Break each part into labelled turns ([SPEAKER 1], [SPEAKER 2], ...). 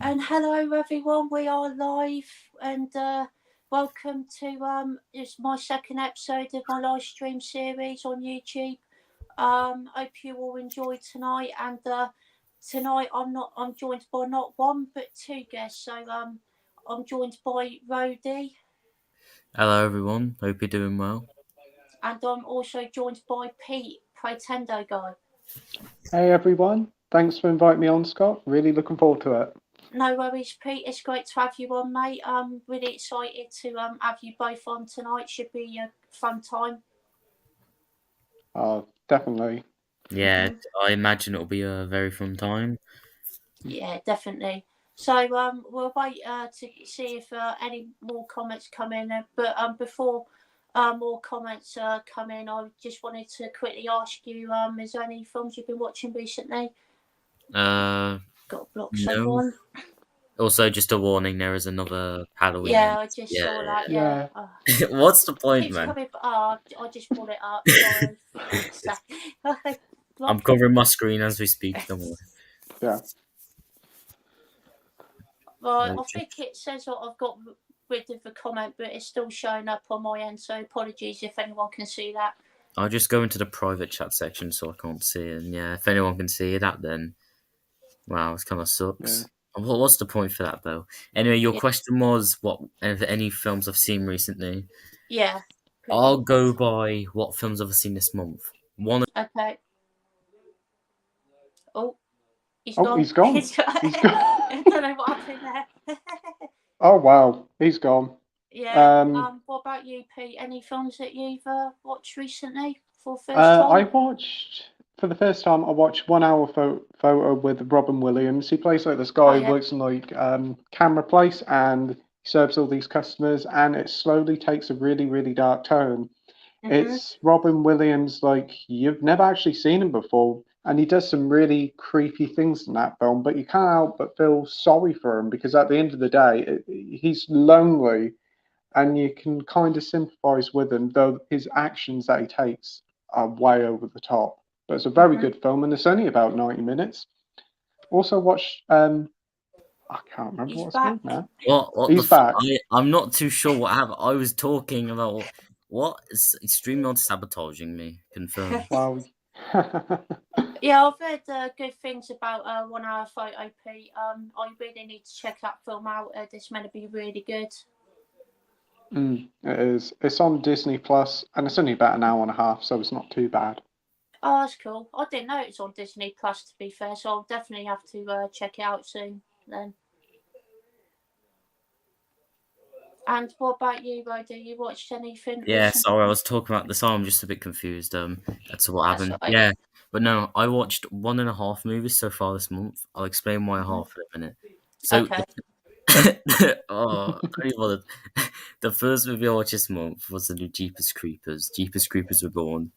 [SPEAKER 1] And hello everyone, we are live and welcome to it's my second episode of my live stream series on YouTube. Hope you all enjoyed tonight, and tonight I'm joined by not one but two guests. So I'm joined by Roady.
[SPEAKER 2] Hello everyone, hope you're doing well.
[SPEAKER 1] And I'm also joined by Pete, Playtendoguy.
[SPEAKER 3] Hey everyone, thanks for inviting me on, Scott. Really looking forward to it.
[SPEAKER 1] No worries, Pete. It's great to have you on, mate. Really excited to have you both on tonight. Should be a fun time.
[SPEAKER 3] Definitely.
[SPEAKER 2] Yeah, I imagine it'll be a very fun time.
[SPEAKER 1] Yeah, definitely. So we'll wait to see if any more comments come in. But before more comments come in, I just wanted to quickly ask you: is there any films you've been watching recently? Got to block someone.
[SPEAKER 2] Also, just a warning: there is another Halloween.
[SPEAKER 1] Yeah, I just saw that. Yeah.
[SPEAKER 2] What's the point, man?
[SPEAKER 1] I just brought it up. Sorry.
[SPEAKER 2] I'm covering my screen as we speak. Don't worry.
[SPEAKER 3] Yeah.
[SPEAKER 1] Right, I think it says I've got rid of the comment, but it's still showing up on my end. So apologies if anyone can see that.
[SPEAKER 2] I'll just go into the private chat section so I can't see it. And yeah, if anyone can see that, then wow, it kind of sucks. Yeah. What's the point for that though? Anyway, your question was what any films I've seen recently.
[SPEAKER 1] Yeah.
[SPEAKER 2] I'll go by what films I've seen this month.
[SPEAKER 1] Okay. Oh,
[SPEAKER 3] he's gone. He's gone.
[SPEAKER 1] I don't know what happened there.
[SPEAKER 3] Oh wow, he's gone.
[SPEAKER 1] Yeah. What about you, Pete? Any films that you've watched recently for the first time?
[SPEAKER 3] I watched for the first time. I watched 1 hour photo with Robin Williams. He plays like this guy who works in like camera place and he serves all these customers, and it slowly takes a really, really dark tone. Mm-hmm. It's Robin Williams, like you've never actually seen him before, and he does some really creepy things in that film, but you can't help but feel sorry for him because at the end of the day, he's lonely, and you can kind of sympathize with him, though his actions that he takes are way over the top. But it's a very good film, and it's only about 90 minutes. Also watched, I can't remember what it's called now.
[SPEAKER 2] What
[SPEAKER 3] He's back.
[SPEAKER 2] I'm not too sure what happened. I was talking about what is extremely odd sabotaging me. Confirmed.
[SPEAKER 3] Wow.
[SPEAKER 1] Yeah, I've heard good things about 1 hour photo, Pete. I really need to check that film out. It's meant to be really good.
[SPEAKER 3] It is. It's on Disney Plus, and it's only about an hour and a half, so it's not too bad.
[SPEAKER 1] Oh, that's cool. I didn't know it's on Disney Plus, to be fair, so I'll definitely have to check it out soon then. And what about you, Roady? You watched anything?
[SPEAKER 2] Yeah, sorry, I was talking about the song. I'm just a bit confused. That's what happened. Right. Yeah, but no, I watched 1.5 movies so far this month. I'll explain why half in a minute. So,
[SPEAKER 1] okay.
[SPEAKER 2] The first movie I watched this month was the new Jeepers Creepers. Jeepers Creepers Reborn.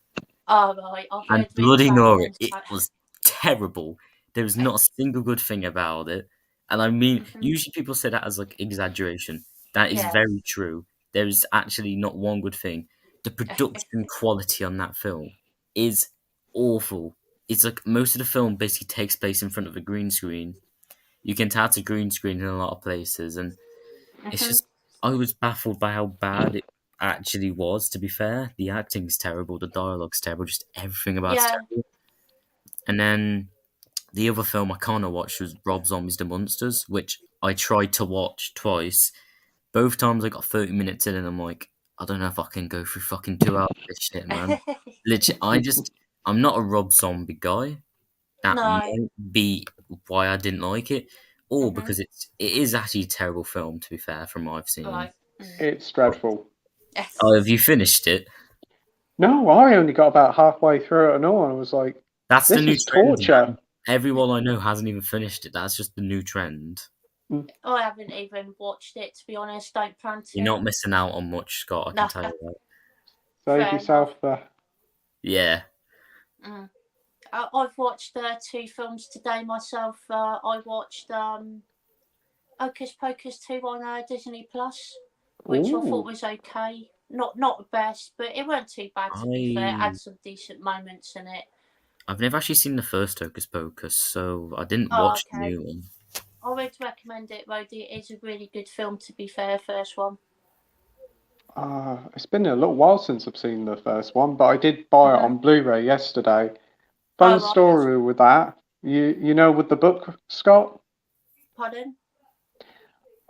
[SPEAKER 1] Oh, right.
[SPEAKER 2] And bloody Nora, it was terrible. There was not a single good thing about it. And I mean, usually people say that as like exaggeration. That is very true. There is actually not one good thing. The production quality on that film is awful. It's like most of the film basically takes place in front of a green screen. You can tell it's a green screen in a lot of places, and it's just I was baffled by how bad it actually was. To be fair, the acting's terrible, the dialogue's terrible, just everything about it's terrible. And then the other film I kind of watched was Rob Zombie's The Monsters, which I tried to watch twice. Both times I got 30 minutes in and I'm like, I don't know if I can go through fucking 2 hours of this shit, man. Literally, I'm not a Rob Zombie guy. That might be why I didn't like it. Or because it is actually a terrible film, to be fair, from what I've seen.
[SPEAKER 1] Right.
[SPEAKER 3] It's dreadful.
[SPEAKER 2] Oh, have you finished it?
[SPEAKER 3] No, I only got about halfway through it and all, and I was like,
[SPEAKER 2] that's
[SPEAKER 3] this
[SPEAKER 2] the new
[SPEAKER 3] is torture.
[SPEAKER 2] Trend. Everyone I know hasn't even finished it. That's just the new trend.
[SPEAKER 1] I haven't even watched it, to be honest. Don't plan to.
[SPEAKER 2] You're not missing out on much, Scott, I can tell you that.
[SPEAKER 3] Save yourself there.
[SPEAKER 2] Yeah.
[SPEAKER 1] I've watched 2 films today myself. I watched Hocus Pocus 2 on Disney Plus, which I thought was okay. Not the best, but it weren't too bad, to be fair. It had some decent moments in it.
[SPEAKER 2] I've never actually seen the first Hocus Pocus, so I didn't watch the new one.
[SPEAKER 1] I would recommend it, Roady. It is a really good film, to be fair, first one.
[SPEAKER 3] It's been a little while since I've seen the first one, but I did buy it on Blu-ray yesterday. Fun story with that. You know, with the book, Scott?
[SPEAKER 1] Pardon?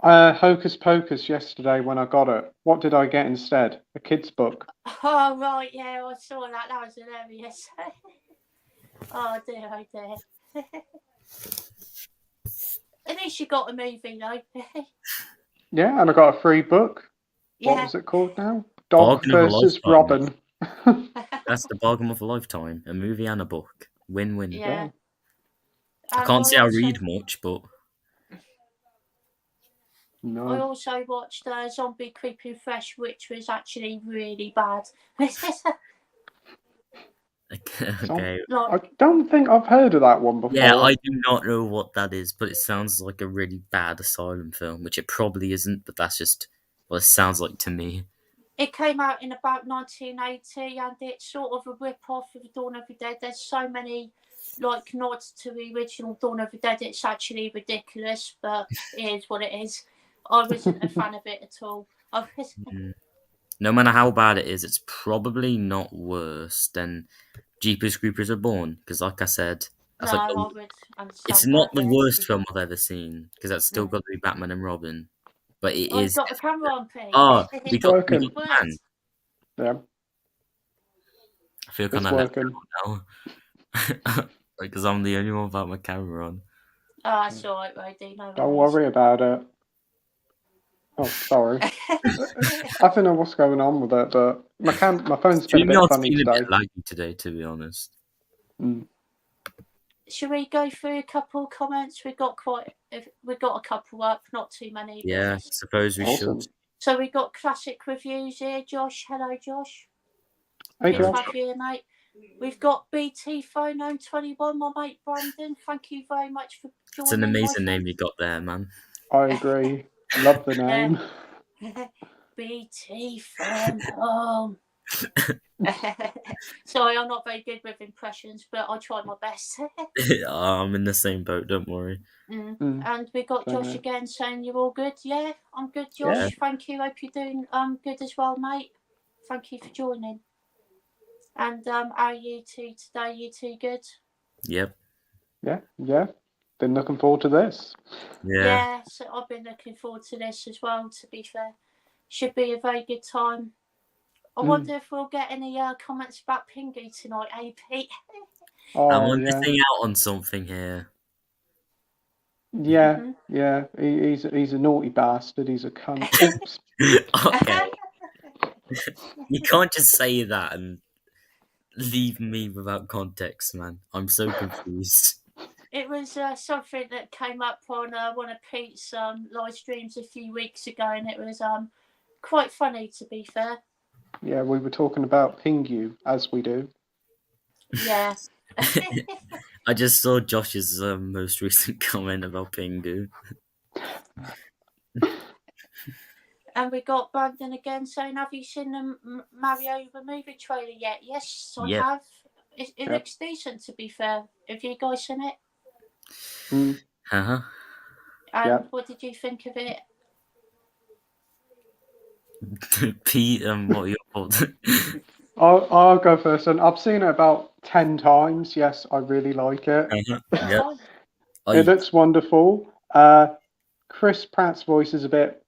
[SPEAKER 3] Hocus Pocus yesterday when I got it. What did I get instead? A kid's book.
[SPEAKER 1] Oh, right, yeah, I saw that. That was hilarious. Oh, dear, oh, dear. At least you got a movie, though.
[SPEAKER 3] Yeah, and I got a free book.
[SPEAKER 1] Yeah.
[SPEAKER 3] What was it called now? Dog versus Robin.
[SPEAKER 2] That's the bargain of a lifetime. A movie and a book. Win-win.
[SPEAKER 1] Yeah.
[SPEAKER 2] I can't say I read much, but...
[SPEAKER 3] No.
[SPEAKER 1] I also watched Zombie Creeping Fresh, which was actually really bad.
[SPEAKER 2] Okay.
[SPEAKER 3] I don't think I've heard of that one before.
[SPEAKER 2] Yeah, I do not know what that is, but it sounds like a really bad asylum film, which it probably isn't, but that's just what it sounds like to me.
[SPEAKER 1] It came out in about 1980, and it's sort of a rip-off of Dawn of the Dead. There's so many nods to the original Dawn of the Dead, it's actually ridiculous, but it is what it is. I wasn't a fan of it at all.
[SPEAKER 2] No matter how bad it is, it's probably not worse than Jeepers Creepers Reborn, because like I said, that's it's not the worst film I've ever seen, because that's still got to be Batman and Robin, but it is.
[SPEAKER 1] Got the camera on, please.
[SPEAKER 2] Oh, we got the man.
[SPEAKER 3] Yeah.
[SPEAKER 2] I feel kind of left out now, because I'm the only one without my camera on.
[SPEAKER 1] Oh, that's all right, Roady. No worries.
[SPEAKER 3] Don't worry about it. Oh, sorry. I don't know what's going on with it, but my phone's been a bit funny today.
[SPEAKER 2] A bit laggy today, to be honest.
[SPEAKER 1] Should we go through a couple of comments? We got a couple up, not too many.
[SPEAKER 2] Yeah, I suppose we should.
[SPEAKER 1] So we got classic reviews here. Josh, hello, Josh.
[SPEAKER 3] Hey,
[SPEAKER 1] Good to have you here, mate. We've got BT Phone Home 21, my mate Brandon. Thank you very much for joining.
[SPEAKER 2] It's an amazing name you got there, man.
[SPEAKER 3] I agree. Love the name.
[SPEAKER 1] BT Phone Home. Sorry, I'm not very good with impressions, but I try my best.
[SPEAKER 2] I'm in the same boat, don't worry.
[SPEAKER 1] And we got Josh again saying you're all good. Yeah, I'm good, Josh. Yeah. Thank you. Hope you're doing good as well, mate. Thank you for joining. And how are you two today? You two good?
[SPEAKER 2] Yep.
[SPEAKER 3] Yeah. Been looking forward to this.
[SPEAKER 1] Yeah, so I've been looking forward to this as well, to be fair. Should be a very good time. I wonder if we'll get any comments about Pingu tonight, AP.
[SPEAKER 2] I'm missing out on something here.
[SPEAKER 3] Yeah, he's a naughty bastard. He's a cunt. Oops.
[SPEAKER 2] Okay. You can't just say that and leave me without context, man. I'm so confused.
[SPEAKER 1] It was something that came up on one of Pete's live streams a few weeks ago, and it was quite funny, to be fair.
[SPEAKER 3] Yeah, we were talking about Pingu, as we do.
[SPEAKER 1] Yeah.
[SPEAKER 2] I just saw Josh's most recent comment about Pingu.
[SPEAKER 1] And we got Brandon again saying, have you seen the Mario the movie trailer yet? Yes, I have. It looks decent, to be fair. Have you guys seen it?
[SPEAKER 2] Uh-huh.
[SPEAKER 1] And what did you think of it?
[SPEAKER 2] Pete, what are your thoughts?
[SPEAKER 3] I'll go first. And I've seen it about 10 times. Yes, I really like it.
[SPEAKER 2] Yep.
[SPEAKER 3] It looks wonderful. Chris Pratt's voice is a bit...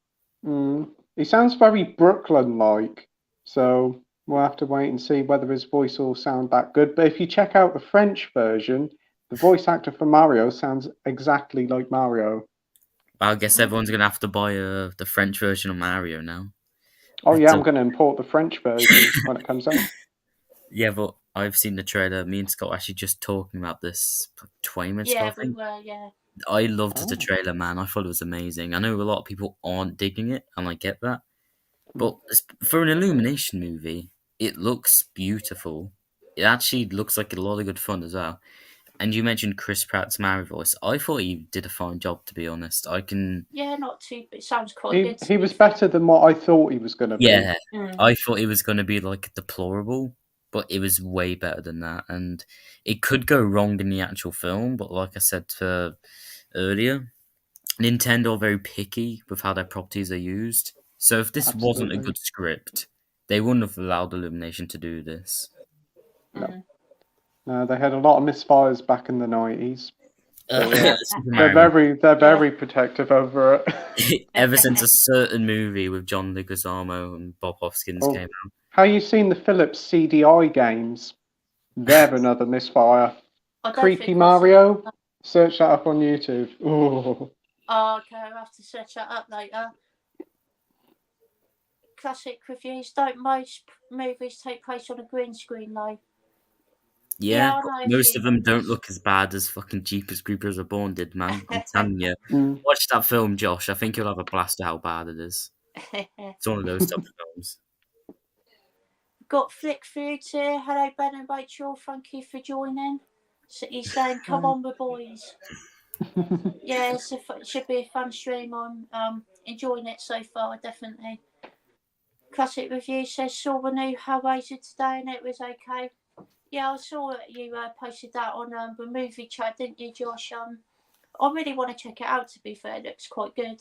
[SPEAKER 3] he sounds very Brooklyn-like. So we'll have to wait and see whether his voice will sound that good. But if you check out the French version, the voice actor for Mario sounds exactly like Mario.
[SPEAKER 2] I guess everyone's going to have to buy the French version of Mario now.
[SPEAKER 3] Oh, yeah, I'm going to import the French version when it comes out.
[SPEAKER 2] Yeah, but I've seen the trailer. Me and Scott were actually just talking about this 20 minutes ago, I think.
[SPEAKER 1] We were, yeah.
[SPEAKER 2] I loved the trailer, man. I thought it was amazing. I know a lot of people aren't digging it, and I get that. But for an Illumination movie, it looks beautiful. It actually looks like a lot of good fun as well. And you mentioned Chris Pratt's Mario voice. I thought he did a fine job, to be honest.
[SPEAKER 1] Yeah, not too, but it sounds quite good.
[SPEAKER 3] He was better than what I thought he was going to be.
[SPEAKER 2] Yeah, I thought it was going to be like deplorable, but it was way better than that. And it could go wrong in the actual film, but like I said earlier, Nintendo are very picky with how their properties are used. So if this wasn't a
[SPEAKER 3] Absolutely.
[SPEAKER 2] good script, they wouldn't have allowed Illumination to do this.
[SPEAKER 3] No, they had a lot of misfires back in the 90s.
[SPEAKER 1] Yeah.
[SPEAKER 3] They're very protective over it.
[SPEAKER 2] Ever since a certain movie with John Leguizamo and Bob Hoskins came out.
[SPEAKER 3] How you seen the Philips CDI games? They're another misfire. Creepy Mario. Search that up on YouTube. Ooh.
[SPEAKER 1] Oh, okay, I'll have to search that up later. Classic reviews. Don't most movies take place on a green screen though?
[SPEAKER 2] Yeah, but most of them don't look as bad as fucking Jeepers Creepers Reborn did, man. I'm telling you. Watch that film, Josh. I think you'll have a blast at how bad it is. It's one of those type of films.
[SPEAKER 1] Got Flick Foods here. Hello, Ben and Rachel. Thank you for joining. So he's saying, come on, the boys. Yeah, it should be a fun stream. I'm enjoying it so far, definitely. Classic Review says, saw the new Hellraiser today and it was okay. Yeah, I saw you posted that on the movie chat, didn't you, Josh? I really want to check it out, to be fair. It looks quite good.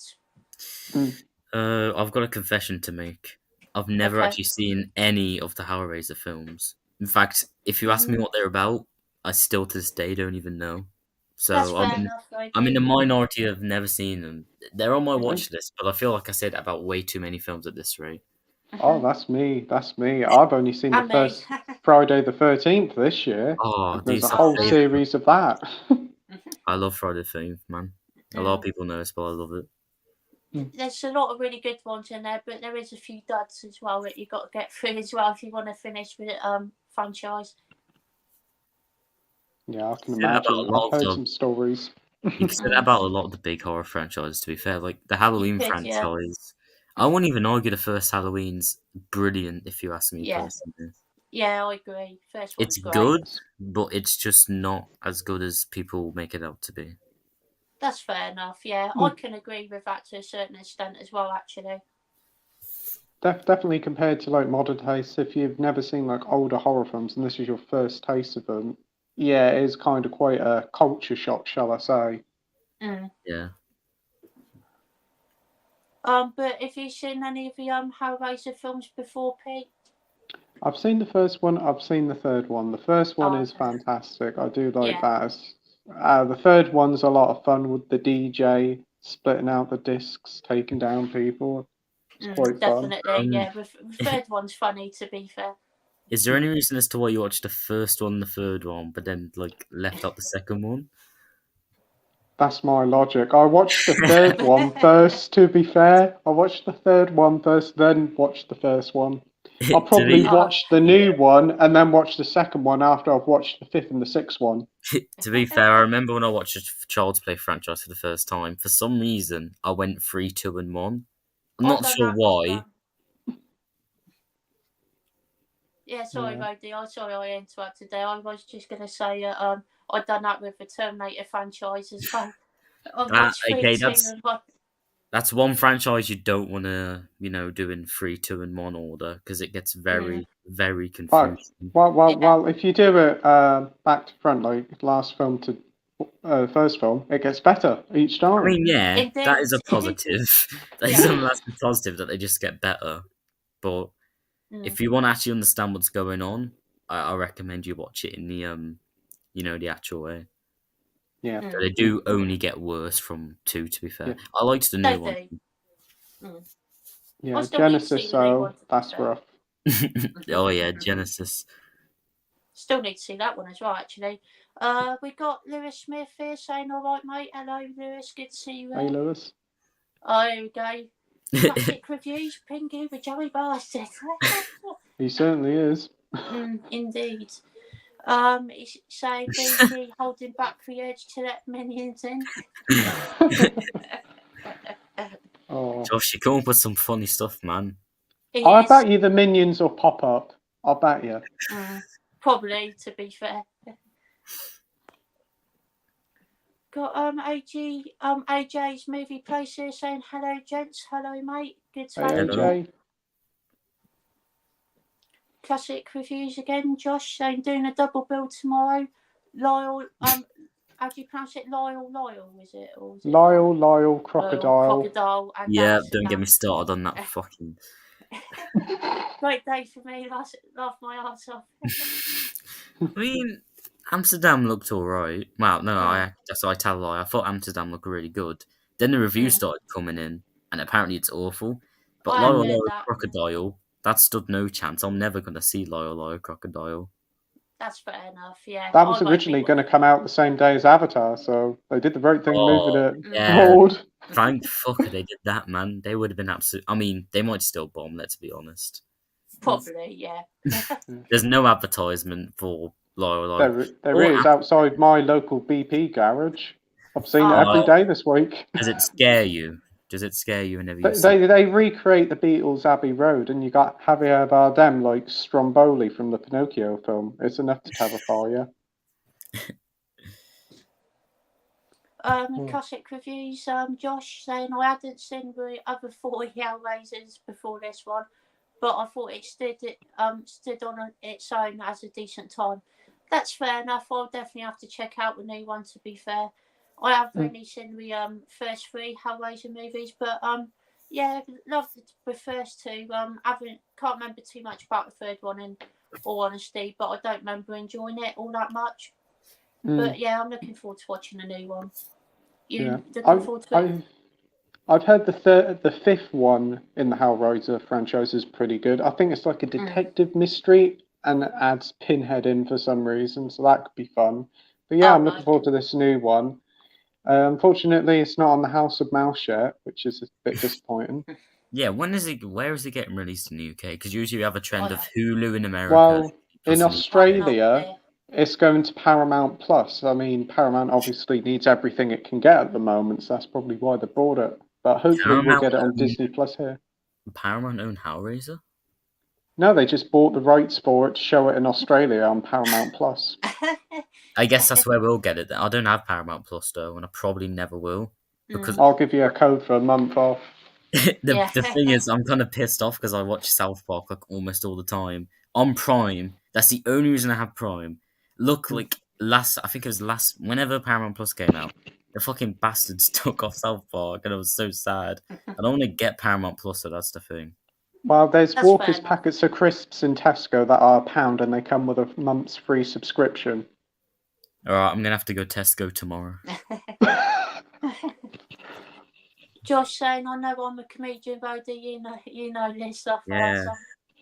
[SPEAKER 2] I've got a confession to make. I've never actually seen any of the Hellraiser films. In fact, if you ask me what they're about, I still to this day don't even know. So I'm in the minority of never seen them. They're on my watch list, but I feel like I said about way too many films at this rate.
[SPEAKER 3] Oh, that's me. I've only seen the first Friday the 13th this year.
[SPEAKER 2] Oh,
[SPEAKER 3] there's a whole series of that.
[SPEAKER 2] I love Friday the 13th, man. A lot of people know this, but I love it.
[SPEAKER 1] There's a lot of really good ones in there, but there is a few duds as well that you've got to get through as well if you want to finish with franchise.
[SPEAKER 3] Yeah, I can imagine. I've heard some stories.
[SPEAKER 2] You can say that about a lot of the big horror franchises, to be fair. Like the Halloween franchise. I wouldn't even argue the first Halloween's brilliant, if you ask me personally.
[SPEAKER 1] Yeah, I agree. First one's
[SPEAKER 2] it's
[SPEAKER 1] great.
[SPEAKER 2] Good, but it's just not as good as people make it out to be.
[SPEAKER 1] That's fair enough, yeah. I can agree with that to a certain extent as well, actually.
[SPEAKER 3] Definitely compared to like modern tastes, if you've never seen like older horror films and this is your first taste of them, yeah, it is kind of quite a culture shock, shall I say.
[SPEAKER 2] Yeah.
[SPEAKER 1] But have you seen any of the Hellraiser films before, Pete?
[SPEAKER 3] I've seen the first one, I've seen the third one. The first one is fantastic. I do like that. The third one's a lot of fun with the DJ splitting out the discs, taking down people. It's quite fun.
[SPEAKER 1] Definitely, yeah. The third one's funny, to be fair.
[SPEAKER 2] Is there any reason as to why you watched the first one, the third one, but then like left out the second one?
[SPEAKER 3] That's my logic. I watched the third one first, to be fair. I watched the third one first, then watched the first one. I'll probably watch the new one and then watch the second one after I've watched the fifth and the sixth one.
[SPEAKER 2] To be fair, I remember when I watched the Child's Play franchise for the first time, for some reason, I went 3, 2, and 1. I'm not sure why.
[SPEAKER 1] Yeah, sorry, Roady. Sorry I interrupted there. I was just going to say I've done that with the Terminator franchise as well.
[SPEAKER 2] That's one franchise you don't want to, do in 3, 2, and 1 order because it gets very, very confusing.
[SPEAKER 3] Well, if you do it back to front, like last film to first film, it gets better each time.
[SPEAKER 2] I mean, that is a positive. That is a massive positive that they just get better. But if you want to actually understand what's going on, I recommend you watch it in the the actual way.
[SPEAKER 3] Yeah.
[SPEAKER 2] They do only get worse from 2, to be fair. Yeah. I liked the new one.
[SPEAKER 3] Yeah, Genesis, so that's rough.
[SPEAKER 2] Oh, yeah, Genesis.
[SPEAKER 1] Still need to see that one as well, actually. We got Lewis Smith here saying, all right, mate. Hello, Lewis. Good to see you.
[SPEAKER 3] Hey, Lewis.
[SPEAKER 1] Oh, here we go. Classic reviews, Pingu, the Joey Bastard.
[SPEAKER 3] He certainly is.
[SPEAKER 1] Indeed. He's saying BG holding back the urge to let minions in.
[SPEAKER 2] Josh, you come up with some funny stuff, man.
[SPEAKER 3] I bet you the minions will pop up. I'll bet you.
[SPEAKER 1] Probably, to be fair. Got AJ's movie place here saying hello, gents. Hello, mate. Good to have you.
[SPEAKER 3] AJ.
[SPEAKER 1] Classic reviews again. Josh saying doing a double bill tomorrow. Lyle, how do you pronounce it? Lyle, is it? Or is it
[SPEAKER 3] Lyle, Crocodile.
[SPEAKER 1] Crocodile, and
[SPEAKER 2] Yeah,
[SPEAKER 1] that's
[SPEAKER 2] don't get me started on that fucking.
[SPEAKER 1] Great day for me. Laugh my ass off.
[SPEAKER 2] I mean, Amsterdam looked alright. Well, no, I tell a lie. I thought Amsterdam looked really good. Then the reviews started coming in, and apparently it's awful. But Lyle Crocodile, that stood no chance. I'm never going to see Lyle Crocodile.
[SPEAKER 1] That's fair enough, yeah.
[SPEAKER 3] That was originally going to come out the same day as Avatar, so they did the right thing moving it forward.
[SPEAKER 2] Thank fuck they did that, man. They would have been absolute. I mean, they might still bomb, let's be honest.
[SPEAKER 1] Probably, yeah.
[SPEAKER 2] There's no advertisement for Lyle.
[SPEAKER 3] There is outside my local BP garage. I've seen it every day this week.
[SPEAKER 2] Does it scare you? Does it scare you whenever you
[SPEAKER 3] see it? They recreate the Beatles' Abbey Road, and you got Javier Bardem like Stromboli from the Pinocchio film. It's enough to terrify you.
[SPEAKER 1] Classic reviews. Josh saying I hadn't seen the other 4 Hellraisers before this one, but I thought it stood on its own as a decent time. That's fair enough. I'll definitely have to check out the new one. To be fair, I have only seen the first 3 Hellraiser movies, but yeah, loved the first 2. Can't remember too much about the third one in all honesty, but I don't remember enjoying it all that much. But yeah, I'm looking forward to watching the new one. Looking forward to it?
[SPEAKER 3] I've heard the 5th one in the Hellraiser franchise is pretty good. I think it's like a detective mystery and it adds Pinhead in for some reason, so that could be fun. But yeah, I'm looking forward to this new one. Unfortunately, it's not on the House of Mouse yet, which is a bit disappointing.
[SPEAKER 2] Yeah, where is it getting released in the UK? Because usually we have a trend of Hulu in America.
[SPEAKER 3] Well, in Australia, it's going to Paramount Plus. I mean, Paramount obviously needs everything it can get at the moment, so that's probably why they bought it. But hopefully we'll get it on Disney Plus here.
[SPEAKER 2] Paramount own Hellraiser?
[SPEAKER 3] No, they just bought the rights for it to show it in Australia on Paramount Plus.
[SPEAKER 2] I guess that's where we'll get it then. I don't have Paramount Plus though, and I probably never will. Because
[SPEAKER 3] I'll give you a code for a month off.
[SPEAKER 2] the thing is, I'm kind of pissed off because I watch South Park like almost all the time on Prime. That's the only reason I have Prime. Look, like I think it was whenever Paramount Plus came out, the fucking bastards took off South Park, and I was so sad. I don't want to get Paramount Plus, so that's the thing.
[SPEAKER 3] Well, there's Walker's packets of crisps in Tesco that are £1, and they come with a month's free subscription.
[SPEAKER 2] All right, I'm gonna have to go Tesco tomorrow.
[SPEAKER 1] Josh saying, "I know I'm a comedian, Roady. You know this stuff."
[SPEAKER 2] Yeah,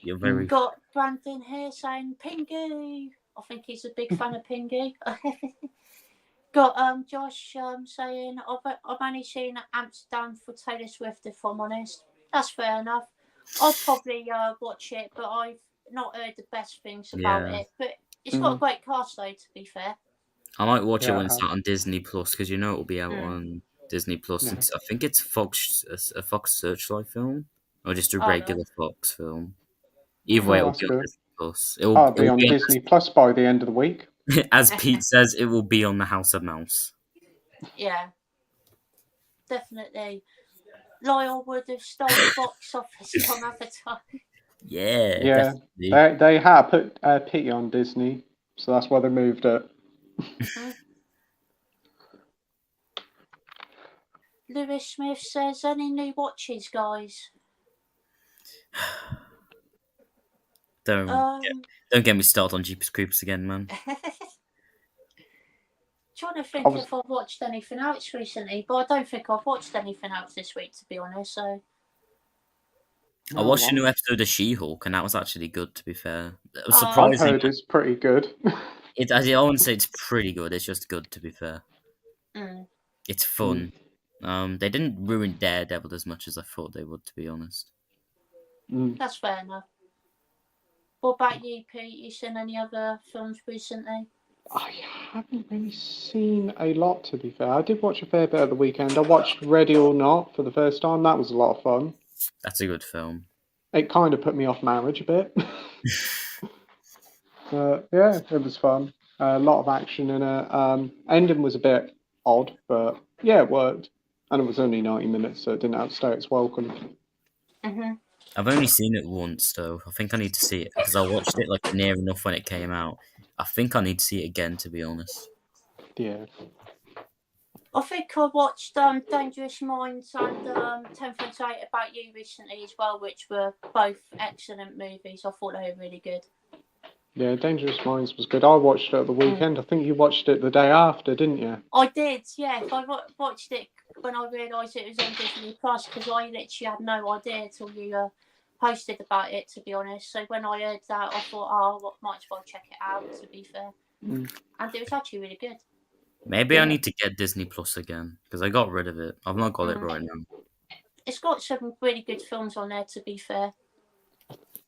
[SPEAKER 2] you're very.
[SPEAKER 1] Got Brandon here saying, "Pingu." I think he's a big fan of Pingu. Got Josh saying, "I've only seen Amsterdam for Taylor Swift. If I'm honest, that's fair enough. I'll probably watch it, but I've not heard the best things about it. But it's got a great cast, though. To be fair,
[SPEAKER 2] I might watch it when it's not on Disney Plus because it will be out on Disney Plus. Yeah. I think it's a Fox Searchlight film or just a regular Fox film. Either way, it'll be on Disney Plus.
[SPEAKER 3] It'll be on Disney Plus by the end of the week.
[SPEAKER 2] As Pete says, it will be on the House of Mouse.
[SPEAKER 1] Yeah, definitely. Lyle would have stolen box office from Avatar.
[SPEAKER 2] Yeah.
[SPEAKER 3] They have put Pete on Disney, so that's why they moved it.
[SPEAKER 1] Lewis Smith says, "Any new watches, guys?"
[SPEAKER 2] Don't get me started on Jeepers Creepers again, man.
[SPEAKER 1] Trying to think if I've watched anything else recently, but I don't think I've watched anything else this week, to be honest. So
[SPEAKER 2] I watched a new episode of She-Hulk, and that was actually good. To be fair, it was surprising.
[SPEAKER 3] I've heard it's pretty good.
[SPEAKER 2] I wouldn't say it's pretty good. It's just good. To be fair, it's fun. They didn't ruin Daredevil as much as I thought they would. To be honest,
[SPEAKER 1] that's fair enough. What about you, Pete? You seen any other films recently?
[SPEAKER 3] I haven't really seen a lot, to be fair. I did watch a fair bit at the weekend. I watched Ready or Not for the first time. That was a lot of fun.
[SPEAKER 2] That's a good film.
[SPEAKER 3] It kind of put me off marriage a bit. Yeah, it was fun. A lot of action in it. Ending was a bit odd, but yeah, it worked. And it was only 90 minutes, so it didn't outstay its welcome.
[SPEAKER 2] I've only seen it once, though. I think I need to see it because I watched it like near enough when it came out. I think I need to see it again, to be honest.
[SPEAKER 3] Yeah.
[SPEAKER 1] I think I watched Dangerous Minds and 10 Things I Hate About You recently as well, which were both excellent movies. I thought they were really good.
[SPEAKER 3] Yeah, Dangerous Minds was good. I watched it at the weekend. I think you watched it the day after, didn't you?
[SPEAKER 1] I did, yes. I watched it when I realised it was on Disney Plus, because I literally had no idea till you posted about it, to be honest. So when I heard that, I thought, oh, might as well check it out, to be fair. And it was actually really good.
[SPEAKER 2] Maybe I need to get Disney Plus again, because I got rid of it. I've not got it right now.
[SPEAKER 1] It's got some really good films on there, to be fair.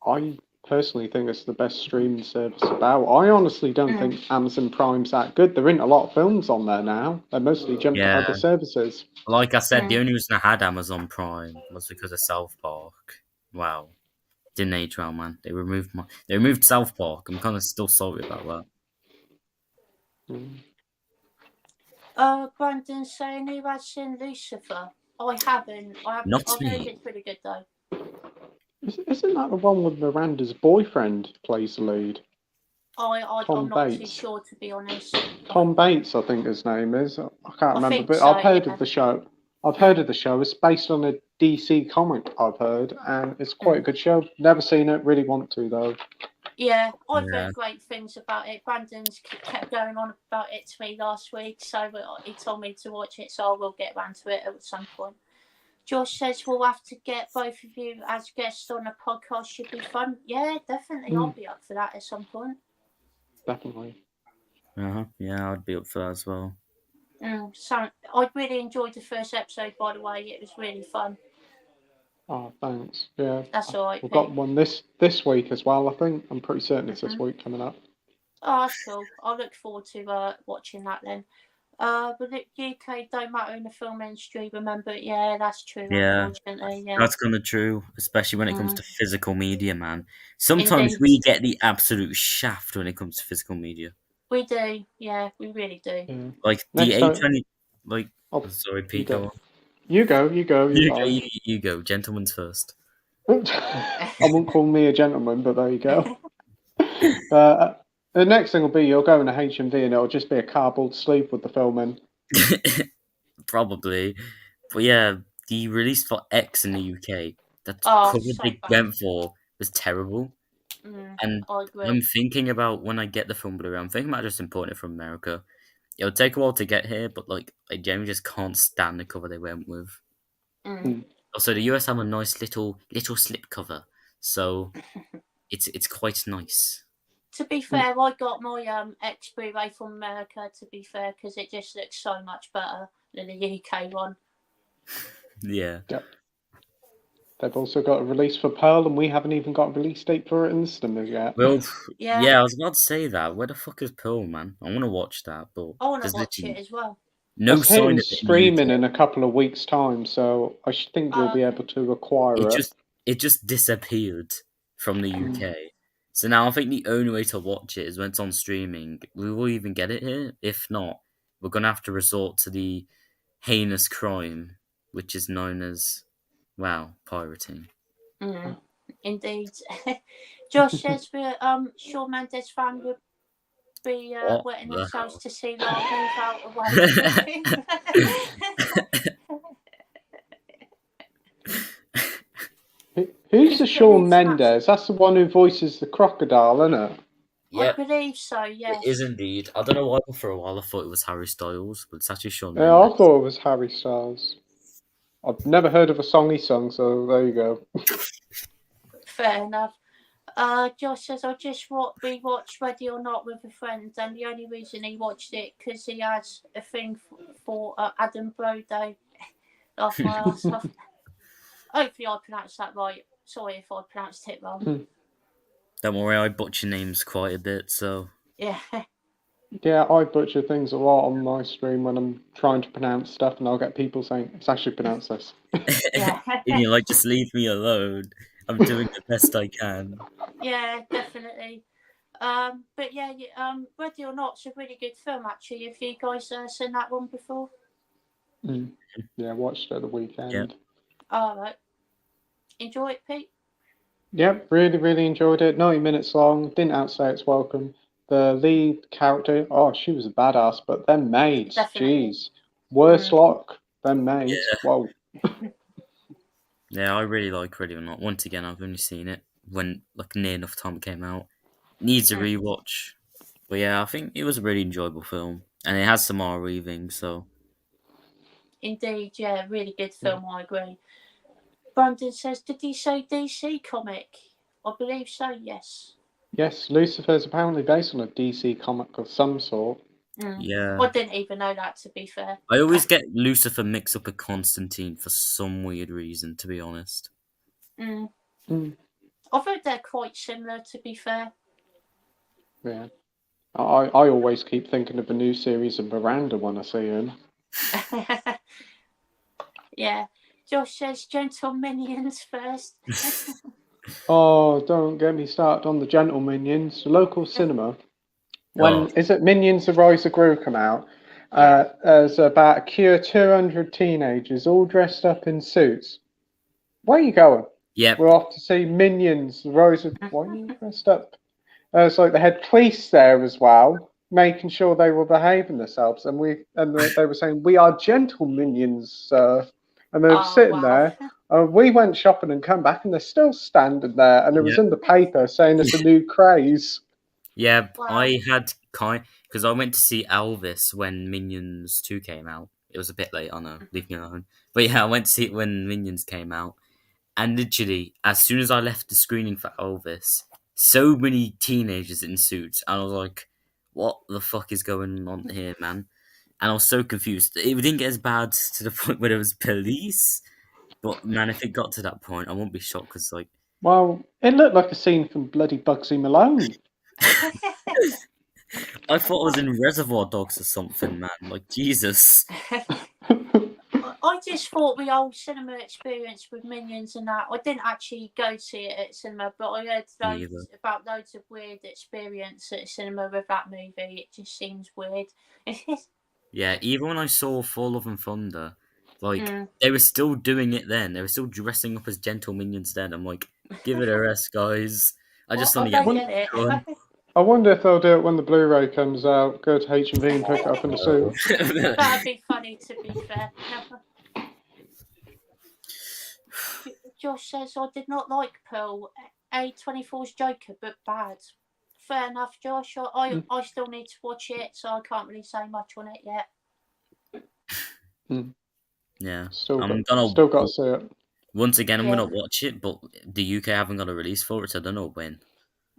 [SPEAKER 3] I personally think it's the best streaming service about. I honestly don't think Amazon Prime's that good. There ain't a lot of films on there now. They mostly jumped to other services.
[SPEAKER 2] Like I said, the only reason I had Amazon Prime was because of South Park. Wow. Didn't age well, man. They removed South Park. I'm kind of still sorry about
[SPEAKER 1] that. Brandon's saying he has seen Lucifer. I haven't. I've heard it's pretty good though.
[SPEAKER 3] Isn't that the one with Miranda's boyfriend plays the lead?
[SPEAKER 1] I'm not too sure, to be honest.
[SPEAKER 3] Tom Bates, I think his name is. I can't remember, but
[SPEAKER 1] so,
[SPEAKER 3] I've heard of the show. I've heard of the show. It's based on a DC comic, I've heard, and it's quite a good show. Never seen it. Really want to though.
[SPEAKER 1] Yeah, I've heard great things about it. Brandon's kept going on about it to me last week, so he told me to watch it, so I will get around to it at some point. Josh says we'll have to get both of you as guests on a podcast. Should be fun. Yeah, definitely. I'll be up for that at some point.
[SPEAKER 3] Definitely.
[SPEAKER 2] Yeah, I'd be up for that as well.
[SPEAKER 1] So I really enjoyed the first episode, by the way. It was really fun.
[SPEAKER 3] Oh, thanks. Yeah.
[SPEAKER 1] That's all right.
[SPEAKER 3] We've got one this week as well, I think. I'm pretty certain it's this week coming up.
[SPEAKER 1] Oh, that's cool. I'll look forward to watching that then. But the UK don't matter in the film industry, remember? Yeah, that's true, unfortunately. Yeah.
[SPEAKER 2] That's kind of true, especially when it comes to physical media, man. Sometimes we get the absolute shaft when it comes to physical media.
[SPEAKER 1] We do, yeah, we really do.
[SPEAKER 3] Yeah.
[SPEAKER 2] Like the A20, like, sorry, Pete, go on.
[SPEAKER 3] You go.
[SPEAKER 2] You go. Gentlemen's first.
[SPEAKER 3] I won't call me a gentleman, but there you go. The next thing will be you'll go in a HMV and it'll just be a cardboard sleeve with the film in.
[SPEAKER 2] Probably. But yeah, the release for X in the UK, that cover they went for was terrible. And I'm thinking about when I get the film Blu-ray, I'm thinking about just importing it from America. It'll take a while to get here, but like I generally just can't stand the cover they went with. Also, the US have a nice little slip cover, so it's quite nice.
[SPEAKER 1] To be fair, I got my X Blu-ray from America, to be fair, because it just looks so much better than the UK one.
[SPEAKER 2] Yeah.
[SPEAKER 3] They've also got a release for Pearl, and we haven't even got a release date for it in the cinemas yet.
[SPEAKER 2] Well, yeah, I was about to say that. Where the fuck is Pearl, man? I want to watch that, but
[SPEAKER 1] I want to watch it as well.
[SPEAKER 2] No sign of it
[SPEAKER 3] streaming in a couple of weeks' time, so I think you'll be able to acquire it.
[SPEAKER 2] It just disappeared from the UK. So now I think the only way to watch it is when it's on streaming. We will even get it here. If not, we're going to have to resort to the heinous crime, which is known as, pirating.
[SPEAKER 1] Indeed. Josh says Shawn Mendes fan would be wetting themselves to see La move out away.
[SPEAKER 3] Who's the Shawn Mendes? That's the one who voices the crocodile, isn't it?
[SPEAKER 2] Yep.
[SPEAKER 1] I believe so, yes.
[SPEAKER 2] It is indeed. I don't know why for a while I thought it was Harry Styles, but it's actually Shawn
[SPEAKER 3] Mendes. Yeah, I thought it was Harry Styles. I've never heard of a song he sung, so there you go.
[SPEAKER 1] Fair enough. Josh says, I just rewatched Ready or Not with a friend, and the only reason he watched it because he has a thing for Adam Brody. Laugh my ass off. Hopefully I pronounced that right. Sorry if I pronounced it wrong.
[SPEAKER 2] Don't worry, I butcher names quite a bit, so...
[SPEAKER 1] Yeah.
[SPEAKER 3] Yeah, I butcher things a lot on my stream when I'm trying to pronounce stuff, and I'll get people saying, it's actually pronounced this.
[SPEAKER 1] Yeah.
[SPEAKER 2] And you're like, just leave me alone. I'm doing the best I can.
[SPEAKER 1] Yeah, definitely. But yeah, Ready or Not's a really good film, actually. Have you guys seen that one before?
[SPEAKER 3] Yeah, watched it at the weekend.
[SPEAKER 2] Yep.
[SPEAKER 1] All right. Enjoy it, Pete?
[SPEAKER 3] Yep, really, really enjoyed it. 90 minutes long. Didn't outstay its welcome. the lead character, she was a badass, but them maids,
[SPEAKER 1] Definitely.
[SPEAKER 3] jeez. Worst luck, them maids.
[SPEAKER 2] Yeah.
[SPEAKER 3] Whoa.
[SPEAKER 2] Yeah, I really like Ready or Not. Once again, I've only seen it when near enough time it came out. Needs a rewatch. But yeah, I think it was a really enjoyable film. And it has Samara Weaving, so.
[SPEAKER 1] Indeed, yeah, really good film, I agree. Brandon says, did he say DC comic? I believe so, yes.
[SPEAKER 3] Yes, Lucifer's apparently based on a DC comic of some sort.
[SPEAKER 2] Yeah.
[SPEAKER 1] I didn't even know that, to be fair.
[SPEAKER 2] I always get Lucifer mixed up with Constantine for some weird reason, to be honest.
[SPEAKER 1] I've heard they're quite similar, to be fair.
[SPEAKER 3] Yeah. I always keep thinking of a new series of Miranda when I see him.
[SPEAKER 1] Yeah. Josh says Gentle Minions first.
[SPEAKER 3] Oh, don't get me started on the Gentle Minions. The local cinema. When is it Minions: The Rise of Gru come out? There's about a queue of 200 teenagers all dressed up in suits. Where are you going?
[SPEAKER 2] Yep.
[SPEAKER 3] We're off to see Minions: The Rise of. Why are you dressed up? It's like they had police there as well, making sure they were behaving themselves, and they were saying we are gentle minions, sir. And they were sitting there. We went shopping and come back, and they're still standing there. And it was in the paper saying it's a new craze.
[SPEAKER 2] Yeah, I had because I went to see Elvis when Minions 2 came out. It was a bit late, I know, leave me alone. But yeah, I went to see it when Minions came out. And literally, as soon as I left the screening for Elvis, so many teenagers in suits. And I was like, what the fuck is going on here, man? And I was so confused. It didn't get as bad to the point where there was police. But man, if it got to that point, I won't be shocked because, like...
[SPEAKER 3] Well, it looked like a scene from bloody Bugsy Malone.
[SPEAKER 2] I thought I was in Reservoir Dogs or something, man. Like, Jesus.
[SPEAKER 1] I just thought the old cinema experience with Minions and that. I didn't actually go see it at cinema, but I heard about loads of weird experience at cinema with that movie. It just seems weird.
[SPEAKER 2] Yeah, even when I saw Thor: Love and Thunder, like, they were still doing it then. They were still dressing up as gentle minions then. I'm like, give it a rest, guys. I just want to get
[SPEAKER 1] it.
[SPEAKER 3] I wonder if they'll do it when the Blu-ray comes out. Go to H&V and pick it up in the suit.
[SPEAKER 1] That'd be funny, to be fair. Josh says, I did not like Pearl, A24's Joker, but bad. Fair enough, Josh. I still need to watch it, so I can't really say much on it yet.
[SPEAKER 2] Yeah.
[SPEAKER 3] Still got to see it.
[SPEAKER 2] Once again, I'm going to watch it, but the UK haven't got a release for it, so I don't know when.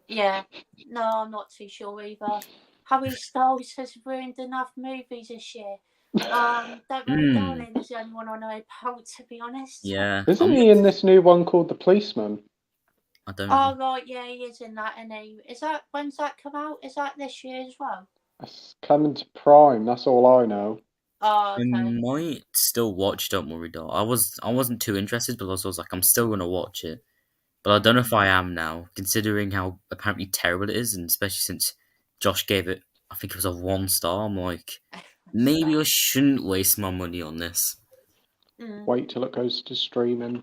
[SPEAKER 1] Yeah. No, I'm not too sure either. Harry Styles has ruined enough movies this year. Don't Worry Darling is the only one I know about, to be honest.
[SPEAKER 2] Yeah.
[SPEAKER 3] Isn't he in this new one called The Policeman?
[SPEAKER 2] I don't know.
[SPEAKER 1] Oh, right, yeah, he is in that, and when's that come out? Is that this year as well?
[SPEAKER 3] It's coming to Prime, that's all I know.
[SPEAKER 1] Oh, okay.
[SPEAKER 2] I might still watch Don't Worry Darling. I wasn't too interested, but I was like, I'm still going to watch it. But I don't know if I am now, considering how apparently terrible it is, and especially since Josh gave it, I think it was a 1 star. I'm like, maybe I shouldn't waste my money on this.
[SPEAKER 3] Wait till it goes to streaming.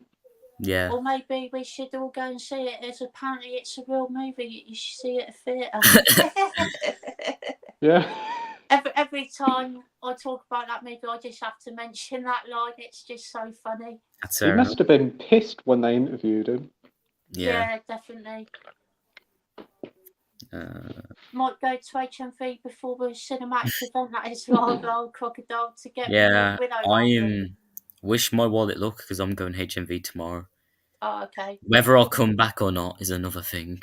[SPEAKER 2] Yeah.
[SPEAKER 1] Or maybe we should all go and see it, as apparently it's a real movie. You should see it at theatre.
[SPEAKER 3] Yeah.
[SPEAKER 1] Every time I talk about that movie, I just have to mention that line. It's just so funny.
[SPEAKER 3] He must have been pissed when they interviewed him.
[SPEAKER 1] Yeah, definitely. Might go to HMV before the cinematic event that is live old Crocodile to get
[SPEAKER 2] I wish my wallet luck because I'm going HMV tomorrow.
[SPEAKER 1] Oh, okay.
[SPEAKER 2] Whether I'll come back or not is another thing.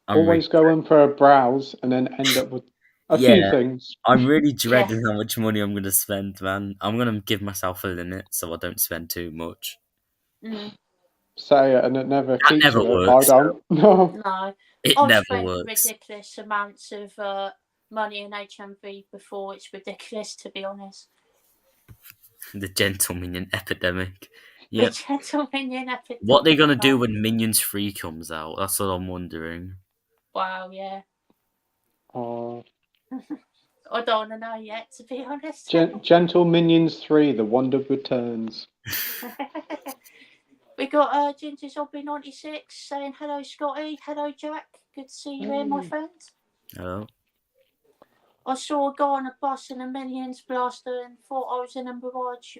[SPEAKER 3] Always go in for a browse and then end up with a few things.
[SPEAKER 2] I'm really dreading how much money I'm going to spend, man. I'm going to give myself a limit so I don't spend too much.
[SPEAKER 3] Say it and it never keeps
[SPEAKER 2] never
[SPEAKER 3] it.
[SPEAKER 2] works.
[SPEAKER 3] I don't. No.
[SPEAKER 1] I've spent ridiculous amounts of money in HMV before. It's ridiculous, to be honest.
[SPEAKER 2] The Gentle Minion epidemic.
[SPEAKER 1] The Gentle Minion epidemic.
[SPEAKER 2] What are they going to do when Minions 3 comes out? That's what I'm wondering.
[SPEAKER 1] Wow, yeah.
[SPEAKER 3] Oh.
[SPEAKER 1] I don't want to know yet, to be honest.
[SPEAKER 3] Gentle Minions 3, The Wonder Returns.
[SPEAKER 1] We got Ginger Zombie 96 saying hello, Scotty. Hello, Jack. Good to see you here, my friend.
[SPEAKER 2] Hello.
[SPEAKER 1] I saw a guy on a bus in a Minions blaster and thought I was in a Mirage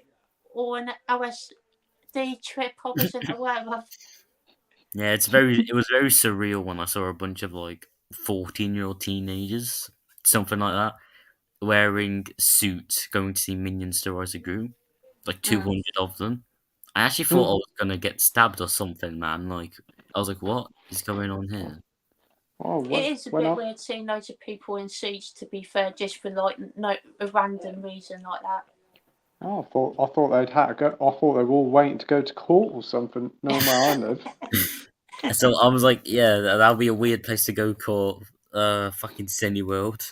[SPEAKER 1] or an LSD trip I wasn't aware of.
[SPEAKER 2] Yeah, it was very surreal when I saw a bunch of like 14-year-old teenagers, something like that, wearing suits going to see Minions to Rise of Gru. Like 200 of them. I actually thought I was gonna get stabbed or something, man. Like I was like, what is going on here?
[SPEAKER 1] It is a bit weird seeing loads of people in suits, to be fair, just for like a random reason like that.
[SPEAKER 3] Oh, I thought they'd had to go. I thought they were all waiting to go to court or something. Knowing where I live.
[SPEAKER 2] So I was like, yeah, that'll be a weird place to go, court. Fucking Cineworld.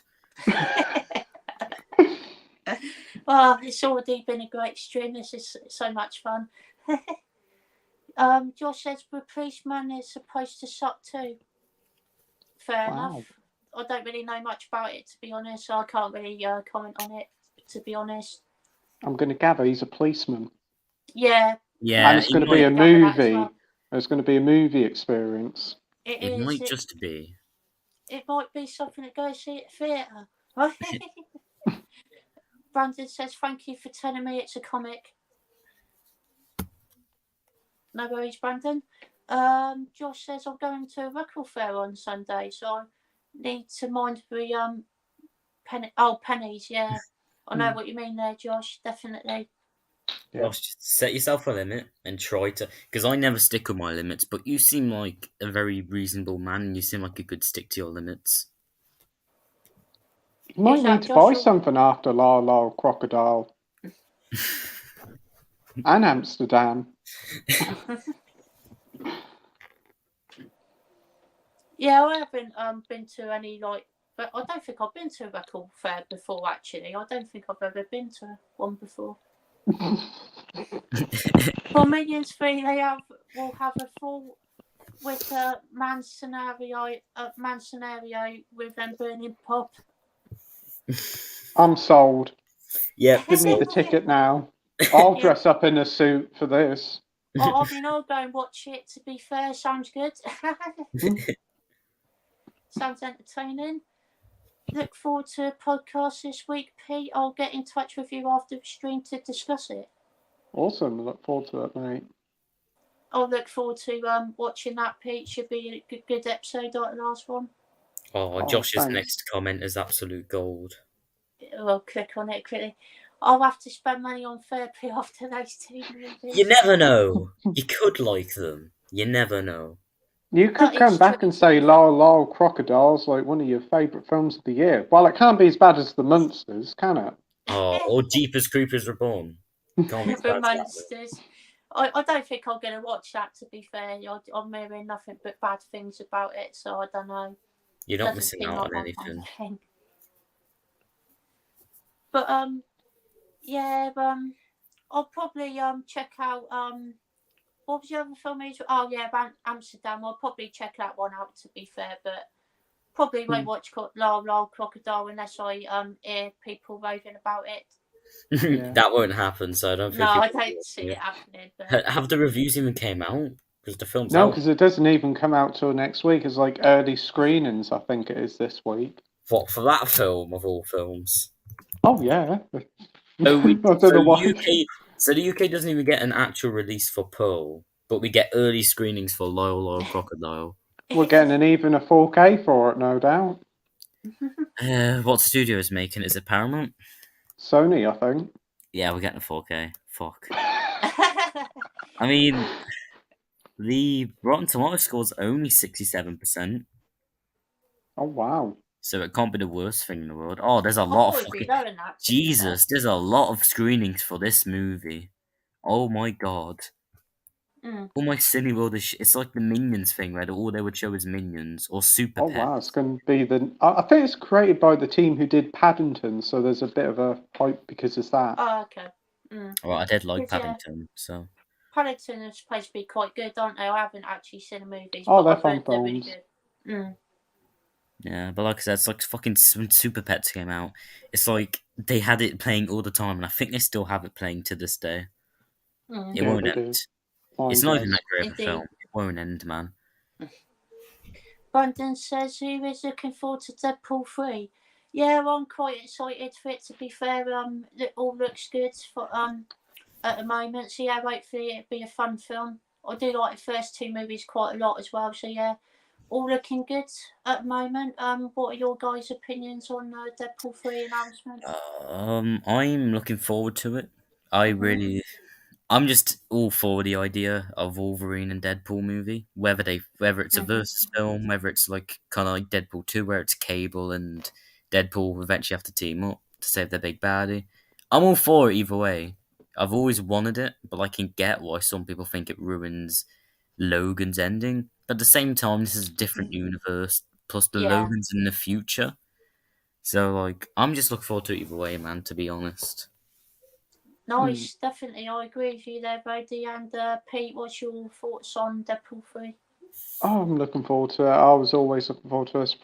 [SPEAKER 1] Well, it's already been a great stream. This is so much fun. Josh says the policeman is supposed to suck too. Fair enough. I don't really know much about it, to be honest. So I can't really comment on it, to be honest.
[SPEAKER 3] I'm going to gather he's a policeman.
[SPEAKER 1] Yeah.
[SPEAKER 3] And it's going to be a movie. Well. It's going to be a movie experience.
[SPEAKER 2] It might just be.
[SPEAKER 1] It might be something that goes see at the theatre. Brandon says, thank you for telling me it's a comic. No worries, Brandon. Josh says, I'm going to a record fair on Sunday, so I need to mind the pennies, yeah. I know what you mean there, Josh, definitely.
[SPEAKER 2] Yeah. Josh, just set yourself a limit and try to... Because I never stick with my limits, but you seem like a very reasonable man, and you seem like you could stick to your limits.
[SPEAKER 3] You might need to buy something after La La Crocodile. And Amsterdam.
[SPEAKER 1] Yeah, I haven't been to any, but I don't think I've been to a record fair before, actually. I don't think I've ever been to one before. For Minions 3, will have a full with a man scenario with them burning pop.
[SPEAKER 3] I'm sold.
[SPEAKER 2] Yeah.
[SPEAKER 3] Give me the ticket now. I'll dress up in a suit for this.
[SPEAKER 1] I mean, I'll go and watch it, to be fair. Sounds good. Sounds entertaining. Look forward to a podcast this week, Pete. I'll get in touch with you after the stream to discuss it.
[SPEAKER 3] Awesome. Look forward to it, mate.
[SPEAKER 1] I'll look forward to watching that, Pete. Should be a good episode like the last one.
[SPEAKER 2] Josh's next comment is absolute gold.
[SPEAKER 1] I'll click on it quickly. I'll have to spend money on therapy after those two movies.
[SPEAKER 2] You never know. You could like them. You never know.
[SPEAKER 3] You could come back and say Lol Lol Crocodile's like one of your favourite films of the year. Well, it can't be as bad as The Munsters, can it?
[SPEAKER 2] Or Jeepers Creepers Reborn.
[SPEAKER 1] The Munsters. I don't think I'm going to watch that, to be fair. I'm hearing nothing but bad things about it, so I don't know.
[SPEAKER 2] You're not missing out on anything.
[SPEAKER 1] But, yeah, I'll probably check out... what was the other film? Oh, yeah, Amsterdam. I'll probably check that one out, to be fair, but probably won't watch Lol Lol Crocodile unless I hear people raving about it.
[SPEAKER 2] Yeah. That won't happen, so I don't think...
[SPEAKER 1] No, I don't see it happening. But...
[SPEAKER 2] Have the reviews even came out? Because the film's
[SPEAKER 3] out. No,
[SPEAKER 2] out.
[SPEAKER 3] because it doesn't even come out till next week. It's like early screenings, I think it is this week.
[SPEAKER 2] What, for that film of all films?
[SPEAKER 3] Oh, yeah.
[SPEAKER 2] So the UK doesn't even get an actual release for Pearl, but we get early screenings for Lol Lol Crocodile.
[SPEAKER 3] We're getting even a 4K for it, no doubt.
[SPEAKER 2] What studio is making it? Is it Paramount?
[SPEAKER 3] Sony, I think.
[SPEAKER 2] Yeah, we're getting a 4K. Fuck. I mean, the Rotten Tomatoes score's only 67%.
[SPEAKER 3] Oh, wow.
[SPEAKER 2] So it can't be the worst thing in the world. Oh, there's a lot of fucking... Jesus, there's a lot of screenings for this movie. Oh my god. All my Cineworld is... It's like the Minions thing, where all they would show is Minions or Super Pets.
[SPEAKER 3] Wow, it's going to be the... I think it's created by the team who did Paddington, so there's a bit of a hype because of that.
[SPEAKER 1] Oh, okay.
[SPEAKER 2] Well, I did like Paddington, so...
[SPEAKER 1] Paddington is supposed to be quite good, aren't they? I haven't actually seen the movies,
[SPEAKER 3] but
[SPEAKER 1] they're
[SPEAKER 3] fun films.
[SPEAKER 1] Really good.
[SPEAKER 2] Yeah, but like I said, it's like fucking when Super Pets came out. It's like they had it playing all the time, and I think they still have it playing to this day. It won't end. It's not even that great of a
[SPEAKER 1] Indeed.
[SPEAKER 2] film. It won't end, man.
[SPEAKER 1] Brandon says he is looking forward to Deadpool 3. Yeah, I'm quite excited for it, to be fair. It all looks good for at the moment. So yeah, hopefully it'll be a fun film. I do like the first two movies quite a lot as well. So yeah, all looking good at the moment. What are your guys' opinions on the Deadpool 3 announcement?
[SPEAKER 2] I'm looking forward to it. I'm just all for the idea of Wolverine and Deadpool movie. Whether it's a versus film, whether it's like kind of like Deadpool 2, where it's Cable and Deadpool eventually have to team up to save their big baddie. I'm all for it either way. I've always wanted it, but I can get why some people think it ruins Logan's ending. But at the same time, this is a different universe. Plus, the
[SPEAKER 1] Yeah.
[SPEAKER 2] Logan's in the future. So, like, I'm just looking forward to it either way, man, to be honest.
[SPEAKER 1] Nice, definitely. I agree with you there, Roady. And Pete, what's your thoughts on Deadpool 3?
[SPEAKER 3] Oh, I'm looking forward to it. I was always looking forward to it.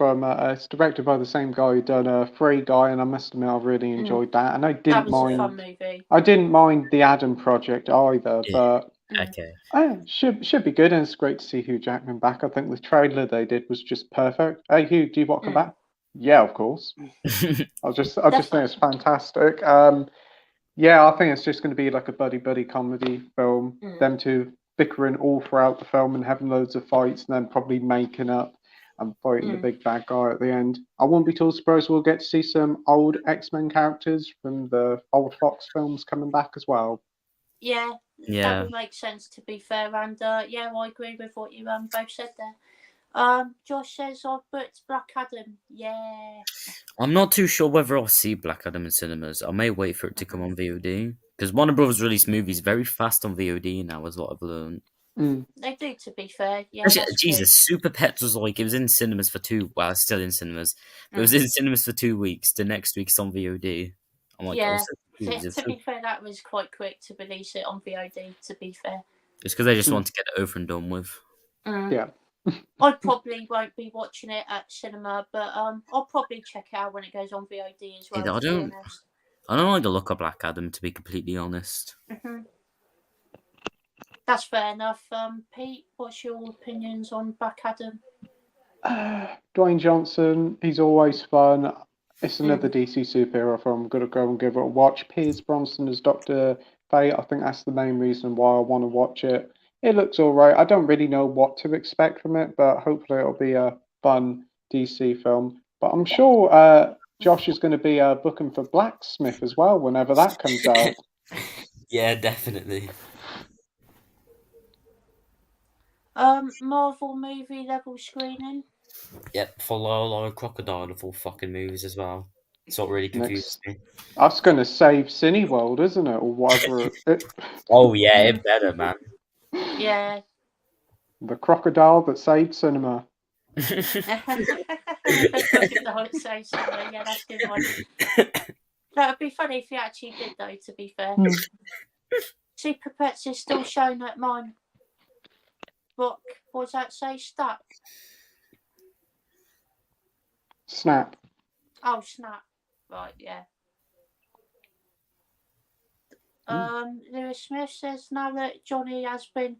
[SPEAKER 3] It's directed by the same guy who done Free Guy, and I must admit I really enjoyed that. And I
[SPEAKER 1] That
[SPEAKER 3] didn't
[SPEAKER 1] was a fun
[SPEAKER 3] mind.
[SPEAKER 1] movie.
[SPEAKER 3] I didn't mind the Adam Project either,
[SPEAKER 2] Yeah.
[SPEAKER 3] but
[SPEAKER 2] Okay.
[SPEAKER 3] should be good, and it's great to see Hugh Jackman back. I think the trailer they did was just perfect. Hey Hugh, do you want to come back? Yeah, of course. I just think it's fantastic. Yeah, I think it's just going to be like a buddy comedy film. Them two bickering all throughout the film and having loads of fights, and then probably making up and fighting the big bad guy at the end. I won't be too surprised we'll get to see some old X-Men characters from the old Fox films coming back as well.
[SPEAKER 1] Yeah,
[SPEAKER 2] Yeah.
[SPEAKER 1] that would make sense, to be fair. And yeah, I agree with what you both said there. Josh says I've booked Black Adam. Yeah.
[SPEAKER 2] I'm not too sure whether I'll see Black Adam in cinemas. I may wait for it to come on VOD. Because Warner Brothers release movies very fast on VOD now, is what I've learned.
[SPEAKER 1] They do, to be fair. Yeah,
[SPEAKER 2] Actually,
[SPEAKER 1] that's
[SPEAKER 2] Jesus,
[SPEAKER 1] true.
[SPEAKER 2] Super Pets was like, it was in cinemas for it's still in cinemas. But it was in cinemas for 2 weeks. The next week's on VOD. I'm like,
[SPEAKER 1] Yeah,
[SPEAKER 2] Jesus.
[SPEAKER 1] to be fair, that was quite quick to release it on VOD, to be fair.
[SPEAKER 2] It's because they just want to get it over and done with.
[SPEAKER 3] Yeah.
[SPEAKER 1] I probably won't be watching it at cinema, but I'll probably check it out when it goes on VOD as well.
[SPEAKER 2] I don't like the look of Black Adam, to be completely honest.
[SPEAKER 1] That's fair enough. Pete, what's your opinions on Black Adam?
[SPEAKER 3] Dwayne Johnson, he's always fun. It's another DC superhero film. I'm gonna go and give it a watch. Piers Bronson as Dr. Fate. I think that's the main reason why I want to watch it. It looks alright. I don't really know what to expect from it, but hopefully it'll be a fun DC film. But I'm sure Josh is going to be booking for Blacksmith as well whenever that comes out.
[SPEAKER 2] Yeah, definitely.
[SPEAKER 1] Marvel movie level screening.
[SPEAKER 2] Yep, follow Crocodile of all fucking movies as well. It's what really confuses me.
[SPEAKER 3] That's going to save Cineworld, isn't it? Or whatever.
[SPEAKER 2] Oh yeah, it better, man.
[SPEAKER 1] Yeah.
[SPEAKER 3] The crocodile that saved cinema.
[SPEAKER 1] The crocodile that saved cinema. Yeah, that's a good one. That would be funny if he actually did, though, to be fair. Super Pets is still shown at mine. What does that say? Snap. Oh, Snap. Right, yeah. Lewis Smith says now that Johnny has been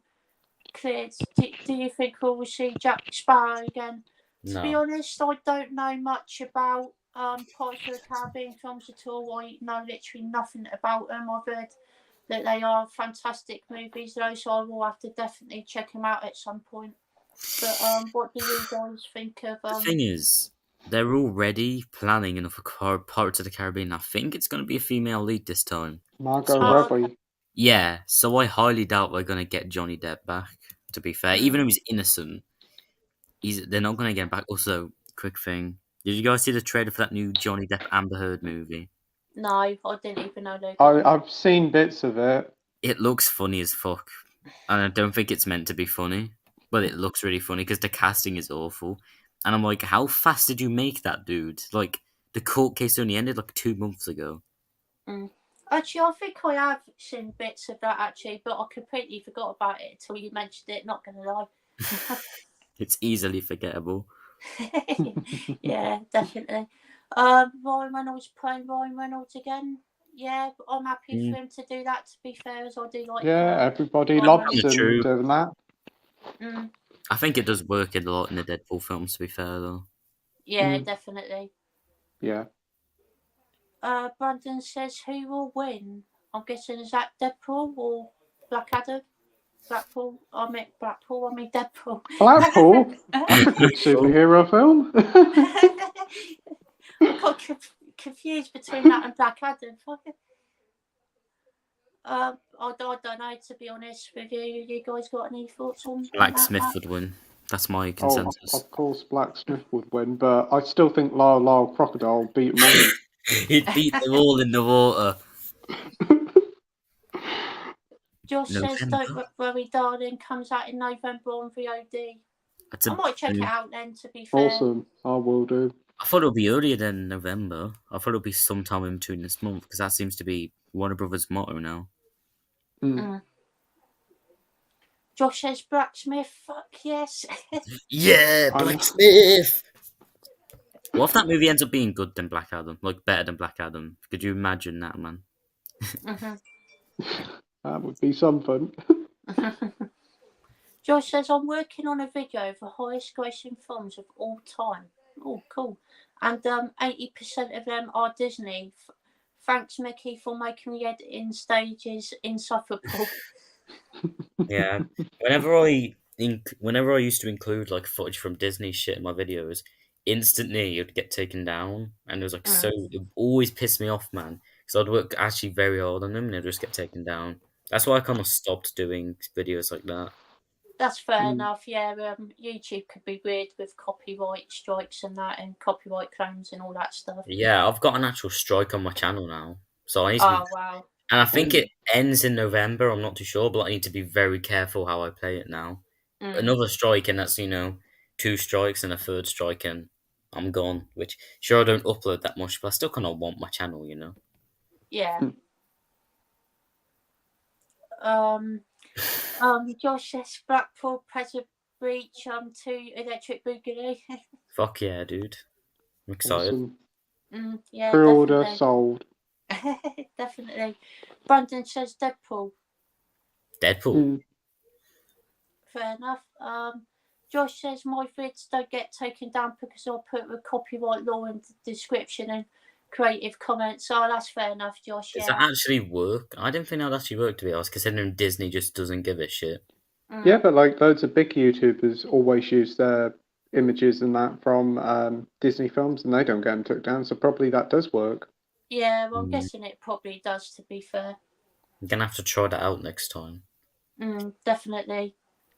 [SPEAKER 1] cleared, do you think we'll see Jack Sparrow again?
[SPEAKER 2] No.
[SPEAKER 1] To be honest, I don't know much about Pirates of the Caribbean films at all. I know literally nothing about them. I've heard that they are fantastic movies, though, so I will have to definitely check them out at some point. But what do you guys think of?
[SPEAKER 2] The thing is, they're already planning enough for Pirates of the Caribbean. I think it's going to be a female lead this time.
[SPEAKER 3] Margot Robbie.
[SPEAKER 1] Okay.
[SPEAKER 2] Yeah, so I highly doubt we're going to get Johnny Depp back, to be fair. Even though he's innocent, they're not going to get him back. Also, quick thing. Did you guys see the trailer for that new Johnny Depp Amber Heard movie?
[SPEAKER 1] No, I didn't even know that.
[SPEAKER 3] I've seen bits of it.
[SPEAKER 2] It looks funny as fuck. And I don't think it's meant to be funny. But it looks really funny because the casting is awful. And I'm like, how fast did you make that, dude? Like, the court case only ended like 2 months ago.
[SPEAKER 1] Actually, I think I have seen bits of that, actually, but I completely forgot about it until you mentioned it, not going to lie.
[SPEAKER 2] It's easily forgettable.
[SPEAKER 1] Yeah, definitely. Ryan Reynolds playing Ryan Reynolds again. Yeah, but I'm happy for him to do that. To be fair, as I do like.
[SPEAKER 3] Yeah, everybody
[SPEAKER 1] Ryan
[SPEAKER 3] loves
[SPEAKER 1] Reynolds.
[SPEAKER 3] him
[SPEAKER 2] True.
[SPEAKER 3] doing that.
[SPEAKER 2] I think it does work a lot in the Deadpool films, to be fair, though.
[SPEAKER 1] Yeah, definitely.
[SPEAKER 3] Yeah.
[SPEAKER 1] Brandon says, who will win? I'm guessing, is that Deadpool or Black Adam? Blackpool? I mean Deadpool.
[SPEAKER 3] Blackpool? That's a good superhero film.
[SPEAKER 1] I got confused between that and Black Adam. I don't know, to be honest with you. You guys got any thoughts on
[SPEAKER 2] Blacksmith
[SPEAKER 1] that?
[SPEAKER 2] would win. That's my
[SPEAKER 3] Oh,
[SPEAKER 2] consensus.
[SPEAKER 3] of course, Blacksmith would win, but I still think Lyle Lyle Crocodile beat them all.
[SPEAKER 2] He'd beat them all in the water.
[SPEAKER 1] Josh says,
[SPEAKER 2] November.
[SPEAKER 1] don't worry, darling, comes out in November on VOD.
[SPEAKER 2] That's
[SPEAKER 1] I might check it out then, to be fair.
[SPEAKER 3] Awesome, I will do.
[SPEAKER 2] I thought it would be earlier than November. I thought it would be sometime in between this month, because that seems to be Warner Brothers' motto now.
[SPEAKER 1] Josh says, Blacksmith, fuck yes.
[SPEAKER 2] Yeah, Blacksmith! What if that movie ends up being good than Black Adam? Like, better than Black Adam? Could you imagine that, man?
[SPEAKER 3] That would be some fun.
[SPEAKER 1] Josh says, I'm working on a video of the highest grossing films of all time. Oh, cool. And 80% of them are Disney. Thanks, Mickey, for making the editing stages insufferable.
[SPEAKER 2] Yeah. Whenever I used to include like footage from Disney shit in my videos, instantly it'd get taken down, and it was like it always pissed me off, man. Because I'd work actually very hard on them, and they'd just get taken down. That's why I kind of stopped doing videos like that.
[SPEAKER 1] That's fair enough. Yeah, YouTube could be weird with copyright strikes and that, and copyright claims and all that stuff.
[SPEAKER 2] Yeah, I've got an actual strike on my channel now, so I need to.
[SPEAKER 1] Wow.
[SPEAKER 2] And I think it ends in November. I'm not too sure, but I need to be very careful how I play it now. Another strike, and that's 2 strikes and a third strike, and I'm gone. Which sure I don't upload that much, but I still kind of want my channel,
[SPEAKER 1] Yeah. Josh says Blackpool, Pleasure Breach, to Electric Boogaloo.
[SPEAKER 2] Fuck yeah, dude! I'm excited.
[SPEAKER 3] Awesome.
[SPEAKER 1] Yeah,
[SPEAKER 3] Pre-order
[SPEAKER 1] definitely.
[SPEAKER 3] sold.
[SPEAKER 1] Definitely. Brandon says Deadpool. Fair enough. Josh says my vids don't get taken down because I'll put the copyright law in the description and creative comments. Oh, that's fair enough, Josh.
[SPEAKER 2] Does that actually work? I didn't think that would actually work, to be honest, considering Disney just doesn't give a shit.
[SPEAKER 3] Yeah, but like loads of big YouTubers always use their images and that from Disney films, and they don't get them took down. So probably that does work.
[SPEAKER 1] Yeah, well, I'm guessing it probably does. To be fair,
[SPEAKER 2] I'm gonna have to try that out next time.
[SPEAKER 1] Definitely.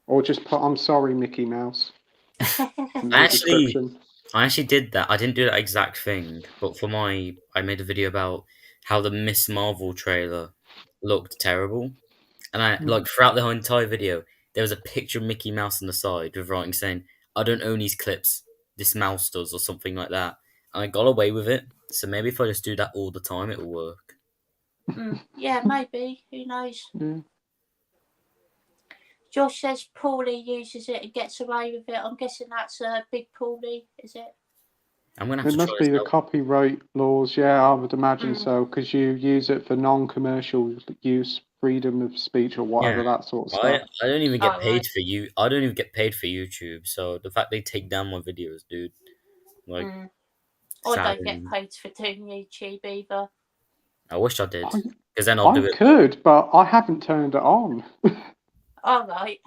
[SPEAKER 3] Or just put "I'm sorry, Mickey Mouse."
[SPEAKER 2] I actually did that. I didn't do that exact thing, but I made a video about how the Miss Marvel trailer looked terrible, and I like throughout the whole entire video there was a picture of Mickey Mouse on the side with writing saying, "I don't own these clips. This mouse does," or something like that, and I got away with it. So maybe if I just do that all the time, it'll work.
[SPEAKER 1] Yeah, maybe. Who knows? Josh says Paulie uses it and gets away with it. I'm guessing that's Big Paulie, is it?
[SPEAKER 2] I'm gonna have
[SPEAKER 3] It
[SPEAKER 2] to
[SPEAKER 3] must be the copyright laws. Yeah, I would imagine so, because you use it for non-commercial use, freedom of speech, or whatever that sort of stuff.
[SPEAKER 2] I don't even get paid for you. I don't even get paid for YouTube. So the fact they take down my videos, dude, like,
[SPEAKER 1] I don't get paid for doing YouTube either.
[SPEAKER 2] I wish I did, because then I'll do it.
[SPEAKER 3] I could, but I haven't turned it on.
[SPEAKER 1] All right.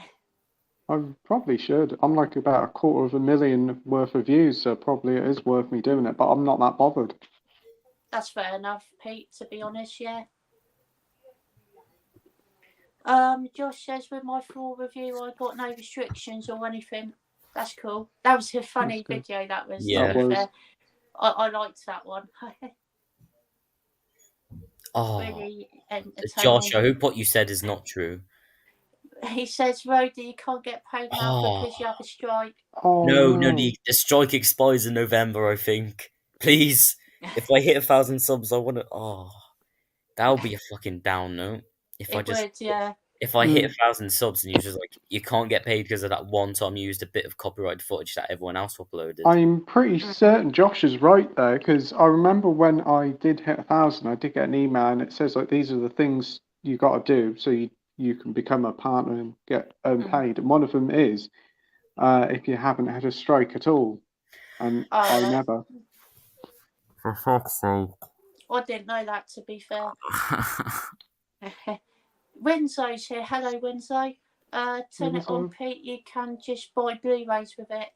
[SPEAKER 3] I probably should. I'm like about 250,000 worth of views, so probably it is worth me doing it, but I'm not that bothered.
[SPEAKER 1] That's fair enough, Pete, to be honest, yeah. Josh says, with my full review, I got no restrictions or anything. That's cool. That was a funny video, that was.
[SPEAKER 2] Yeah.
[SPEAKER 1] I liked that one. Really entertaining.
[SPEAKER 2] Josh, I hope what you said is not true.
[SPEAKER 1] He says, Roady, you can't get paid now because you have a strike.
[SPEAKER 2] No, the strike expires in November, I think. Please, if I hit 1,000 subs, I want to. That would be a fucking down note.
[SPEAKER 1] Would, yeah.
[SPEAKER 2] if I hit 1,000 subs and you're just like, you can't get paid because of that one time you used a bit of copyright footage that everyone else uploaded.
[SPEAKER 3] I'm pretty certain Josh is right there, because I remember when I did hit 1,000, I did get an email and it says like these are the things you got to do so you can become a partner and get paid. And one of them is if you haven't had a strike at all, and I never.
[SPEAKER 2] For fuck's sake!
[SPEAKER 1] I didn't know that, to be fair. Winslow's here. Hello, Winslow. Turn it on, Pete. You can just buy Blu-rays with it.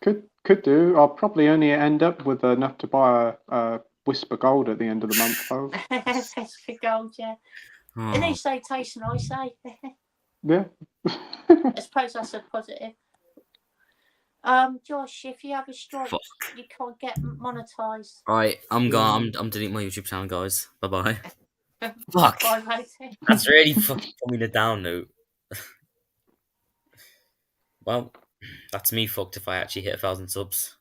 [SPEAKER 3] Could do. I'll probably only end up with enough to buy a Whisper Gold at the end of the month, though.
[SPEAKER 1] Whisper Gold, yeah. At least they taste nice, eh?
[SPEAKER 3] Yeah.
[SPEAKER 1] I suppose that's a positive. Josh, if you have a strike, you can't get monetized.
[SPEAKER 2] Right, I'm gone. I'm deleting my YouTube channel, guys. Bye bye. Fuck.
[SPEAKER 1] Bye, mate.
[SPEAKER 2] That's really fucking put me in a down note. Well, that's me fucked if I actually hit 1,000 subs.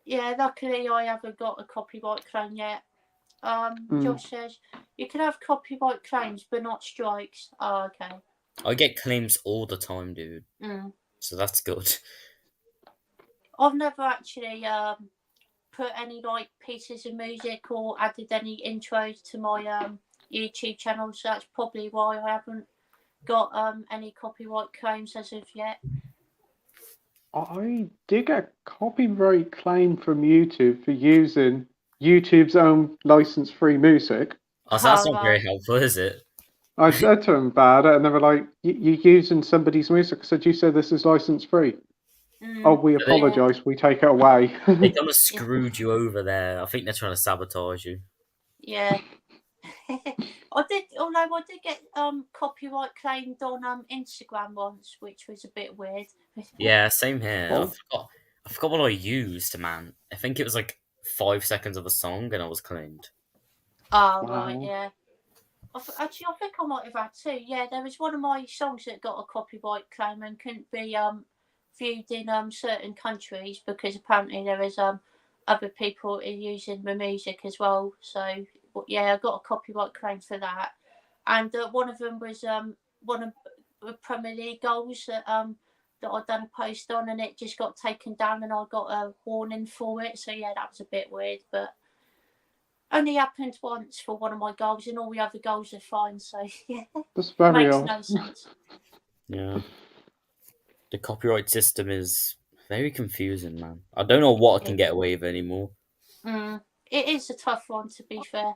[SPEAKER 1] Yeah, luckily I haven't got a copyright claim yet. Josh says you can have copyright claims but not strikes. Oh, okay.
[SPEAKER 2] I get claims all the time, dude. So that's good.
[SPEAKER 1] I've never actually put any like pieces of music or added any intros to my YouTube channel, so that's probably why I haven't got any copyright claims as of yet.
[SPEAKER 3] I did get a copyright claim from YouTube for using YouTube's own license-free music.
[SPEAKER 2] Oh, so that's not very helpful, is it?
[SPEAKER 3] I said to them about it, and they were like, "You're using somebody's music." I said, "You said this is license-free." Oh, we apologise. We take it away.
[SPEAKER 2] They kind of screwed you over there. I think they're trying to sabotage you.
[SPEAKER 1] Yeah. I did get copyright claimed on Instagram once, which was a bit weird.
[SPEAKER 2] Yeah, same here. I forgot what I used, man. I think it was like 5 seconds of a song, and I was claimed.
[SPEAKER 1] Oh, wow. Right, yeah. Actually, I think I might have had two. Yeah, there was one of my songs that got a copyright claim and couldn't be viewed in certain countries because apparently there is other people using the music as well. So yeah, I got a copyright claim for that, and one of them was one of the Premier League goals that I'd done a post on, and it just got taken down, and I got a warning for it. So yeah, that was a bit weird, but only happened once for one of my goals, and all the other goals are fine. So yeah,
[SPEAKER 3] that's very
[SPEAKER 1] makes
[SPEAKER 3] odd.
[SPEAKER 1] no sense.
[SPEAKER 2] Yeah, the copyright system is very confusing, man. I don't know what I can get away with anymore.
[SPEAKER 1] It is a tough one, to be fair.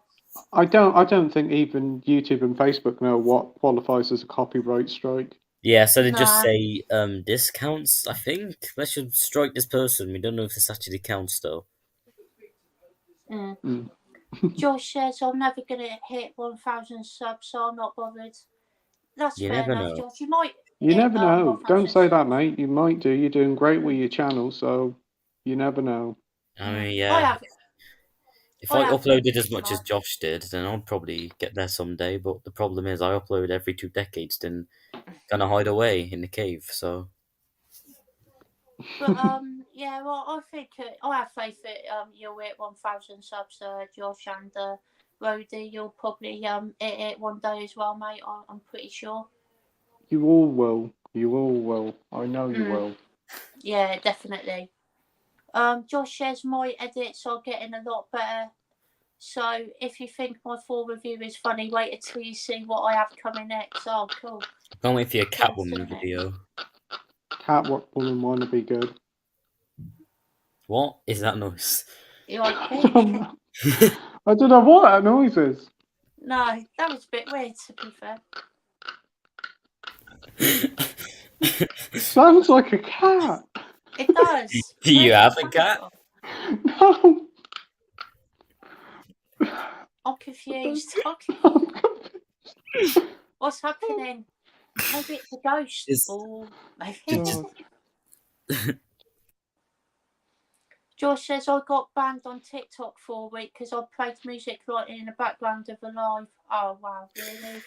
[SPEAKER 3] I don't think even YouTube and Facebook know what qualifies as a copyright strike.
[SPEAKER 2] Yeah, so they just say discounts. I think let's just strike this person. We don't know if this actually counts though.
[SPEAKER 1] Josh says I'm never gonna hit 1,000 subs, so I'm not bothered. That's fair enough, Josh.
[SPEAKER 3] You never know. Don't say that, mate. You might do. You're doing great with your channel, so you never know.
[SPEAKER 2] I mean, yeah. If I uploaded as much as Josh did, then I'd probably get there someday. But the problem is, I upload every 2 decades, then gonna hide away in the cave. So.
[SPEAKER 1] But yeah, well, I think I have faith that you'll hit 1,000 subs, Josh, and Roady, you'll probably hit it one day as well, mate. I'm pretty sure.
[SPEAKER 3] You all will. You all will. I know you will.
[SPEAKER 1] Yeah, definitely. Josh says my edits are getting a lot better. So if you think my full review is funny, wait until you see what I have coming next. Oh, cool.
[SPEAKER 2] Can't wait for your Catwoman video.
[SPEAKER 3] Catwoman want to be good.
[SPEAKER 2] What is that noise?
[SPEAKER 1] You like
[SPEAKER 3] it? I don't know what that noise is.
[SPEAKER 1] No, that was a bit weird, to be fair.
[SPEAKER 3] Sounds like a cat.
[SPEAKER 1] It does.
[SPEAKER 2] Do you have a cat?
[SPEAKER 3] No.
[SPEAKER 1] I'm confused. What's happening? Maybe it's a ghost. Maybe. Josh says I got banned on TikTok for a week because I played music right in the background of a live. Oh wow, really?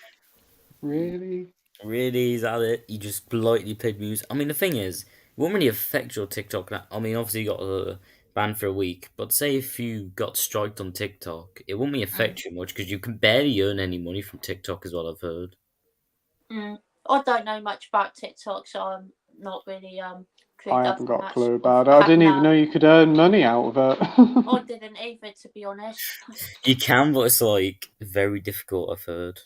[SPEAKER 3] Really?
[SPEAKER 2] Really? Is that it? You just politely played music? I mean, the thing is, it won't really affect your TikTok. I mean, obviously you got banned for a week. But say if you got striked on TikTok, it won't really affect you much because you can barely earn any money from TikTok, is what I've heard.
[SPEAKER 1] I don't know much about TikTok, so I'm not really clued
[SPEAKER 3] I
[SPEAKER 1] up
[SPEAKER 3] haven't
[SPEAKER 1] on
[SPEAKER 3] got a
[SPEAKER 1] that
[SPEAKER 3] clue
[SPEAKER 1] sort
[SPEAKER 3] about
[SPEAKER 1] of
[SPEAKER 3] it. I didn't even
[SPEAKER 1] no.
[SPEAKER 3] know you could earn money out of it.
[SPEAKER 1] I didn't either, to be honest.
[SPEAKER 2] You can, but it's like very difficult, I've heard.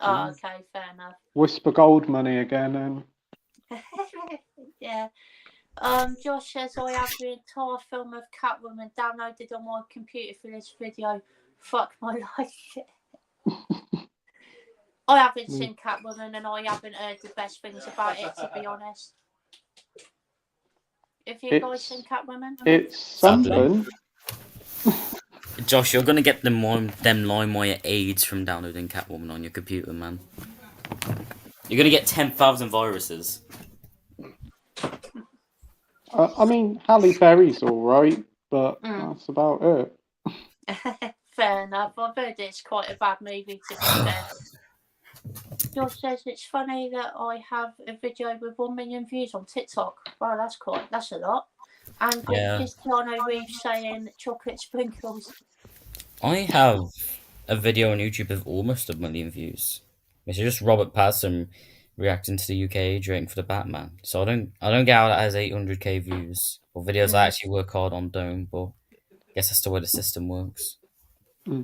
[SPEAKER 1] Oh, okay, fair enough.
[SPEAKER 3] Whisper gold money again, and
[SPEAKER 1] Yeah. Josh says I have the entire film of Catwoman downloaded on my computer for this video. Fuck my life. I haven't seen Catwoman and I haven't heard the best things about it, to be honest. Have you guys seen Catwoman?
[SPEAKER 3] It's something.
[SPEAKER 2] Josh, you're gonna get them LimeWire aids from downloading Catwoman on your computer, man. You're gonna get 10,000 viruses.
[SPEAKER 3] I mean, Halle Berry's all right, but that's about it.
[SPEAKER 1] Fair enough. I've heard it's quite a bad movie, to be fair. Josh says it's funny that I have a video with 1 million views on TikTok. Wow, that's a lot. And is Keanu Reeves saying chocolate sprinkles?
[SPEAKER 2] I have a video on YouTube with almost 1 million views. It's just Robert Pattinson reacting to the UK age rating for the Batman. So I don't get how that has 800k views. Or videos I actually work hard on don't, but I guess that's the way the system works.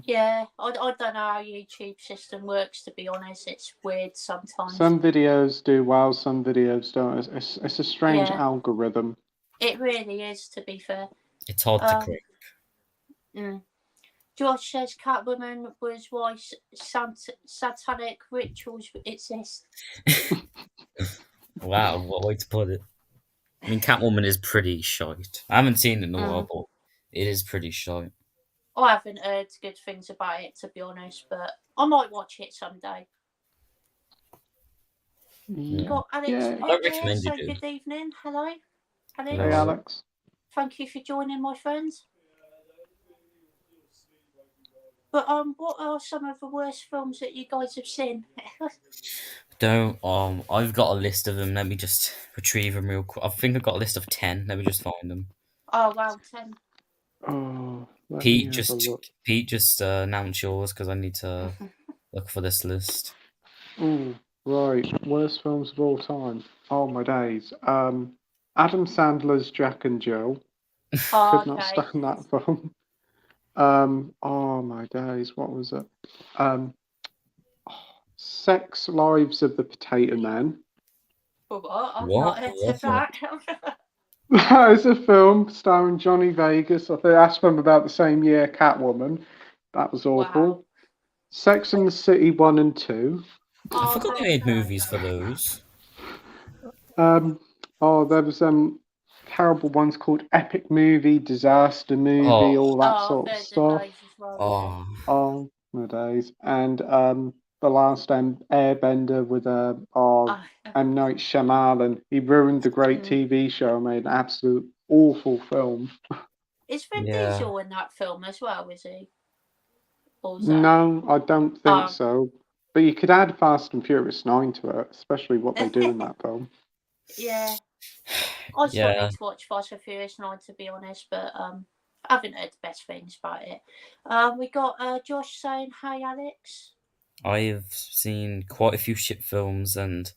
[SPEAKER 1] Yeah, I don't know how YouTube system works, to be honest. It's weird sometimes.
[SPEAKER 3] Some videos do well, some videos don't. It's a strange algorithm.
[SPEAKER 1] It really is, to be fair.
[SPEAKER 2] It's hard to crack.
[SPEAKER 1] George says Catwoman was why satanic rituals exist.
[SPEAKER 2] Wow, what way to put it. I mean, Catwoman is pretty shite. I haven't seen it in a while, but it is pretty shite.
[SPEAKER 1] I haven't heard good things about it, to be honest, but I might watch it someday.
[SPEAKER 3] Yeah.
[SPEAKER 1] Got Alex
[SPEAKER 2] I recommend you do.
[SPEAKER 1] Good evening. Hello, Alex.
[SPEAKER 3] Hey, Alex.
[SPEAKER 1] Thank you for joining, my friends. But what are some of the worst films that you guys have seen?
[SPEAKER 2] I've got a list of them. Let me just retrieve them real quick. I think I've got a list of 10. Let me just find them.
[SPEAKER 1] Oh wow, 10.
[SPEAKER 3] Oh,
[SPEAKER 2] Pete just announced yours because I need to look for this list.
[SPEAKER 3] Oh, right. Worst films of all time. Oh my days. Adam Sandler's Jack and Jill. Could not stand that film. Oh my days. What was it? Sex Lives of the Potato Men.
[SPEAKER 1] I've not heard of that.
[SPEAKER 3] That is a film starring Johnny Vegas. I think that's from about the same year, Catwoman. That was awful.
[SPEAKER 1] Wow.
[SPEAKER 3] Sex and the City 1 and 2.
[SPEAKER 2] I forgot they made movies for those.
[SPEAKER 3] There was terrible ones called Epic Movie, Disaster Movie, all that sort of stuff.
[SPEAKER 1] Well,
[SPEAKER 3] Oh my days. And The Last Airbender with M. Night Shyamalan. He ruined the great TV show, made an absolute awful film.
[SPEAKER 1] Is Vin Diesel in that film as well, is he?
[SPEAKER 3] No, I don't think so. But you could add Fast and Furious 9 to it, especially what they do in that film.
[SPEAKER 1] Yeah. I still need to watch Fast and Furious 9, to be honest, but I haven't heard the best things about it. We got Josh saying, "Hi, Alex."
[SPEAKER 2] I've seen quite a few shit films, and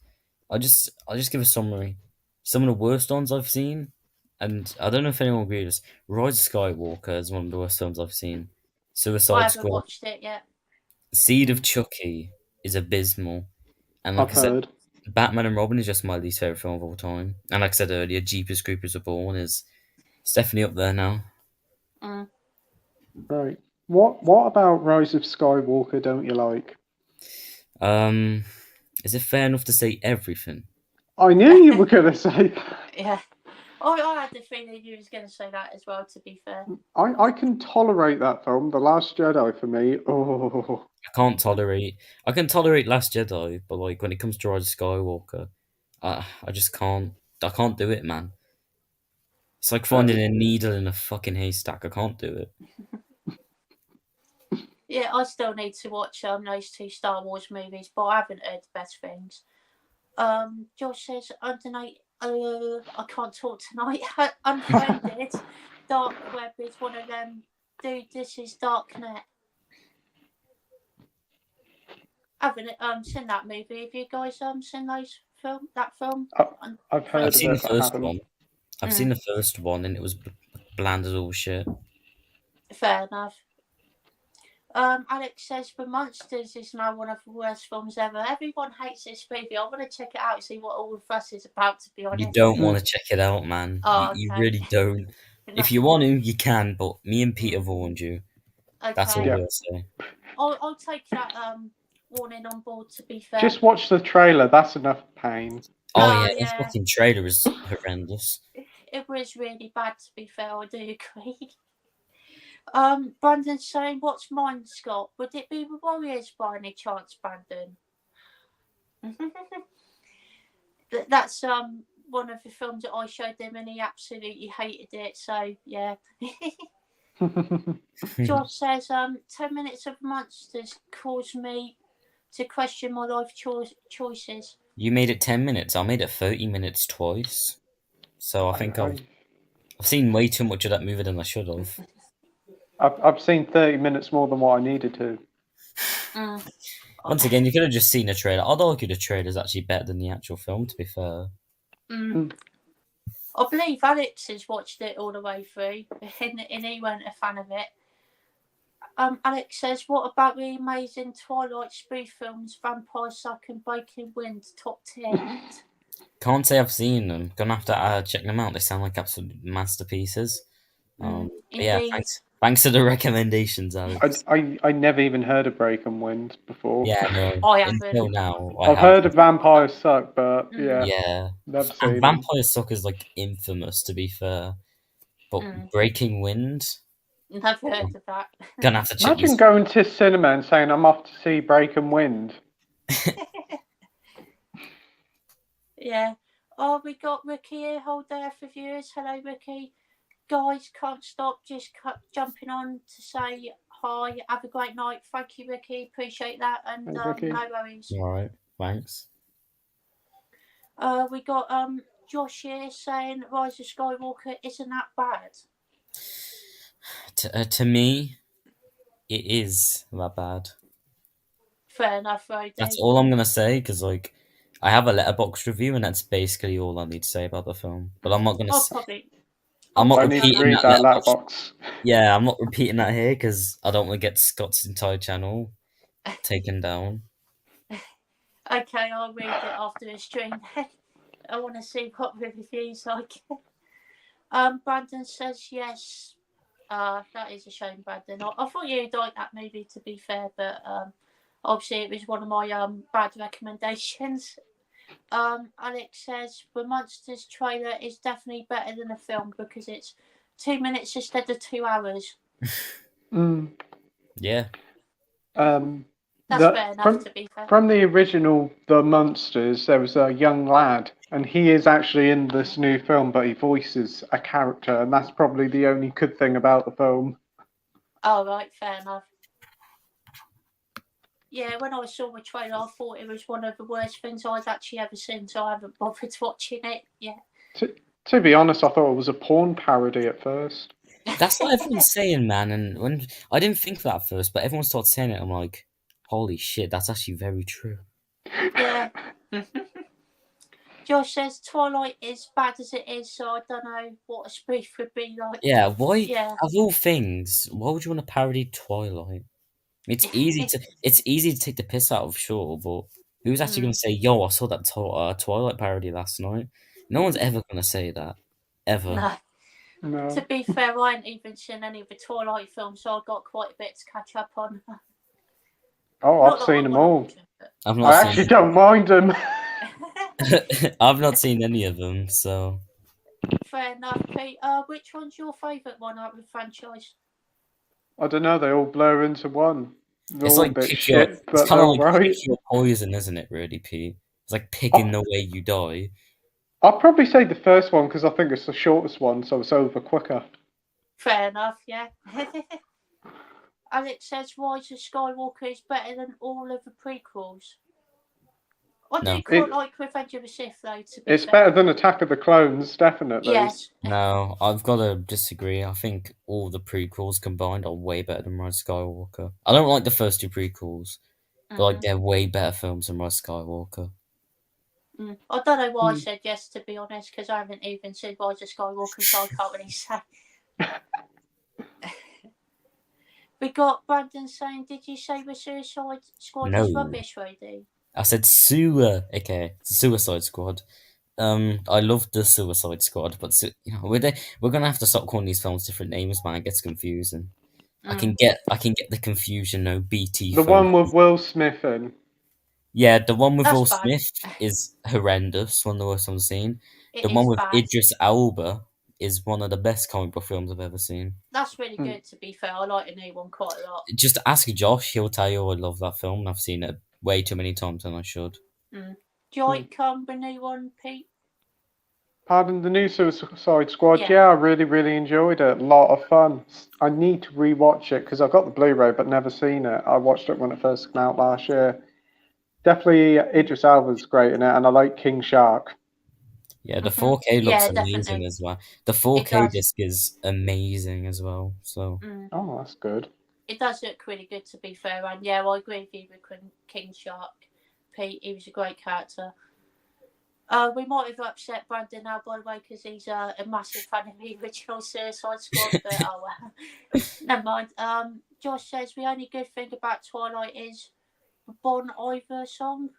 [SPEAKER 2] I'll just give a summary. Some of the worst ones I've seen, and I don't know if anyone agrees. Rise of Skywalker is one of the worst films I've seen. Suicide Squad.
[SPEAKER 1] I haven't watched it yet.
[SPEAKER 2] Seed of Chucky is abysmal, and like I said, Batman and Robin is just my least favorite film of all time. And like I said earlier, Jeepers Creepers Reborn is definitely up there now.
[SPEAKER 3] Right. What about Rise of Skywalker don't you like?
[SPEAKER 2] Is it fair enough to say everything?
[SPEAKER 3] I knew you were going to say that.
[SPEAKER 1] Yeah. I had the feeling you was going to say that as well, to be fair.
[SPEAKER 3] I can tolerate that film, The Last Jedi, for me. Oh.
[SPEAKER 2] I can tolerate Last Jedi, but like when it comes to Rise of Skywalker, I just can't. I can't do it, man. It's like finding a needle in a fucking haystack. I can't do it.
[SPEAKER 1] Yeah, I still need to watch those 2 Star Wars movies, but I haven't heard the best things. Josh says, I can't talk tonight. Unfriended. dark web is one of them. Dude, this is Darknet. Haven't seen that movie? Have you guys seen that film?
[SPEAKER 3] I've heard
[SPEAKER 2] I've
[SPEAKER 3] of
[SPEAKER 2] seen
[SPEAKER 3] it,
[SPEAKER 2] the
[SPEAKER 3] but I
[SPEAKER 2] first
[SPEAKER 3] haven't.
[SPEAKER 2] one. I've seen the first one, and it was bland as all shit.
[SPEAKER 1] Fair enough. Alex says The Monsters is now one of the worst films ever. Everyone hates this movie. I want to check it out and see what all the fuss is about, to be honest.
[SPEAKER 2] You don't want to check it out, man.
[SPEAKER 1] Oh,
[SPEAKER 2] You
[SPEAKER 1] okay.
[SPEAKER 2] really don't. If you want to, you can, but me and Pete have warned you.
[SPEAKER 1] Okay.
[SPEAKER 2] That's all we'll say.
[SPEAKER 1] I'll take that warning on board, to be fair.
[SPEAKER 3] Just watch the trailer. That's enough pain.
[SPEAKER 2] Oh yeah, that fucking trailer is horrendous.
[SPEAKER 1] It was really bad, to be fair. I do agree. Brandon's saying, "What's mine, Scott? Would it be the Warriors by any chance, Brandon?" That's one of the films that I showed him, and he absolutely hated it. So yeah. George says, 10 minutes of Monsters caused me to question my life choices.
[SPEAKER 2] You made it 10 minutes. I made it 30 minutes twice. So I think I've seen way too much of that movie than I should have.
[SPEAKER 3] I've seen 30 minutes more than what I needed to.
[SPEAKER 2] Once again, you could have just seen a trailer. I'd argue the trailer is actually better than the actual film, to be fair.
[SPEAKER 1] I believe Alex has watched it all the way through, and he weren't a fan of it. Alex says, "What about the amazing Twilight spoof films, Vampire Suck and Breaking Wind, top 10?
[SPEAKER 2] Can't say I've seen them. Gonna have to check them out. They sound like absolute masterpieces. Yeah, thanks for the recommendations, Alex.
[SPEAKER 3] I never even heard of Breaking Wind before.
[SPEAKER 2] Yeah, no.
[SPEAKER 1] I haven't.
[SPEAKER 2] Until now,
[SPEAKER 3] I've heard of Vampire Suck, but
[SPEAKER 2] yeah.
[SPEAKER 3] Never seen
[SPEAKER 2] And Vampire Suck is like infamous, to be fair. But Breaking Wind,
[SPEAKER 1] never heard of that.
[SPEAKER 2] Gonna have to check.
[SPEAKER 3] Imagine going to cinema and saying, "I'm off to see Breaking Wind."
[SPEAKER 1] Yeah. Oh, we got Ricky here. Hold there for viewers. Hello, Ricky. Guys, can't stop just jumping on to say hi. Have a great night. Thank you, Ricky. Appreciate that. And no worries.
[SPEAKER 2] All right. Thanks.
[SPEAKER 1] We got Josh here saying Rise of Skywalker isn't that bad.
[SPEAKER 2] To me, it is that bad.
[SPEAKER 1] Fair enough, Roady.
[SPEAKER 2] That's all I'm gonna say, because like I have a letterbox review, and that's basically all I need to say about the film. But I'm not gonna. I'm not repeating that letterbox. Yeah, I'm not repeating that here because I don't want to get Scott's entire channel taken down.
[SPEAKER 1] Okay, I'll read it after the stream. I want to see what the reviews like. Brandon says yes. That is a shame, Brandon. I thought you'd like that movie, to be fair, but obviously it was one of my bad recommendations. Alex says the Monsters trailer is definitely better than the film because it's 2 minutes instead of 2 hours.
[SPEAKER 2] Yeah.
[SPEAKER 1] That's fair enough, to be fair.
[SPEAKER 3] From the original The Monsters, there was a young lad, and he is actually in this new film, but he voices a character, and that's probably the only good thing about the film.
[SPEAKER 1] Oh, right, fair enough. Yeah, when I saw the trailer, I thought it was one of the worst things I'd actually ever seen, so I haven't bothered watching it yet.
[SPEAKER 3] To be honest, I thought it was a porn parody at first.
[SPEAKER 2] That's what everyone's saying, man. And when I didn't think that at first, but everyone started saying it, I'm like, holy shit, that's actually very true.
[SPEAKER 1] Yeah. Josh says Twilight is bad as it is, so I don't know what a spoof would be like.
[SPEAKER 2] Yeah, why? Yeah. Of all things, why would you want to parody Twilight? It's easy to take the piss out of, sure, but who's actually going to say, "Yo, I saw that Twilight parody last night"? No one's ever going to say that, ever.
[SPEAKER 1] No. To be fair, I ain't even seen any of the Twilight films, so I've got quite a bit to catch up on.
[SPEAKER 3] Oh, I've seen them all. I actually don't mind them.
[SPEAKER 2] I've not seen any of them, so.
[SPEAKER 1] Fair enough, Pete. Which one's your favourite one out of the franchise?
[SPEAKER 3] I don't know. They all blur into one. They're
[SPEAKER 2] it's
[SPEAKER 3] all
[SPEAKER 2] like
[SPEAKER 3] a bit shit, but
[SPEAKER 2] it's kind of like
[SPEAKER 3] right.
[SPEAKER 2] pick your poison, isn't it? Really, Pete. It's like picking the way you die.
[SPEAKER 3] I'll probably say the first one because I think it's the shortest one, so it's over quicker.
[SPEAKER 1] Fair enough, yeah. Alex says Rise of Skywalker is better than all of the prequels. I
[SPEAKER 2] No.
[SPEAKER 1] do quite like Revenge of the Sith, though, to be
[SPEAKER 3] It's
[SPEAKER 1] fair.
[SPEAKER 3] better than Attack of the Clones, definitely.
[SPEAKER 1] Yes.
[SPEAKER 2] No, I've got to disagree. I think all the prequels combined are way better than Rise of Skywalker. I don't like the first two prequels, but like they're way better films than Rise of Skywalker.
[SPEAKER 1] I don't know why I said yes, to be honest, because I haven't even seen Rise of Skywalker, so I can't really say. We got Brandon saying, "Did you say the Suicide Squad is
[SPEAKER 2] No.
[SPEAKER 1] rubbish, Roady?"
[SPEAKER 2] I said Suicide Squad. I love the Suicide Squad, but we're gonna have to stop calling these films different names, man. It gets confusing. I can get the confusion. No BT.
[SPEAKER 3] The one with Will Smith in.
[SPEAKER 2] Yeah, the one with
[SPEAKER 1] That's
[SPEAKER 2] Will
[SPEAKER 1] bad.
[SPEAKER 2] Smith is horrendous. One of the worst I've seen.
[SPEAKER 1] It
[SPEAKER 2] The one
[SPEAKER 1] is
[SPEAKER 2] with
[SPEAKER 1] bad.
[SPEAKER 2] Idris Elba is one of the best comic book films I've ever seen.
[SPEAKER 1] That's really good, to be fair. I like the new one quite a lot.
[SPEAKER 2] Just ask Josh; he'll tell you I love that film. I've seen it way too many times than I should.
[SPEAKER 1] Do you like the new one, Pete?
[SPEAKER 3] Pardon, the new Suicide Squad? Yeah, I really, really enjoyed it. A lot of fun. I need to rewatch it because I've got the Blu-ray but never seen it. I watched it when it first came out last year. Definitely Idris Elba's great in it, and I like King Shark.
[SPEAKER 2] Yeah, the 4K looks amazing
[SPEAKER 1] definitely.
[SPEAKER 2] as well. The 4K disc is amazing as well. So
[SPEAKER 3] Oh, that's good.
[SPEAKER 1] It does look really good, to be fair, and yeah, I agree with you with King Shark. Pete, he was a great character. We might have upset Brandon now, by the way, because he's a massive fan of the original Suicide Squad, but oh well. Never mind. Josh says the only good thing about Twilight is the Bon Iver song.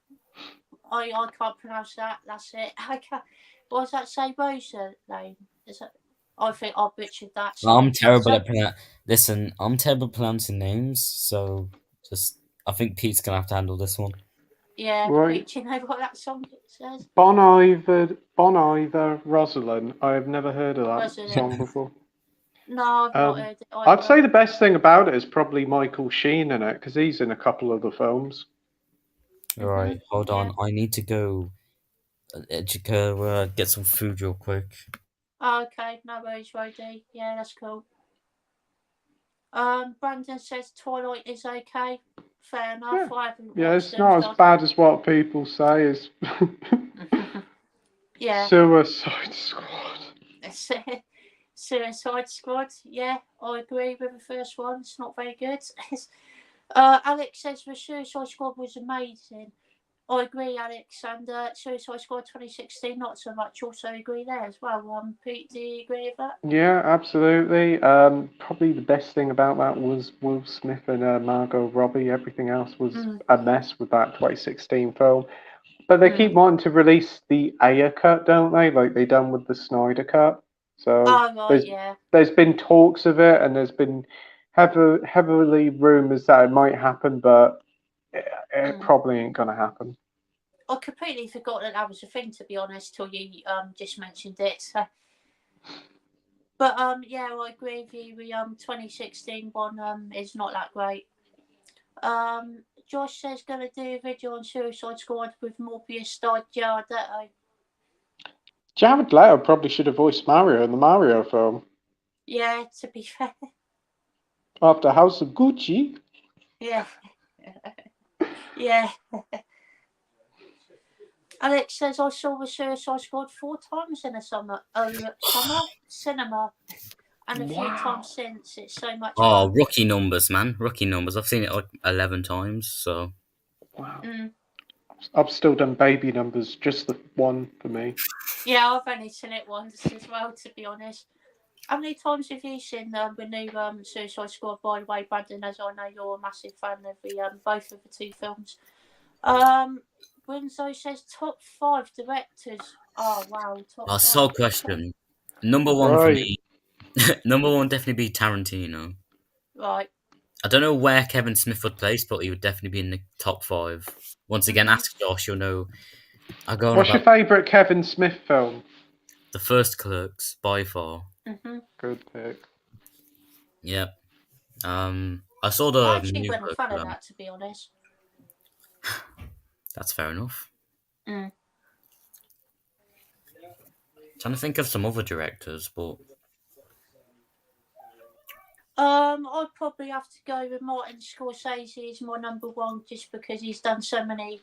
[SPEAKER 1] I can't pronounce that. That's it. I can't. What does that say? Rosa Lane? Is that? I think I butchered that.
[SPEAKER 2] I'm terrible at Listen, I'm terrible at pronouncing names, so I think Pete's gonna have to handle this one.
[SPEAKER 1] Yeah,
[SPEAKER 3] right.
[SPEAKER 1] Pete, do you know what that song says?
[SPEAKER 3] Bon Iver, Rosalind. I've never heard of that song before.
[SPEAKER 1] No, I've not heard it either.
[SPEAKER 3] I'd say the best thing about it is probably Michael Sheen in it, because he's in a couple of the films.
[SPEAKER 2] Alright, hold on. I need to go get some food real quick.
[SPEAKER 1] Oh, okay, no worries, Roady. Yeah, that's cool. Brandon says Twilight is okay. Fair enough. I haven't watched
[SPEAKER 3] it's not as bad as what people say. It's
[SPEAKER 1] yeah.
[SPEAKER 3] Suicide Squad.
[SPEAKER 1] Suicide Squad. Yeah, I agree with the first one. It's not very good. Alex says the Suicide Squad was amazing. I agree, Alex. And Suicide Squad 2016, not so much. Also agree there as well. Pete, do you agree with that?
[SPEAKER 3] Yeah, absolutely. Probably the best thing about that was Will Smith and Margot Robbie. Everything else was a mess with that 2016 film. But they keep wanting to release the Ayer cut, don't they? Like they done with the Snyder cut. So there's been talks of it, and there's been heavily rumors that it might happen, but it probably ain't gonna happen.
[SPEAKER 1] I completely forgot that was a thing, to be honest, till you just mentioned it. So. But yeah, I agree with you. The 2016 one is not that great. Josh says gonna do a video on Suicide Squad with Morbius star Jared Leto.
[SPEAKER 3] Jared Leto probably should have voiced Mario in the Mario film.
[SPEAKER 1] Yeah, to be fair.
[SPEAKER 3] After House of Gucci.
[SPEAKER 1] Yeah. Yeah. Alex says I saw the Suicide Squad 4 times in a summer cinema, and a few times since. It's so much fun.
[SPEAKER 2] Rookie numbers, man. Rookie numbers. I've seen it like 11 times, so.
[SPEAKER 3] Wow. I've still done baby numbers, just the one for me.
[SPEAKER 1] Yeah, I've only seen it once as well, to be honest. How many times have you seen the new Suicide Squad, by the way, Brandon, as I know you're a massive fan of the both of the two films? Winzo says top 5 directors. Oh, wow. Top 5.
[SPEAKER 2] Sole question. Number one for me. Number one definitely be Tarantino.
[SPEAKER 1] Right.
[SPEAKER 2] I don't know where Kevin Smith would place, but he would definitely be in the top 5. Once again, ask Josh, you'll know.
[SPEAKER 3] What's your favourite Kevin Smith film?
[SPEAKER 2] The first Clerks, by far.
[SPEAKER 3] Good pick.
[SPEAKER 2] Yep. I saw the
[SPEAKER 1] I actually
[SPEAKER 2] new
[SPEAKER 1] wasn't a fan of that, to be honest.
[SPEAKER 2] That's fair enough. Trying to think of some other directors, but
[SPEAKER 1] I'd probably have to go with Martin Scorsese as my number one, just because he's done so many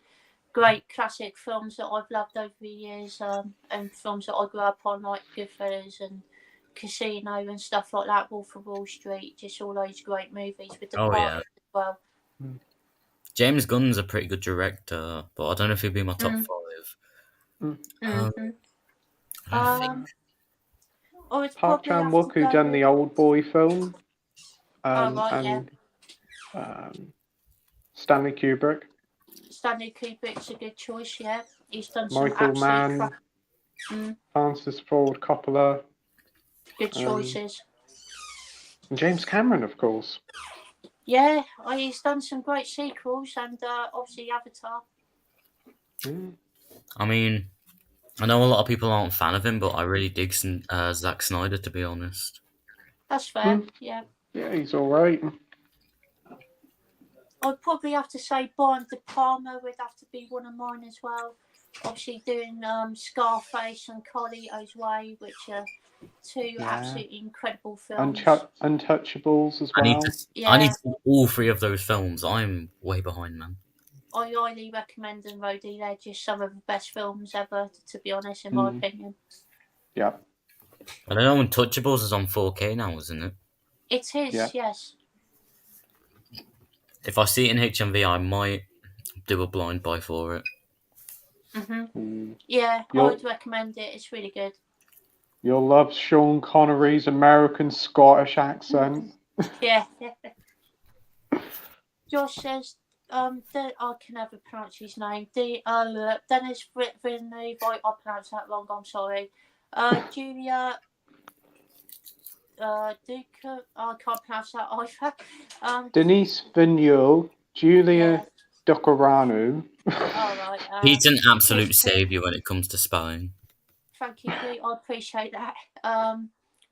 [SPEAKER 1] great classic films that I've loved over the years, and films that I grew up on, like Goodfellas and Casino and stuff like that, Wolf of Wall Street, just all those great movies with the
[SPEAKER 2] Yeah.
[SPEAKER 1] as well.
[SPEAKER 2] James Gunn's a pretty good director, but I don't know if he'll be in my top 5.
[SPEAKER 1] Or it's
[SPEAKER 3] Park
[SPEAKER 1] probably have
[SPEAKER 3] Chan-wook,
[SPEAKER 1] to
[SPEAKER 3] who
[SPEAKER 1] go
[SPEAKER 3] done the
[SPEAKER 1] with...
[SPEAKER 3] Old Boy film,
[SPEAKER 1] right,
[SPEAKER 3] Stanley Kubrick.
[SPEAKER 1] Stanley Kubrick's a good choice, yeah. He's done some
[SPEAKER 3] Michael Mann, Francis Ford Coppola.
[SPEAKER 1] Good choices.
[SPEAKER 3] And James Cameron, of course.
[SPEAKER 1] Yeah, he's done some great sequels, and obviously Avatar.
[SPEAKER 2] I mean, I know a lot of people aren't a fan of him, but I really dig Zack Snyder, to be honest.
[SPEAKER 1] That's fair, yeah.
[SPEAKER 3] Yeah, he's alright.
[SPEAKER 1] I'd probably have to say Brian De Palma would have to be one of mine as well. Obviously doing Scarface and Carlito's Way, which are two absolutely incredible films.
[SPEAKER 3] Untouchables as well.
[SPEAKER 2] I need to see all 3 of those films. I'm way behind, man.
[SPEAKER 1] I highly recommend them, Roady. They're just some of the best films ever, to be honest, in my opinion.
[SPEAKER 3] Yeah.
[SPEAKER 2] I don't know, Untouchables is on 4K now, isn't it?
[SPEAKER 1] It is, yes.
[SPEAKER 2] If I see it in HMV, I might do a blind buy for it.
[SPEAKER 1] Yeah, I would recommend it. It's really good.
[SPEAKER 3] You'll love Sean Connery's American Scottish accent.
[SPEAKER 1] Yeah. Josh says, I can never pronounce his name. Dennis Villeneuve. I pronounced that wrong. I'm sorry. Julia. Duca. I can't pronounce that either.
[SPEAKER 3] Denise Villeneuve, Julia Ducaranu.
[SPEAKER 1] Alright.
[SPEAKER 2] He's an absolute saviour when it comes to spelling.
[SPEAKER 1] Thank you, Pete. I appreciate that.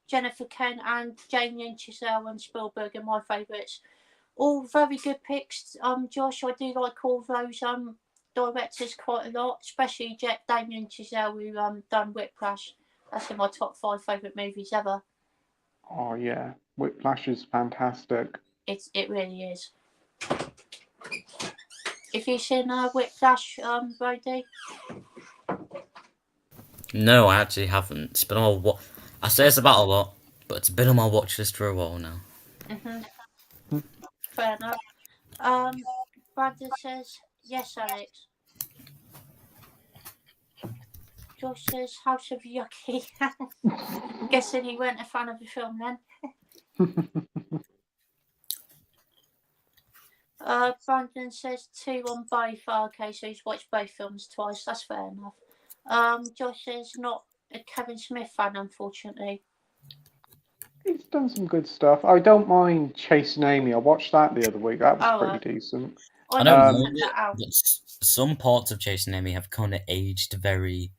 [SPEAKER 1] Jennifer Kent and Jamie and Chazelle and Spielberg are my favourites. All very good picks. Josh, I do like all those directors quite a lot, especially Damien Chazelle, who done Whiplash. That's in my top 5 favourite movies ever.
[SPEAKER 3] Oh yeah, Whiplash is fantastic.
[SPEAKER 1] It really is. Have you seen Whiplash, Roady?
[SPEAKER 2] No, I actually haven't. It's been on I say it's about a lot, but it's been on my watch list for a while now.
[SPEAKER 1] Fair enough. Brandon says, yes, Alex. Josh says, House of Yucky. Guessing he weren't a fan of the film then. Brandon says 2 on both. Okay, so he's watched both films twice. That's fair enough. Josh says not a Kevin Smith fan, unfortunately.
[SPEAKER 3] He's done some good stuff. I don't mind Chasing Amy. I watched that the other week. That was pretty decent.
[SPEAKER 2] I don't mind it, but some parts of Chasing Amy have kind of aged very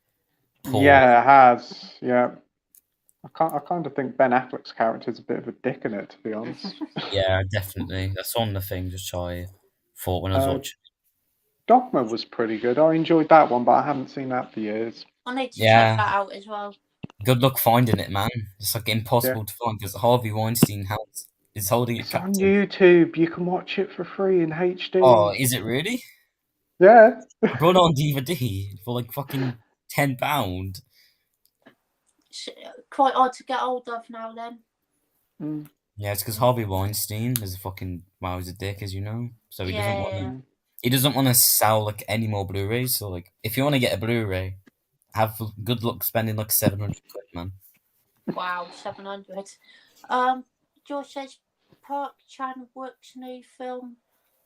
[SPEAKER 2] poor.
[SPEAKER 3] Yeah, it has. Yeah. I kind of think Ben Affleck's character is a bit of a dick in it, to be honest.
[SPEAKER 2] Yeah, definitely. That's one of the things which I thought when I was watching.
[SPEAKER 3] Dogma was pretty good. I enjoyed that one, but I haven't seen that for years.
[SPEAKER 1] I need to check that out as well.
[SPEAKER 2] Good luck finding it, man. It's like impossible to find because Harvey Weinstein is holding it captive.
[SPEAKER 3] It's on YouTube. You can watch it for free in HD.
[SPEAKER 2] Oh, is it really?
[SPEAKER 3] Yeah.
[SPEAKER 2] I brought it on DVD for like fucking £10.
[SPEAKER 1] It's quite hard to get hold of now then.
[SPEAKER 2] Yeah, it's because Harvey Weinstein is a fucking he's a dick, as you know. So he doesn't want to sell like any more Blu-rays. So like, if you want to get a Blu-ray, have good luck spending like 700 quid, man.
[SPEAKER 1] Wow, 700. George says Park Chan-wook's new film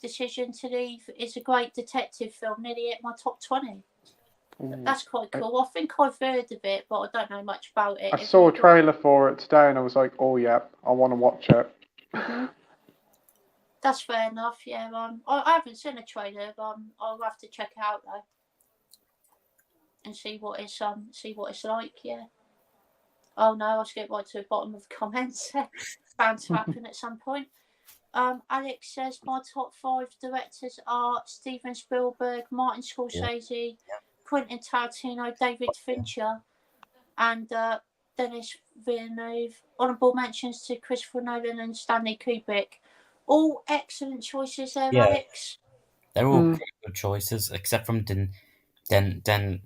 [SPEAKER 1] Decision to Leave is a great detective film, nearly at my top 20. That's quite cool. I think I've heard of it, but I don't know much about it.
[SPEAKER 3] I saw a trailer for it today and I was like, oh yeah, I want to watch it.
[SPEAKER 1] That's fair enough, yeah. I haven't seen a trailer, but I'll have to check it out though. And see what it's like, yeah. Oh no, I'll skip right to the bottom of the comments. Bound to happen at some point. Alex says my top 5 directors are Steven Spielberg, Martin Scorsese, Quentin Tarantino, David Fincher, and Denis Villeneuve. Honourable mentions to Christopher Nolan and Stanley Kubrick. All excellent choices there, Alex.
[SPEAKER 2] They're all pretty good choices, except from Den.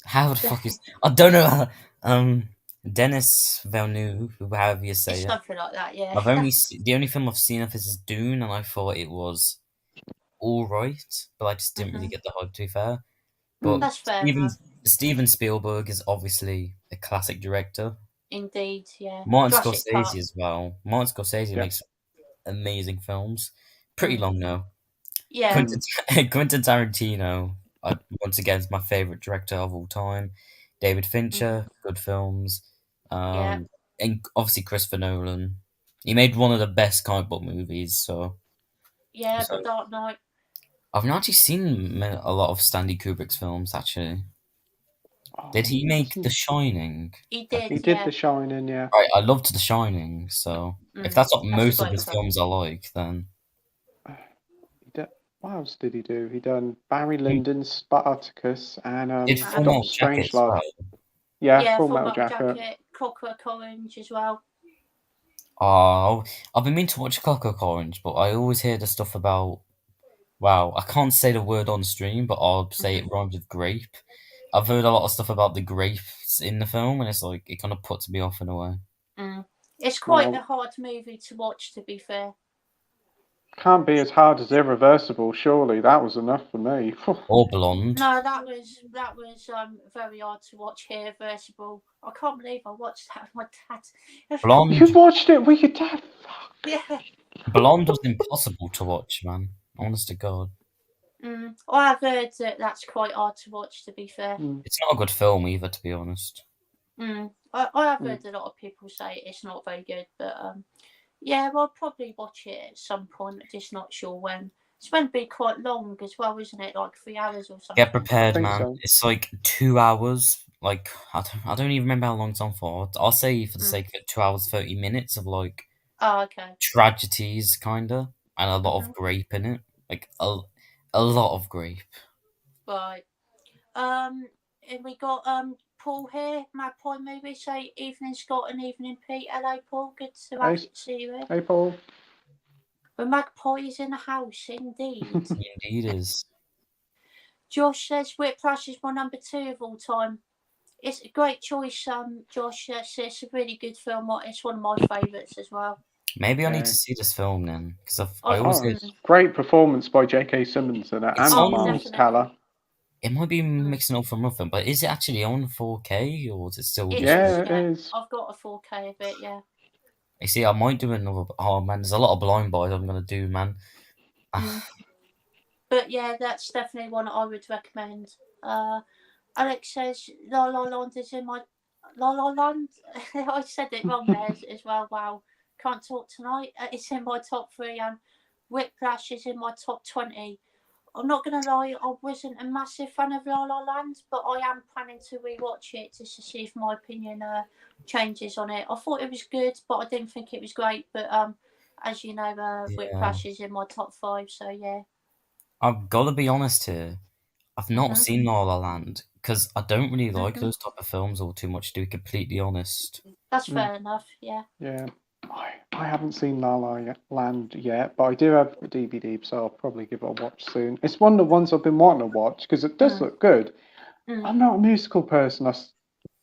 [SPEAKER 2] How the fuck is? I don't know. Dennis Villeneuve, however you say
[SPEAKER 1] It's
[SPEAKER 2] it.
[SPEAKER 1] something like that, yeah.
[SPEAKER 2] The only film I've seen of his is Dune, and I thought it was all right, but I just didn't really get the hype. To be fair, but
[SPEAKER 1] That's fair enough.
[SPEAKER 2] Steven Spielberg is obviously a classic director.
[SPEAKER 1] Indeed, yeah.
[SPEAKER 2] Martin
[SPEAKER 1] Jurassic Park.
[SPEAKER 2] Scorsese as well. Martin Scorsese makes amazing films. Pretty long though.
[SPEAKER 1] Yeah.
[SPEAKER 2] Quentin Tarantino, once again, is my favorite director of all time. David Fincher, good films. And obviously Christopher Nolan. He made one of the best comic book movies. So
[SPEAKER 1] The Dark Knight.
[SPEAKER 2] I've not actually seen a lot of Stanley Kubrick's films. Actually, did he make The Shining?
[SPEAKER 1] He did.
[SPEAKER 3] He did The Shining, yeah.
[SPEAKER 2] Right, I loved The Shining. So if that's what most of his films are like, then
[SPEAKER 3] what else did he do? He done Barry Lyndon's Spartacus and
[SPEAKER 2] Full Metal
[SPEAKER 3] Doctor
[SPEAKER 2] Jacket as
[SPEAKER 3] Strangelove.
[SPEAKER 2] well.
[SPEAKER 3] Yeah, Full Metal Jacket.
[SPEAKER 1] Clockwork Orange as well.
[SPEAKER 2] Oh, I've been meaning to watch Clockwork Orange, but I always hear the stuff about. Wow, I can't say the word on stream, but I'll say it rhymes with grape. I've heard a lot of stuff about the grapes in the film, and it's like it kind of puts me off in a way.
[SPEAKER 1] It's quite a hard movie to watch, to be fair.
[SPEAKER 3] Can't be as hard as Irreversible, surely. That was enough for me.
[SPEAKER 2] Or Blonde.
[SPEAKER 1] No, that was very hard to watch. Irreversible. I can't believe I watched that with my dad.
[SPEAKER 2] Blonde.
[SPEAKER 3] You watched it with your dad?
[SPEAKER 1] Yeah.
[SPEAKER 2] Blonde was impossible to watch, man. Honest to God.
[SPEAKER 1] I have heard that that's quite hard to watch, to be fair.
[SPEAKER 2] It's not a good film either, to be honest.
[SPEAKER 1] I have heard a lot of people say it's not very good, but I'll probably watch it at some point. I'm just not sure when. It's meant to be quite long as well, isn't it? Like 3 hours or something.
[SPEAKER 2] Get prepared, man.
[SPEAKER 3] So.
[SPEAKER 2] It's like 2 hours. Like I don't even remember how long it's on for. I'll say for the sake of it, 2 hours 30 minutes of like tragedies, kinda, and a lot of grape in it. Like a lot of grape.
[SPEAKER 1] Right. And we got Paul here, Magpie Movie. Say evening Scott and evening Pete. Hello Paul, good to see you here.
[SPEAKER 3] Hey Paul.
[SPEAKER 1] The Magpie is in the house, indeed.
[SPEAKER 2] Indeed is.
[SPEAKER 1] Josh says Whiplash is my number 2 of all time. It's a great choice, Josh. It's a really good film. It's one of my favourites as well.
[SPEAKER 2] Maybe I need to see this film then, because
[SPEAKER 3] I always great performance by J.K. Simmons in it, and Miles Teller.
[SPEAKER 2] It might be mixing up from nothing, but is it actually on 4K or is it still?
[SPEAKER 3] It is.
[SPEAKER 1] I've got a 4K of it. Yeah.
[SPEAKER 2] You see, I might do another. Oh man, there's a lot of blind buys I'm gonna do, man.
[SPEAKER 1] But yeah, that's definitely one I would recommend. Alex says La La Land is in my La La Land. I said it wrong there as well. Wow, can't talk tonight. It's in my top 3, and Whiplash is in my top 20. I'm not gonna lie, I wasn't a massive fan of La La Land, but I am planning to rewatch it just to see if my opinion changes on it. I thought it was good, but I didn't think it was great. But as you know, Whiplash is in my top 5, so yeah.
[SPEAKER 2] I've got to be honest here. I've not seen La La Land because I don't really like those type of films all too much, to be completely honest.
[SPEAKER 1] That's fair enough, yeah.
[SPEAKER 3] Yeah. I haven't seen La La Land yet, but I do have a DVD, so I'll probably give it a watch soon. It's one of the ones I've been wanting to watch because it does look good. I'm not a musical person.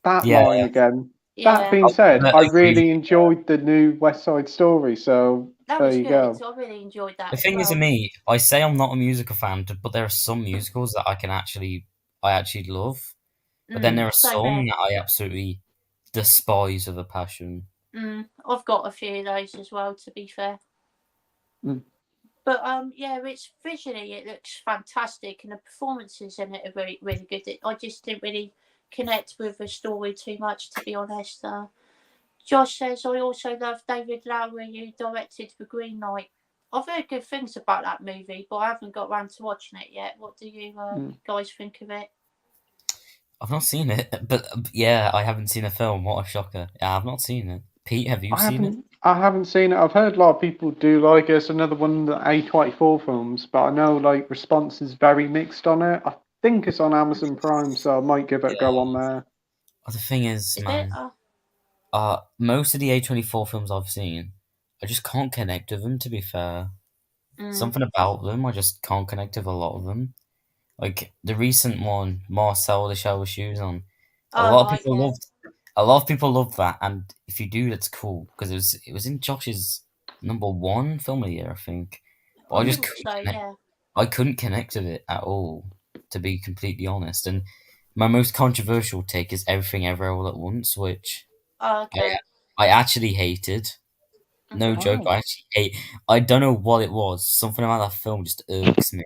[SPEAKER 3] Line again. Yeah. That being said, I really enjoyed the new West Side Story, so there you go.
[SPEAKER 1] I really enjoyed that.
[SPEAKER 2] The thing is, to me, I say I'm not a musical fan, but there are some musicals that I actually love. But then there are some that I absolutely despise with a passion.
[SPEAKER 1] I've got a few of those as well, to be fair. But it's visually it looks fantastic, and the performances in it are really, really good. I just didn't really connect with the story too much, to be honest. Josh says I also love David Lowery, who directed The Green Knight. I've heard good things about that movie, but I haven't got around to watching it yet. What do you guys think of it?
[SPEAKER 2] I've not seen it, but yeah, I haven't seen a film. What a shocker! Yeah, I've not seen it. Pete, have you seen it?
[SPEAKER 3] I haven't seen it. I've heard a lot of people do like it. It's another one of the A24 films, but I know response is very mixed on it. I think it's on Amazon Prime, so I might give it a go on there.
[SPEAKER 2] The thing is, man, most of the A24 films I've seen, I just can't connect with them, to be fair. Something about them, I just can't connect with a lot of them. Like the recent one, Marcel the Shell with Shoes on. A lot of people loved. A lot of people loved that, and if you do, that's cool because it was in Josh's #1 film of the year, I think. But I just couldn't connect. I couldn't connect with it at all, to be completely honest. And my most controversial take is Everything Everywhere All at Once, which I actually hated. No joke, I actually hate. I don't know what it was. Something about that film just irks me.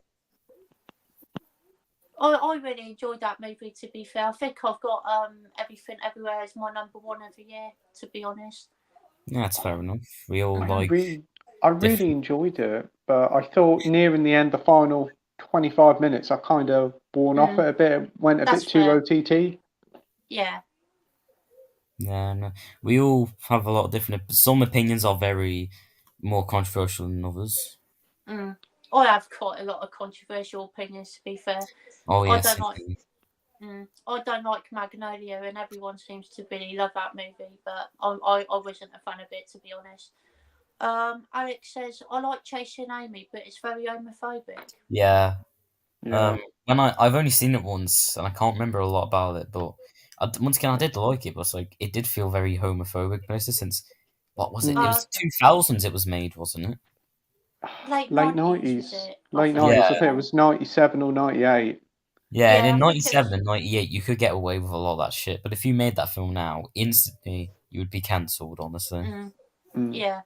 [SPEAKER 1] I really enjoyed that movie, to be fair. I think I've got Everything Everywhere as my #1 of the year, to be honest.
[SPEAKER 2] Yeah, that's fair enough. We all
[SPEAKER 3] I really enjoyed it, but I thought nearing the end, the final 25 minutes, I kind of worn off it a bit. It went a bit too OTT.
[SPEAKER 1] Yeah.
[SPEAKER 2] Yeah, no. We all have a lot of different. Some opinions are very more controversial than others.
[SPEAKER 1] I have quite a lot of controversial opinions, to be fair.
[SPEAKER 2] Oh
[SPEAKER 1] I
[SPEAKER 2] yes,
[SPEAKER 1] don't like Magnolia, and everyone seems to really love that movie, but I wasn't a fan of it, to be honest. Alex says, I like Chasing Amy, but it's very homophobic.
[SPEAKER 2] Yeah. When I've only seen it once, and I can't remember a lot about it, but once again, I did like it, but it's like it did feel very homophobic, especially since what was it? It was 2000s. It was made, wasn't it?
[SPEAKER 1] Late 90s.
[SPEAKER 3] Late 90s. I think it was 97 or 98.
[SPEAKER 2] Yeah, and in 97 and 98, you could get away with a lot of that shit. But if you made that film now, instantly, you would be cancelled, honestly.
[SPEAKER 1] Yeah.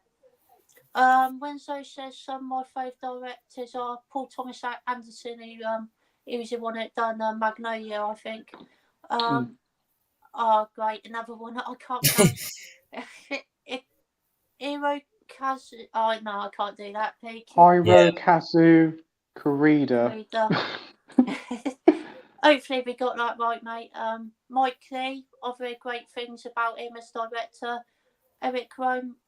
[SPEAKER 1] Wenzo says some of my favourite directors are Paul Thomas Anderson, he was the one that done Magnolia, I think. Oh, great, another one that I can't pronounce. Hirokazu. Oh, no, I can't do that.
[SPEAKER 3] Hirokazu Kurita.
[SPEAKER 1] Hopefully we got that right, mate. Mike Lee, I've heard great things about him as director. Eric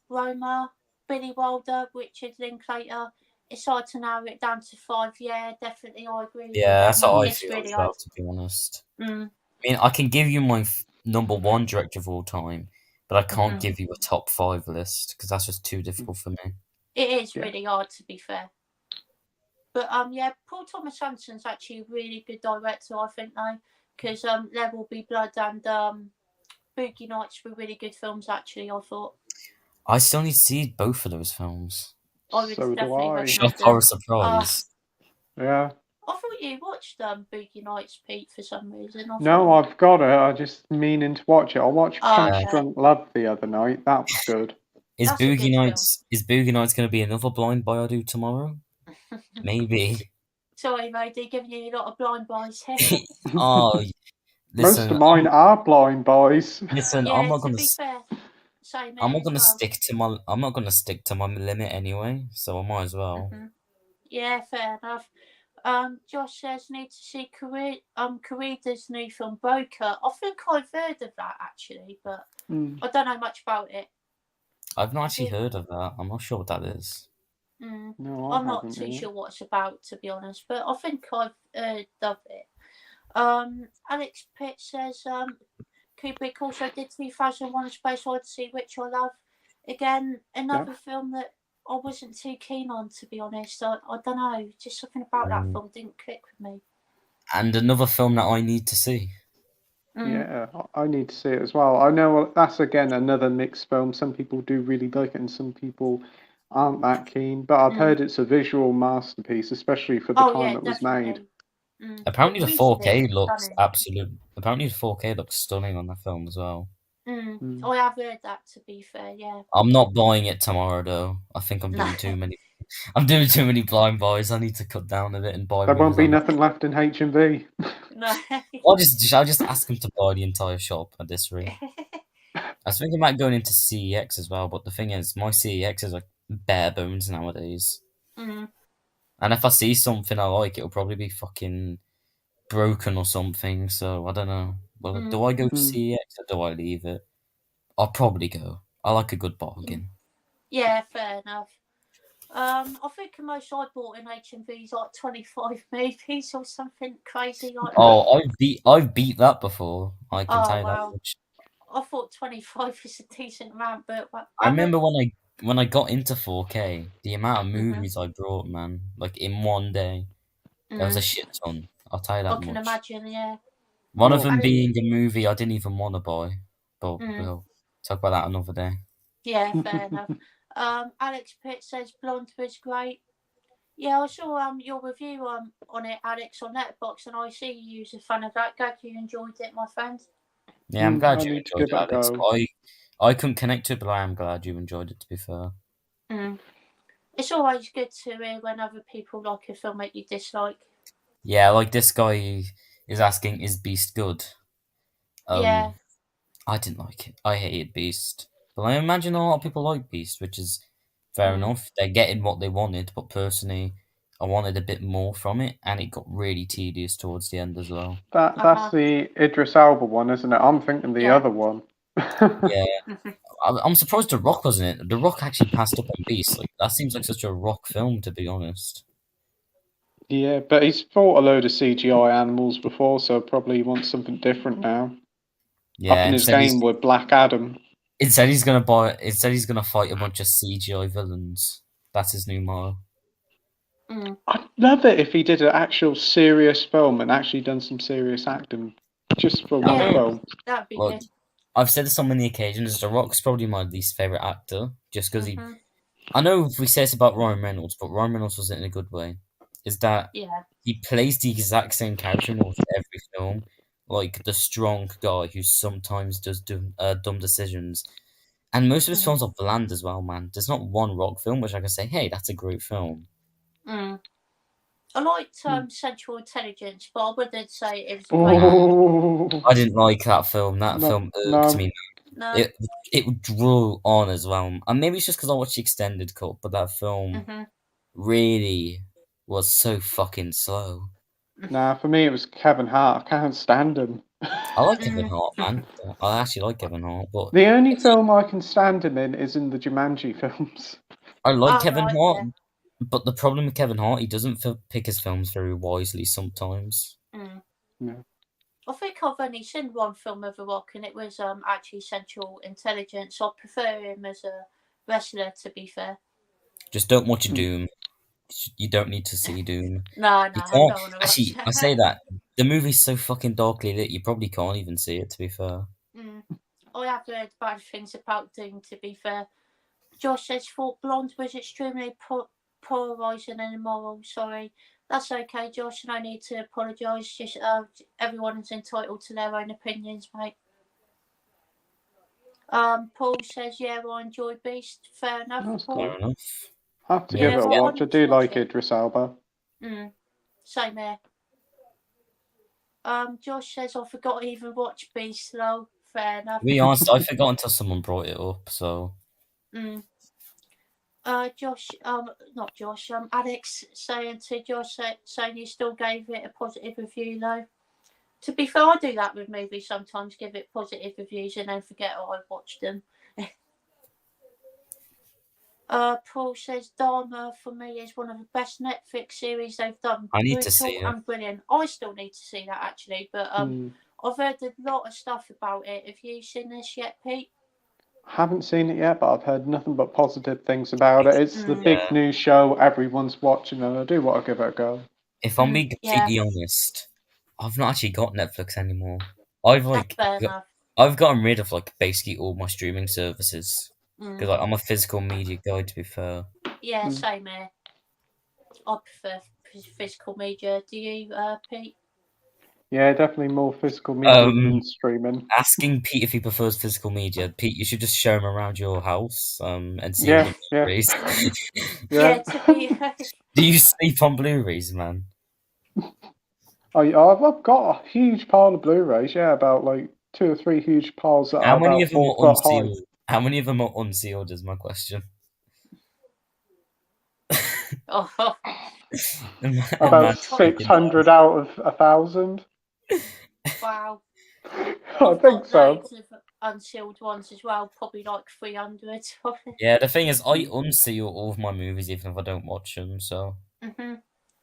[SPEAKER 1] Roma, Billy Wilder, Richard Linklater. It's hard to narrow it down to 5. Yeah, definitely, I agree.
[SPEAKER 2] Yeah, that's how I feel as well, to be honest. I mean, I can give you my #1 director of all time, but I can't give you a top 5 list because that's just too difficult for me.
[SPEAKER 1] It is really hard, to be fair. But yeah, Paul Thomas Anderson's actually a really good director, I think, though, because There Will Be Blood and Boogie Nights were really good films, actually, I thought.
[SPEAKER 2] I still need to see both of those films.
[SPEAKER 3] So do I.
[SPEAKER 2] Shock, horror, surprise.
[SPEAKER 3] Yeah.
[SPEAKER 1] I thought you watched Boogie Nights, Pete, for some reason.
[SPEAKER 3] No, I've got it. I just meaning to watch it. I watched Punch Drunk Love the other night. That was good.
[SPEAKER 2] Is Boogie Nights going to be another blind buy I do tomorrow? Maybe.
[SPEAKER 1] Sorry, Roady, giving you a lot of blind buys here.
[SPEAKER 2] Oh, listen,
[SPEAKER 3] most of mine are blind buys.
[SPEAKER 2] Listen,
[SPEAKER 1] yeah,
[SPEAKER 2] I'm not going
[SPEAKER 1] to be fair.
[SPEAKER 2] I'm not going to stick to my. I'm not going to stick to my limit anyway, so I might as well.
[SPEAKER 1] Yeah, fair enough. Josh says need to see Kurida's new film Broker. I think I've heard of that actually, but I don't know much about it.
[SPEAKER 2] I've not actually heard of that. I'm not sure what that is.
[SPEAKER 3] No,
[SPEAKER 1] I'm not too sure what it's about, to be honest, but I think I've heard of it. Alex Pitt says Kubrick also did 2001: Space Odyssey, which I love. Again, another film that I wasn't too keen on, to be honest. I don't know, just something about that film didn't click with me.
[SPEAKER 2] And another film that I need to see.
[SPEAKER 3] Yeah, I need to see it as well. I know that's again another mixed film. Some people do really like it, and some people aren't that keen. But I've heard it's a visual masterpiece, especially for the time it was made.
[SPEAKER 2] Apparently, the 4K looks Apparently, the 4K looks stunning on that film as well.
[SPEAKER 1] I have heard that, to be fair. Yeah.
[SPEAKER 2] I'm not buying it tomorrow though. I think I'm doing too many. I'm doing too many blind buys. I need to cut down a bit and buy.
[SPEAKER 3] There won't be nothing left in HMV.
[SPEAKER 1] No.
[SPEAKER 2] I'll just ask him to buy the entire shop at this rate. I was thinking about going into CEX as well, but the thing is, my CEX is like bare bones nowadays. And if I see something I like, it'll probably be fucking broken or something. So I don't know. Well, do I go to CEX or do I leave it? I'll probably go. I like a good bargain.
[SPEAKER 1] Yeah, fair enough. I think the most I bought in HMV is like 25 movies or something crazy like that.
[SPEAKER 2] Oh, I've beat that before. I can tell you that much.
[SPEAKER 1] I thought 25 is a decent amount, but
[SPEAKER 2] I remember when when I got into 4K, the amount of movies I brought, man, like in one day, there was a shit ton. I'll tell you
[SPEAKER 1] I
[SPEAKER 2] that
[SPEAKER 1] can
[SPEAKER 2] much.
[SPEAKER 1] imagine, yeah.
[SPEAKER 2] One of
[SPEAKER 3] Well,
[SPEAKER 2] them being a movie I didn't even want to buy, but
[SPEAKER 1] Mm.
[SPEAKER 2] we'll talk about that another day.
[SPEAKER 1] Yeah, fair enough. Alex Pitt says Blonde was great. Yeah, I saw your review on it, Alex, on Letterboxd, and I see you was a fan of that. Glad you enjoyed it, my friend.
[SPEAKER 2] Yeah, I'm glad
[SPEAKER 3] I
[SPEAKER 2] you
[SPEAKER 3] need to
[SPEAKER 2] enjoyed
[SPEAKER 3] give it a
[SPEAKER 2] it, Alex.
[SPEAKER 3] go.
[SPEAKER 2] I couldn't connect to it, but I am glad you enjoyed it, to be fair.
[SPEAKER 1] Mm. It's always good to hear when other people like a film that you dislike.
[SPEAKER 2] Yeah, like this guy is asking, is Beast good?
[SPEAKER 1] Yeah.
[SPEAKER 2] I didn't like it. I hated Beast. But I imagine a lot of people like Beast, which is fair enough. They're getting what they wanted, but personally, I wanted a bit more from it, and it got really tedious towards the end as well.
[SPEAKER 3] That's the Idris Elba one, isn't it? I'm thinking the other one.
[SPEAKER 2] Yeah. I'm surprised The Rock wasn't it. The Rock actually passed up on Beast. Like that seems like such a Rock film, to be honest.
[SPEAKER 3] Yeah, but he's fought a load of CGI animals before, so probably he wants something different now.
[SPEAKER 2] Yeah,
[SPEAKER 3] Upping his game with Black Adam.
[SPEAKER 2] Instead he's gonna fight a bunch of CGI villains. That's his new motto.
[SPEAKER 3] I'd love it if he did an actual serious film and actually done some serious acting just for one film.
[SPEAKER 1] That'd be
[SPEAKER 2] Like,
[SPEAKER 1] good.
[SPEAKER 2] I've said this on many occasions, The Rock's probably my least favourite actor, just because I know if we say it's about Ryan Reynolds, but Ryan Reynolds was it in a good way. Is that he plays the exact same character in almost every film, like the strong guy who sometimes does dumb decisions. And most of his films are bland as well, man. There's not one Rock film which I can say, hey, that's a great film.
[SPEAKER 1] I liked Central Intelligence, but I wouldn't say it was a great
[SPEAKER 2] film. I didn't like that film. That film irked me.
[SPEAKER 1] No.
[SPEAKER 2] It drew on as well. And maybe it's just because I watched the extended cut, but that film really was so fucking slow.
[SPEAKER 3] Nah, for me it was Kevin Hart. I can't stand him.
[SPEAKER 2] I like Kevin Hart, man. I actually like Kevin Hart, but
[SPEAKER 3] the only film I can stand him in is in the Jumanji films.
[SPEAKER 2] I like Kevin Hart, but the problem with Kevin Hart, he doesn't pick his films very wisely sometimes.
[SPEAKER 3] No.
[SPEAKER 1] I think I've only seen one film of The Rock, and it was actually Central Intelligence. I prefer him as a wrestler, to be fair.
[SPEAKER 2] Just don't watch Doom. You don't need to see Doom.
[SPEAKER 1] No, I don't want to watch
[SPEAKER 2] Actually, I say that. The movie's so fucking darkly lit, you probably can't even see it, to be fair.
[SPEAKER 1] I have heard bad things about Doom, to be fair. Josh says, thought Blonde was extremely polarising and immoral. Sorry. That's okay, Josh. No need to apologise. Just everyone is entitled to their own opinions, mate. Paul says, yeah, I enjoy Beast. Fair enough,
[SPEAKER 3] That's
[SPEAKER 1] Paul.
[SPEAKER 2] Fair enough.
[SPEAKER 3] I have to give it a watch. I do like Idris Elba.
[SPEAKER 1] Same here. Josh says, I forgot to even watch Beast, though. Fair enough.
[SPEAKER 2] To be honest, I forgot until someone brought it up, so...
[SPEAKER 1] Josh, not Josh, Alex saying to Josh, saying you still gave it a positive review, though. To be fair, I do that with movies sometimes, give it positive reviews and then forget I've watched them. Paul says Dharma for me is one of the best Netflix series they've done.
[SPEAKER 2] I need to see it.
[SPEAKER 1] And brilliant. I still need to see that actually, but I've heard a lot of stuff about it. Have you seen this yet, Pete?
[SPEAKER 3] I haven't seen it yet, but I've heard nothing but positive things about it. It's the big new show everyone's watching, and I do want to give it a go.
[SPEAKER 2] If I'm being completely honest, I've not actually got Netflix anymore. I've gotten rid of like basically all my streaming services because like I'm a physical media guy. To be fair,
[SPEAKER 1] yeah, same here. I prefer physical media. Do you, Pete?
[SPEAKER 3] Yeah, definitely more physical media than streaming.
[SPEAKER 2] Asking Pete if he prefers physical media, Pete, you should just show him around your house and see the Blu-rays.
[SPEAKER 1] Yeah, to be.
[SPEAKER 2] Do you sleep on Blu-rays, man?
[SPEAKER 3] I've got a huge pile of Blu-rays. Yeah, about like 2 or 3 huge piles that are about 4 foot high.
[SPEAKER 2] How many of them are unsealed? Is my question.
[SPEAKER 3] About 600 out of 1,000.
[SPEAKER 1] Wow.
[SPEAKER 3] I think so.
[SPEAKER 1] Loads of unsealed ones as well, probably like 300.
[SPEAKER 2] Yeah, the thing is, I unseal all of my movies even if I don't watch them. So.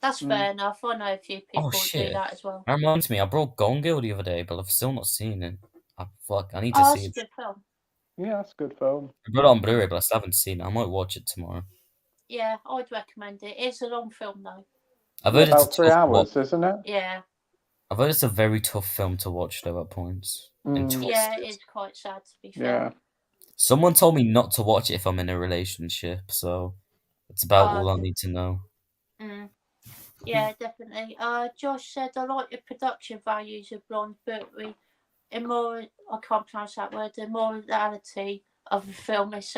[SPEAKER 1] That's fair enough. I know a few people do that as well.
[SPEAKER 2] That reminds me, I brought Gone Girl the other day, but I've still not seen it. I need to see it.
[SPEAKER 1] That's a good film.
[SPEAKER 3] Yeah, that's a good film.
[SPEAKER 2] I got it on Blu-ray, but I still haven't seen it. I might watch it tomorrow.
[SPEAKER 1] Yeah, I'd recommend it. It's a long film though.
[SPEAKER 2] I've
[SPEAKER 3] Yeah,
[SPEAKER 2] heard it's a
[SPEAKER 3] about 3
[SPEAKER 2] tough watch.
[SPEAKER 3] hours, isn't it?
[SPEAKER 1] Yeah.
[SPEAKER 2] I've heard it's a very tough film to watch though at points and
[SPEAKER 1] Yeah,
[SPEAKER 2] twisted.
[SPEAKER 1] it's quite sad to be fair.
[SPEAKER 3] Yeah.
[SPEAKER 2] Someone told me not to watch it if I'm in a relationship, so it's about all I need to know.
[SPEAKER 1] Yeah, definitely. Josh said I like the production values of Blonde, but I can't pronounce that word. The morality of the film is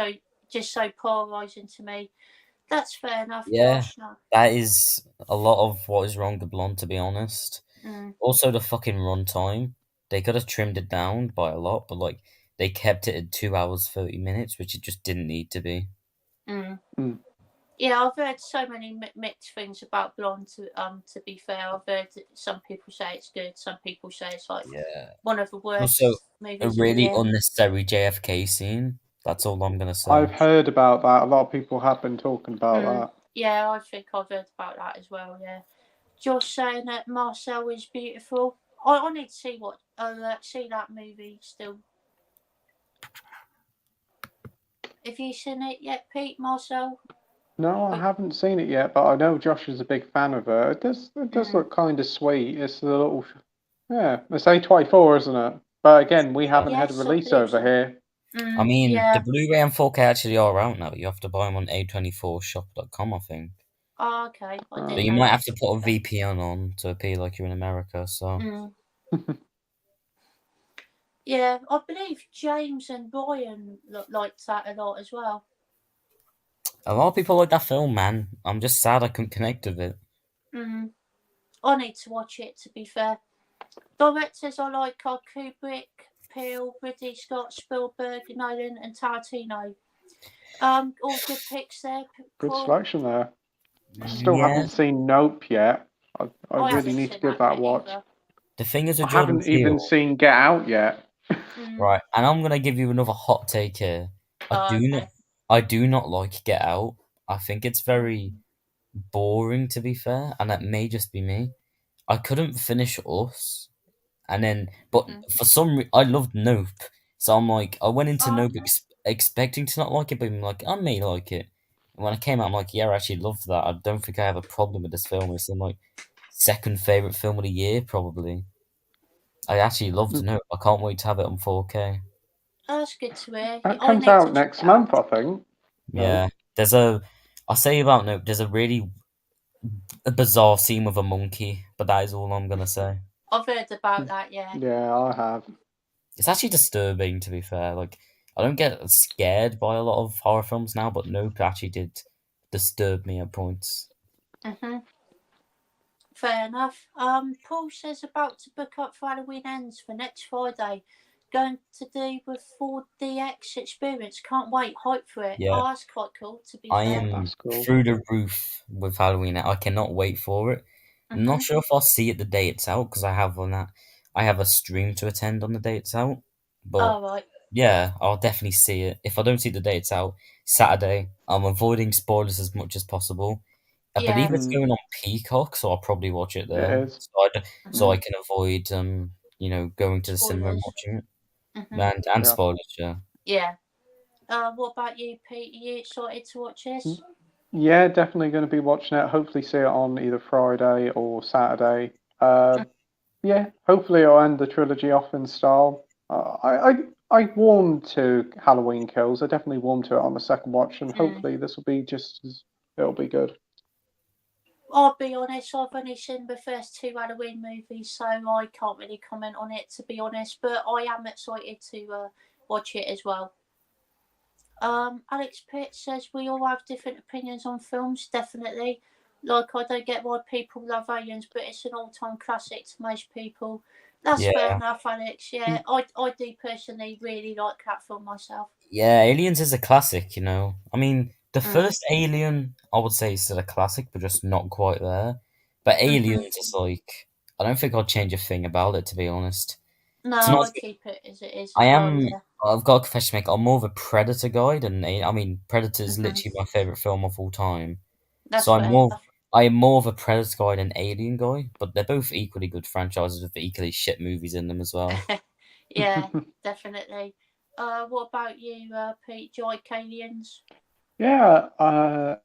[SPEAKER 1] just so polarizing to me. That's fair enough,
[SPEAKER 2] Yeah,
[SPEAKER 1] Josh. No.
[SPEAKER 2] that is a lot of what is wrong with Blonde, to be honest. Also, the fucking runtime. They could have trimmed it down by a lot, but like they kept it at 2 hours 30 minutes, which it just didn't need to be.
[SPEAKER 1] Yeah, I've heard so many mixed things about Blonde. To be fair, I've heard some people say it's good, some people say it's like one of the worst
[SPEAKER 2] Also,
[SPEAKER 1] movies
[SPEAKER 2] a
[SPEAKER 1] of the
[SPEAKER 2] really
[SPEAKER 1] year.
[SPEAKER 2] unnecessary JFK scene. That's all I'm gonna say.
[SPEAKER 3] I've heard about that. A lot of people have been talking about that.
[SPEAKER 1] Yeah, I think I've heard about that as well. Yeah, Josh saying that Marcel is beautiful. I need to see see that movie still. Have you seen it yet, Pete? Marcel?
[SPEAKER 3] No, I haven't seen it yet, but I know Josh is a big fan of it. It does look kind of sweet. It's a little, yeah, it's A24, isn't it? But again, we haven't had a
[SPEAKER 1] Yes, I
[SPEAKER 3] release
[SPEAKER 1] believe
[SPEAKER 3] over
[SPEAKER 1] so.
[SPEAKER 3] here.
[SPEAKER 2] I mean,
[SPEAKER 1] Yeah.
[SPEAKER 2] the Blu-ray and 4K actually are out now. You have to buy them on A24shop.com, I think.
[SPEAKER 1] Oh, okay. I
[SPEAKER 2] But
[SPEAKER 1] didn't
[SPEAKER 2] you
[SPEAKER 1] know
[SPEAKER 2] might
[SPEAKER 1] that.
[SPEAKER 2] have to put a VPN on to appear like you're in America. So
[SPEAKER 1] Yeah, I believe James and Brian liked that a lot as well.
[SPEAKER 2] a lot of people like that film, man. I'm just sad I couldn't connect with it.
[SPEAKER 1] I need to watch it, to be fair. Directors I like are Kubrick, Peele, Ridley Scott, Spielberg, Nolan, and Tarantino. All good picks there.
[SPEAKER 3] Good
[SPEAKER 1] Paul.
[SPEAKER 3] selection there. I still
[SPEAKER 2] Yeah.
[SPEAKER 3] haven't seen Nope yet. I really
[SPEAKER 1] haven't
[SPEAKER 3] need to
[SPEAKER 1] seen
[SPEAKER 3] give that a
[SPEAKER 1] yet
[SPEAKER 3] watch.
[SPEAKER 1] either.
[SPEAKER 2] The thing is
[SPEAKER 3] I
[SPEAKER 2] with Jordan
[SPEAKER 3] haven't even
[SPEAKER 2] Peele,
[SPEAKER 3] seen Get Out yet.
[SPEAKER 2] right? And I'm gonna give you another hot take here. I do not like Get Out. I think it's very boring, to be fair, and that may just be me. I couldn't finish Us, and then, but for I loved Nope, so I'm like, I went into Nope expecting to not like it, but I'm like, I may like it. And when I came out, I'm like, yeah, I actually loved that. I don't think I have a problem with this film. It's my second favorite film of the year, probably. I actually loved Nope. I can't wait to have it on 4K.
[SPEAKER 1] That's good to hear.
[SPEAKER 3] That
[SPEAKER 1] I
[SPEAKER 3] comes
[SPEAKER 1] need
[SPEAKER 3] out
[SPEAKER 1] to
[SPEAKER 3] next
[SPEAKER 1] check it
[SPEAKER 3] month,
[SPEAKER 1] out.
[SPEAKER 3] I think.
[SPEAKER 2] Yeah, I'll say about Nope. There's a really bizarre scene with a monkey, but that is all I'm gonna say.
[SPEAKER 1] I've heard about that. Yeah.
[SPEAKER 3] Yeah, I have.
[SPEAKER 2] It's actually disturbing, to be fair. Like, I don't get scared by a lot of horror films now, but Nope actually did disturb me at points.
[SPEAKER 1] Fair enough. Paul says about to book up for Halloween Ends for next Friday. Going to do with 4DX experience. Can't wait. Hype for it.
[SPEAKER 2] Yeah.
[SPEAKER 1] Oh, that's quite cool, to be
[SPEAKER 2] I
[SPEAKER 1] fair.
[SPEAKER 2] am
[SPEAKER 3] That's cool.
[SPEAKER 2] through the roof with Halloween. I cannot wait for it. I'm not sure if I'll see it the day it's out because I have a stream to attend on the day it's out. But
[SPEAKER 1] right.
[SPEAKER 2] yeah, I'll definitely see it. If I don't see it the day it's out, Saturday, I'm avoiding spoilers as much as possible. I believe it's going on Peacock, so I'll probably watch it there.
[SPEAKER 3] It is.
[SPEAKER 2] So I can avoid going to the cinema and watching it. And spoilers, yeah.
[SPEAKER 1] Yeah. What about you, Pete? Are you excited to watch this?
[SPEAKER 3] Yeah, definitely going to be watching it. Hopefully, see it on either Friday or Saturday. Yeah, hopefully, it'll end the trilogy off in style. I warmed to Halloween Kills. I definitely warmed to it on the second watch, and hopefully, this will be it'll be good.
[SPEAKER 1] I'll be honest, I've only seen the first two Halloween movies, so I can't really comment on it, to be honest. But I am excited to watch it as well. Alex Pitt says we all have different opinions on films, definitely. Like, I don't get why people love Aliens, but it's an all-time classic to most people. That's fair enough, Alex. Yeah, I do personally really like that film myself.
[SPEAKER 2] Yeah, Aliens is a classic, I mean, the first Alien, I would say, is still a classic, but just not quite there. But Aliens is like, I don't think I'd change a thing about it, to be honest.
[SPEAKER 1] No, I'll keep it as it is.
[SPEAKER 2] I've got a confession to make. I'm more of a Predator guy than Predator is literally my favorite film of all time.
[SPEAKER 1] That's
[SPEAKER 2] I am more of a Predator guy than Alien guy, but they're both equally good franchises with equally shit movies in them as well.
[SPEAKER 1] Yeah, definitely. What about you, Pete? Do you like Aliens?
[SPEAKER 3] Yeah,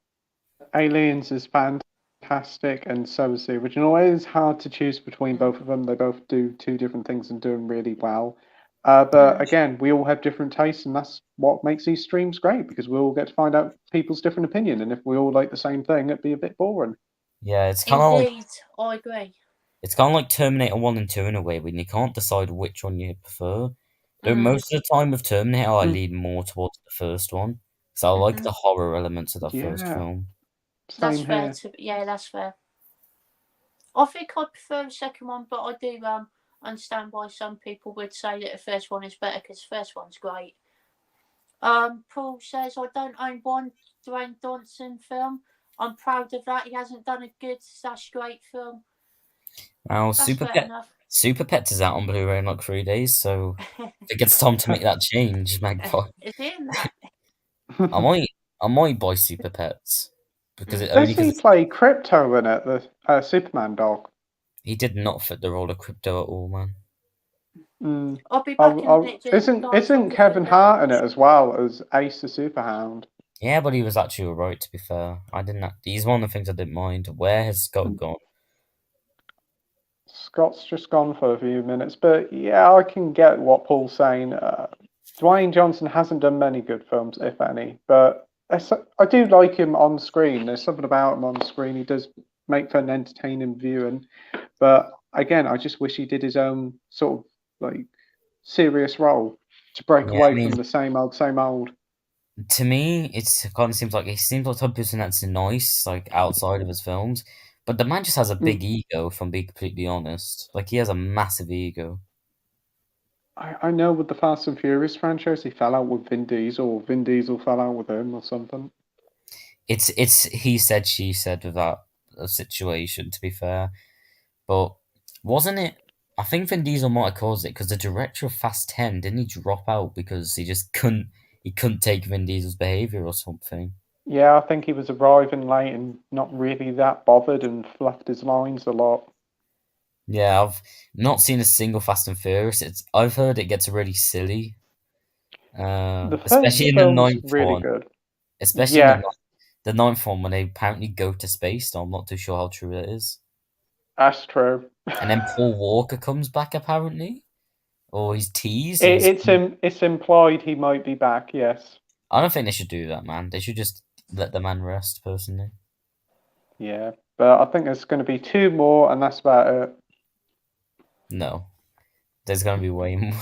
[SPEAKER 3] Aliens is fantastic, and so is the original. It is hard to choose between both of them. They both do two different things and do them really well. But again, we all have different tastes, and that's what makes these streams great because we all get to find out people's different opinion. And if we all like the same thing, it'd be a bit boring.
[SPEAKER 2] Yeah, it's kind of like
[SPEAKER 1] Indeed, I agree.
[SPEAKER 2] it's kind of like Terminator 1 and 2 in a way, when you can't decide which one you prefer. Though most of the time with Terminator, I
[SPEAKER 3] Mm.
[SPEAKER 2] lean more towards the first one, because I like the horror elements of that first
[SPEAKER 3] Yeah,
[SPEAKER 2] film.
[SPEAKER 1] That's
[SPEAKER 3] same
[SPEAKER 1] fair.
[SPEAKER 3] here.
[SPEAKER 1] Yeah, that's fair. I think I prefer the second one, but I do understand why some people would say that the first one is better because the first one's great. Paul says, I don't own one Dwayne Johnson film. I'm proud of that. He hasn't done a good / great film.
[SPEAKER 2] Now,
[SPEAKER 1] That's fair enough.
[SPEAKER 2] Super Pets is out on Blu-ray in like 3 days, so I think it's time to make that change, Magpie.
[SPEAKER 1] Is he in that?
[SPEAKER 2] I might buy Super Pets because
[SPEAKER 3] Does he play Crypto in it, the Superman dog?
[SPEAKER 2] he did not fit the role of Crypto at all, man.
[SPEAKER 1] I'll be back in a minute.
[SPEAKER 3] Isn't Kevin Hart in it as well as Ace the Superhound?
[SPEAKER 2] Yeah, but he was actually alright, to be fair. He's one of the things I didn't mind. Where has Scott gone?
[SPEAKER 3] Scott's just gone for a few minutes, but yeah, I can get what Paul's saying. Dwayne Johnson hasn't done many good films, if any, but I do like him on screen. There's something about him on screen. He does make for an entertaining viewing, but again, I just wish he did his own sort of like serious role to break away from the same old, same old.
[SPEAKER 2] To me, it kind of seems like the type of person that's nice, like outside of his films. But the man just has a big ego, if I'm being completely honest. Like, he has a massive ego.
[SPEAKER 3] I know with the Fast and Furious franchise, he fell out with Vin Diesel, or Vin Diesel fell out with him, or something.
[SPEAKER 2] It's he said, she said with that situation, to be fair. But wasn't it? I think Vin Diesel might have caused it because the director of Fast 10 didn't he drop out because he just couldn't take Vin Diesel's behavior or something.
[SPEAKER 3] Yeah, I think he was arriving late and not really that bothered and fluffed his lines a lot.
[SPEAKER 2] Yeah, I've not seen a single Fast and Furious. I've heard it gets really silly. Especially in the ninth
[SPEAKER 3] really
[SPEAKER 2] one.
[SPEAKER 3] Good.
[SPEAKER 2] Especially in the ninth one when they apparently go to space. So I'm not too sure how true it is.
[SPEAKER 3] That's true.
[SPEAKER 2] And then Paul Walker comes back apparently, or he's teased.
[SPEAKER 3] It's implied he might be back. Yes.
[SPEAKER 2] I don't think they should do that, man. They should just let the man rest, personally.
[SPEAKER 3] Yeah, but I think there's going to be 2 more, and that's about it.
[SPEAKER 2] No, there's going to be way more.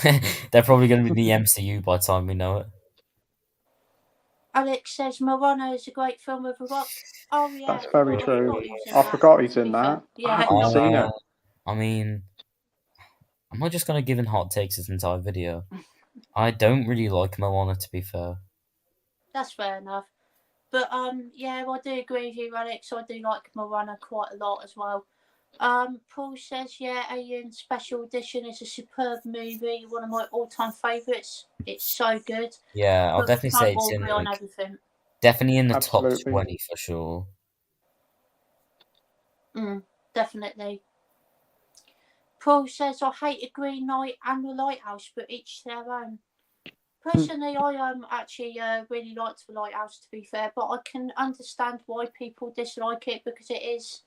[SPEAKER 2] They're probably going to be the MCU by the time we know it.
[SPEAKER 1] Alex says Moana is a great film with a rock. Oh yeah,
[SPEAKER 3] that's very true. I
[SPEAKER 1] forgot
[SPEAKER 3] forgot he's in that.
[SPEAKER 1] Yeah.
[SPEAKER 3] I haven't seen it.
[SPEAKER 2] I mean, am I just going to give in hot takes this entire video? I don't really like Moana, to be fair.
[SPEAKER 1] That's fair enough. But yeah, I do agree with you, Alex. I do like Moana quite a lot as well. Paul says, yeah, Alien Special Edition is a superb movie, one of my all-time favourites. It's so good.
[SPEAKER 2] Yeah, I'll definitely say it's in
[SPEAKER 1] on everything.
[SPEAKER 2] Definitely in the top 20 for sure.
[SPEAKER 1] Definitely. Paul says, I hate a Green Knight and the Lighthouse, but each their own. Personally, I actually really liked the Lighthouse, to be fair, but I can understand why people dislike it because it is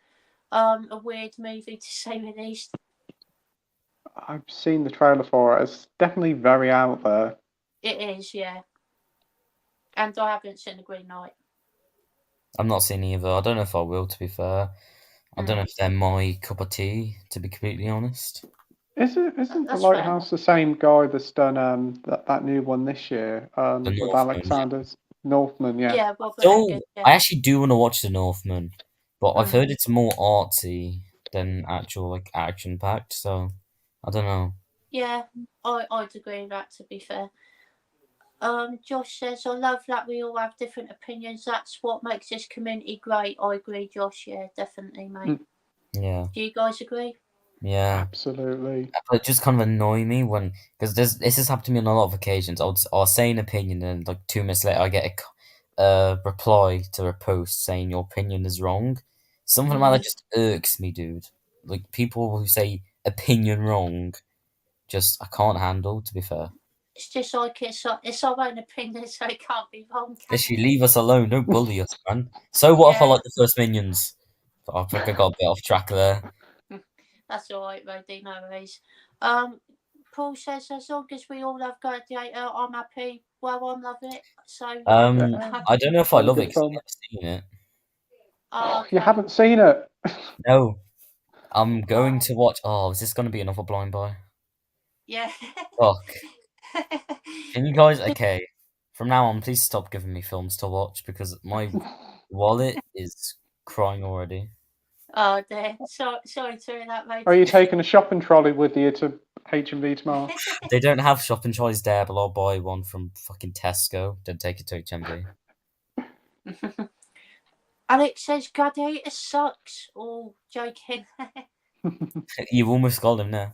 [SPEAKER 1] a weird movie to say the least.
[SPEAKER 3] I've seen the trailer for it. It's definitely very out there.
[SPEAKER 1] It is, yeah. And I haven't seen The Green Knight.
[SPEAKER 2] I'm not seen either. I don't know if I will, to be fair. I don't know if they're my cup of tea, to be completely honest.
[SPEAKER 3] Isn't the Lighthouse the same guy that's done that new one this year with Alexander's Northman? Yeah.
[SPEAKER 2] I actually do want to watch The Northman, but I've heard it's more artsy than actual like action packed. So I don't know.
[SPEAKER 1] Yeah, I'd agree with that. To be fair, Josh says, I love that we all have different opinions. That's what makes this community great. I agree, Josh. Yeah, definitely, mate.
[SPEAKER 2] Yeah.
[SPEAKER 1] Do you guys agree?
[SPEAKER 3] Yeah, absolutely.
[SPEAKER 2] But it just kind of annoy me because this has happened to me on a lot of occasions. I'll say an opinion and like 2 minutes later I get a reply to a post saying your opinion is wrong. Something about that just irks me, dude. Like people who say opinion wrong, just I can't handle. To be fair.
[SPEAKER 1] It's just like it's our own opinion, so it can't be wrong. Can
[SPEAKER 2] Literally,
[SPEAKER 1] it?
[SPEAKER 2] leave us alone. Don't bully us, man. So what if I
[SPEAKER 1] Yeah.
[SPEAKER 2] like the first Minions? I think I got a bit off track there.
[SPEAKER 1] That's all right, Roady. No worries. Paul says, as long as we all love Gladiator, I'm happy. Well, I love it. So,
[SPEAKER 2] I don't know if I
[SPEAKER 3] Very
[SPEAKER 2] love it
[SPEAKER 3] good
[SPEAKER 2] because I've
[SPEAKER 3] film.
[SPEAKER 2] never seen it.
[SPEAKER 3] You
[SPEAKER 1] okay.
[SPEAKER 3] haven't seen it.
[SPEAKER 2] No, I'm going to watch. Oh, is this going to be another blind buy?
[SPEAKER 1] Yeah.
[SPEAKER 2] Fuck. Can you guys? Okay. From now on, please stop giving me films to watch because my wallet is crying already.
[SPEAKER 1] Oh dear. Sorry to hear that, mate.
[SPEAKER 3] Are you taking a shopping trolley with you to HMV tomorrow?
[SPEAKER 2] They don't have shopping trolleys there, but I'll buy one from fucking Tesco. Then take it to HMV.
[SPEAKER 1] Alex says Gladiator sucks. Oh, joking.
[SPEAKER 2] You've almost got him there.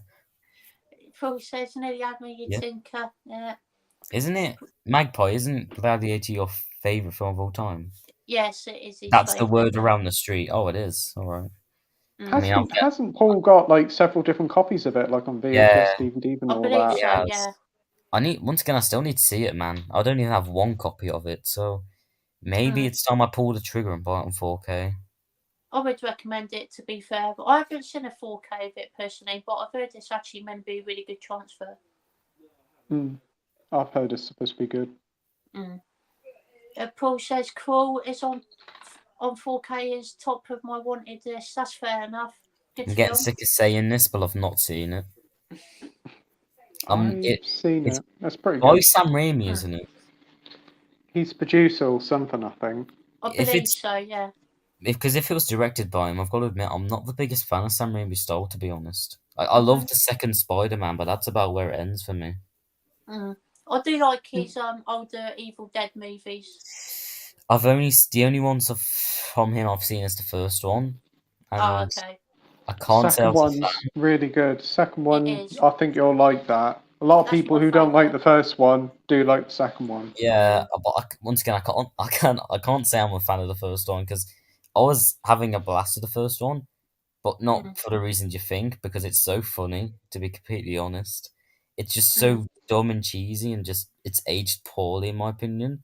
[SPEAKER 1] Paul says nearly had me, you
[SPEAKER 2] Yeah.
[SPEAKER 1] tinker. Yeah.
[SPEAKER 2] Isn't it Magpie? Isn't Gladiator your favourite film of all time?
[SPEAKER 1] Yes, it is his
[SPEAKER 2] That's the
[SPEAKER 1] favourite.
[SPEAKER 2] word around the street. Oh, it is. All right. I mean,
[SPEAKER 3] Hasn't Paul got like several different copies of it, like on VHS, DVD, and
[SPEAKER 1] I
[SPEAKER 3] all
[SPEAKER 1] believe
[SPEAKER 3] that?
[SPEAKER 1] so. Yeah.
[SPEAKER 2] I still need to see it, man. I don't even have one copy of it, so maybe it's time I pull the trigger and buy it on 4K.
[SPEAKER 1] I would recommend it, to be fair, but I haven't seen a 4K of it personally, but I've heard it's actually meant to be a really good transfer.
[SPEAKER 3] I've heard it's supposed to be good.
[SPEAKER 1] Paul says Crawl is on 4K is top of my wanted list. That's fair enough. Good
[SPEAKER 2] I'm getting
[SPEAKER 1] film.
[SPEAKER 2] sick of saying this, but I've not seen it.
[SPEAKER 3] I've seen
[SPEAKER 2] it's
[SPEAKER 3] it. That's pretty
[SPEAKER 2] by
[SPEAKER 3] good.
[SPEAKER 2] Sam Raimi, isn't it?
[SPEAKER 3] He's producer or something, I think.
[SPEAKER 1] I believe so, yeah.
[SPEAKER 2] Because if it was directed by him, I've got to admit, I'm not the biggest fan of Sam Raimi's style, to be honest. I love the second Spider-Man, but that's about where it ends for me.
[SPEAKER 1] I do like his older Evil Dead movies.
[SPEAKER 2] The only ones from him I've seen is the first one. And
[SPEAKER 1] Okay.
[SPEAKER 2] I can't say I
[SPEAKER 3] Second
[SPEAKER 2] was a
[SPEAKER 3] one's
[SPEAKER 2] fan.
[SPEAKER 3] really good. Second
[SPEAKER 1] It
[SPEAKER 3] one,
[SPEAKER 1] is.
[SPEAKER 3] I think you'll like that. A lot of
[SPEAKER 1] That's
[SPEAKER 3] people
[SPEAKER 1] my
[SPEAKER 3] who don't like
[SPEAKER 1] favourite.
[SPEAKER 3] the first one do like the second one.
[SPEAKER 2] Yeah, but once again, I can't say I'm a fan of the first one because I was having a blast with the first one, but not for the reasons you think, because it's so funny, to be completely honest. It's just so dumb and cheesy and just, it's aged poorly in my opinion,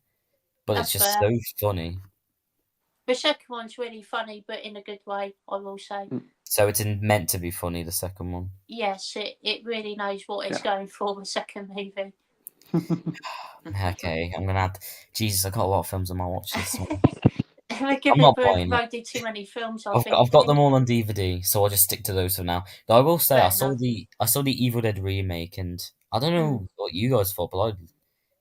[SPEAKER 2] but
[SPEAKER 1] That's
[SPEAKER 2] it's just
[SPEAKER 1] fair.
[SPEAKER 2] so funny.
[SPEAKER 1] The second one's really funny, but in a good way, I will say.
[SPEAKER 2] So it's meant to be funny, the second one.
[SPEAKER 1] Yes, it really knows what it's going for, the second movie.
[SPEAKER 2] Okay, I'm gonna have Jesus, I got a lot of films on my watch list.
[SPEAKER 1] We're
[SPEAKER 2] I'm not buying it.
[SPEAKER 1] Roady too many films, I
[SPEAKER 2] I've
[SPEAKER 1] think.
[SPEAKER 2] got them all on DVD, so I'll just stick to those for now. Though I will say,
[SPEAKER 1] Fair
[SPEAKER 2] I saw
[SPEAKER 1] enough.
[SPEAKER 2] the Evil Dead remake, and I don't know what you guys thought, but I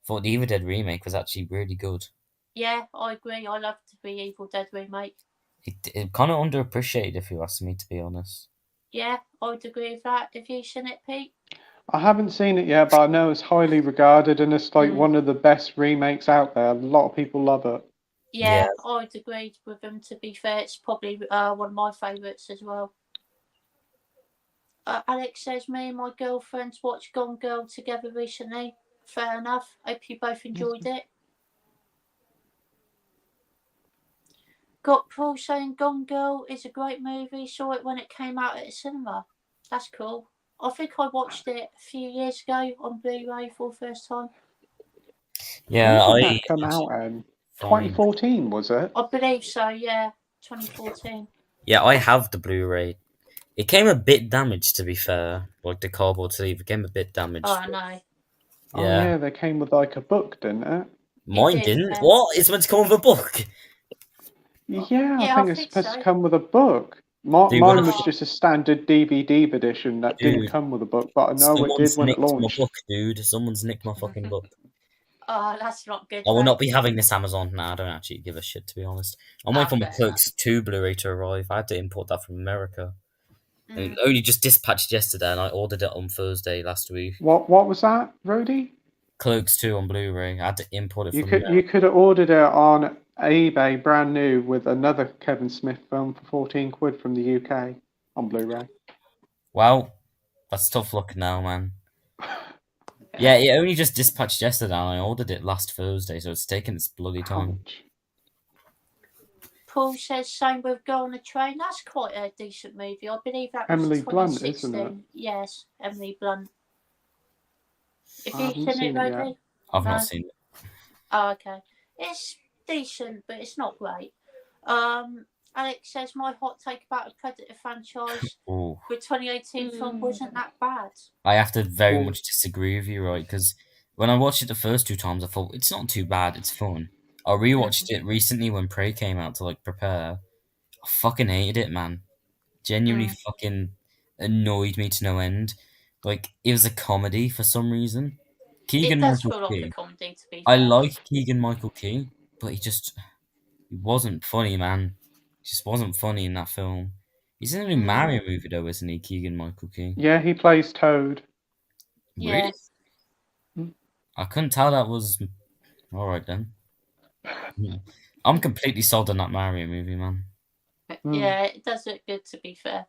[SPEAKER 2] thought the Evil Dead remake was actually really good.
[SPEAKER 1] Yeah, I agree. I love the Evil Dead remake.
[SPEAKER 2] It kind of underappreciated, if you ask me, to be honest.
[SPEAKER 1] Yeah, I would agree with that. Have you seen it, Pete?
[SPEAKER 3] I haven't seen it yet, but I know it's highly regarded and it's like one of the best remakes out there. A lot of people love it.
[SPEAKER 1] Yeah, I would agree with them, to be fair. It's probably one of my favourites as well. Alex says, me and my girlfriends watched Gone Girl together recently. Fair enough. Hope you both enjoyed it. Got Paul saying Gone Girl is a great movie. Saw it when it came out at the cinema. That's cool. I think I watched it a few years ago on Blu-ray for the first time.
[SPEAKER 2] Yeah,
[SPEAKER 3] When did that come out in? 2014, was it?
[SPEAKER 1] I believe so, yeah. 2014.
[SPEAKER 2] Yeah, I have the Blu-ray. It came a bit damaged, to be fair. Like the cardboard sleeve, it came a bit damaged.
[SPEAKER 1] Oh, no.
[SPEAKER 2] Yeah.
[SPEAKER 3] Oh, yeah, they came with like a book, didn't it?
[SPEAKER 2] Mine didn't. What? It's meant to come with a book?
[SPEAKER 3] Yeah, I think it's supposed to come with a book.
[SPEAKER 2] Dude,
[SPEAKER 3] Mine was just a standard DVD edition that didn't
[SPEAKER 2] Dude,
[SPEAKER 3] come with a book, but I know it did
[SPEAKER 2] someone's
[SPEAKER 3] when it
[SPEAKER 2] nicked my
[SPEAKER 3] launched.
[SPEAKER 2] book, dude. Someone's nicked my fucking book.
[SPEAKER 1] Oh, that's not good.
[SPEAKER 2] I will not be having this Amazon. Nah, I don't actually give a shit, to be honest. I'm waiting for my Clerks 2 Blu-ray to arrive. I had to import that from America. And it only just dispatched yesterday, and I ordered it on Thursday last week.
[SPEAKER 3] What was that, Roady?
[SPEAKER 2] Clerks 2 on Blu-ray. I had to import it from America.
[SPEAKER 3] You could have ordered it on eBay, brand new, with another Kevin Smith film for 14 quid from the UK on Blu-ray.
[SPEAKER 2] Well, that's tough luck now, man. Yeah, it only just dispatched yesterday, and I ordered it last Thursday, so it's taken its bloody time.
[SPEAKER 1] Paul says same with Go on a Train. That's quite a decent movie. I believe that was
[SPEAKER 3] Emily
[SPEAKER 1] 2016.
[SPEAKER 3] Blunt, isn't it?
[SPEAKER 1] Yes, Emily Blunt. Have
[SPEAKER 3] I
[SPEAKER 1] you
[SPEAKER 3] haven't
[SPEAKER 1] seen it,
[SPEAKER 3] seen it yet.
[SPEAKER 1] Roady?
[SPEAKER 2] I've
[SPEAKER 1] No?
[SPEAKER 2] not seen it.
[SPEAKER 1] Oh, okay. It's decent, but it's not great. Alex says my hot take about the Predator franchise
[SPEAKER 2] Oh,
[SPEAKER 1] the 2018 film wasn't that bad.
[SPEAKER 2] I have to very
[SPEAKER 3] Oh.
[SPEAKER 2] much disagree with you, right? Because when I watched it the first 2 times, I thought it's not too bad. It's fun. I rewatched it recently when Prey came out to like prepare. I fucking hated it, man. Genuinely fucking annoyed me to no end. Like it was a comedy for some reason.
[SPEAKER 1] It
[SPEAKER 2] Keegan
[SPEAKER 1] does
[SPEAKER 2] Michael
[SPEAKER 1] feel like a
[SPEAKER 2] Key.
[SPEAKER 1] comedy, to be
[SPEAKER 2] I
[SPEAKER 1] fair.
[SPEAKER 2] like Keegan Michael Key, but he wasn't funny, man. He just wasn't funny in that film. He's in a new Mario movie though, isn't he, Keegan Michael Key?
[SPEAKER 3] Yeah, he plays Toad.
[SPEAKER 2] Really?
[SPEAKER 1] Yeah.
[SPEAKER 2] I couldn't tell that was alright then. I'm completely sold on that Mario movie, man.
[SPEAKER 1] Yeah, it does look good, to be fair.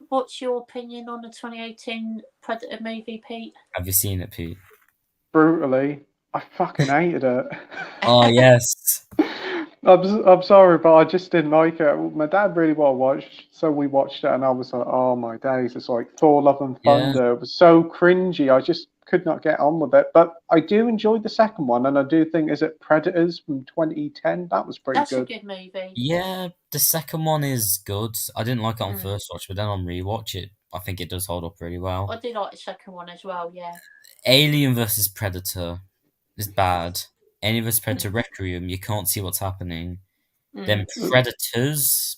[SPEAKER 1] What's your opinion on the 2018 Predator movie, Pete?
[SPEAKER 2] Have you seen it, Pete?
[SPEAKER 3] Brutally, I fucking hated it.
[SPEAKER 2] Oh yes.
[SPEAKER 3] I'm sorry, but I just didn't like it. My dad really wanted to watch, so we watched it, and I was like, oh my days, it's like Thor: Love and
[SPEAKER 2] Yeah.
[SPEAKER 3] Thunder. It was so cringy. I just could not get on with it. But I do enjoy the second one, and I do think, is it Predators from 2010? That was pretty
[SPEAKER 1] That's
[SPEAKER 3] good.
[SPEAKER 1] a good movie.
[SPEAKER 2] Yeah, the second one is good. I didn't like it on first watch, but then on rewatch it, I think it does hold up pretty well.
[SPEAKER 1] I do like the second one as well, yeah.
[SPEAKER 2] Alien versus Predator is bad. Alien vs Predator Requiem, you can't see what's happening. Then Predators,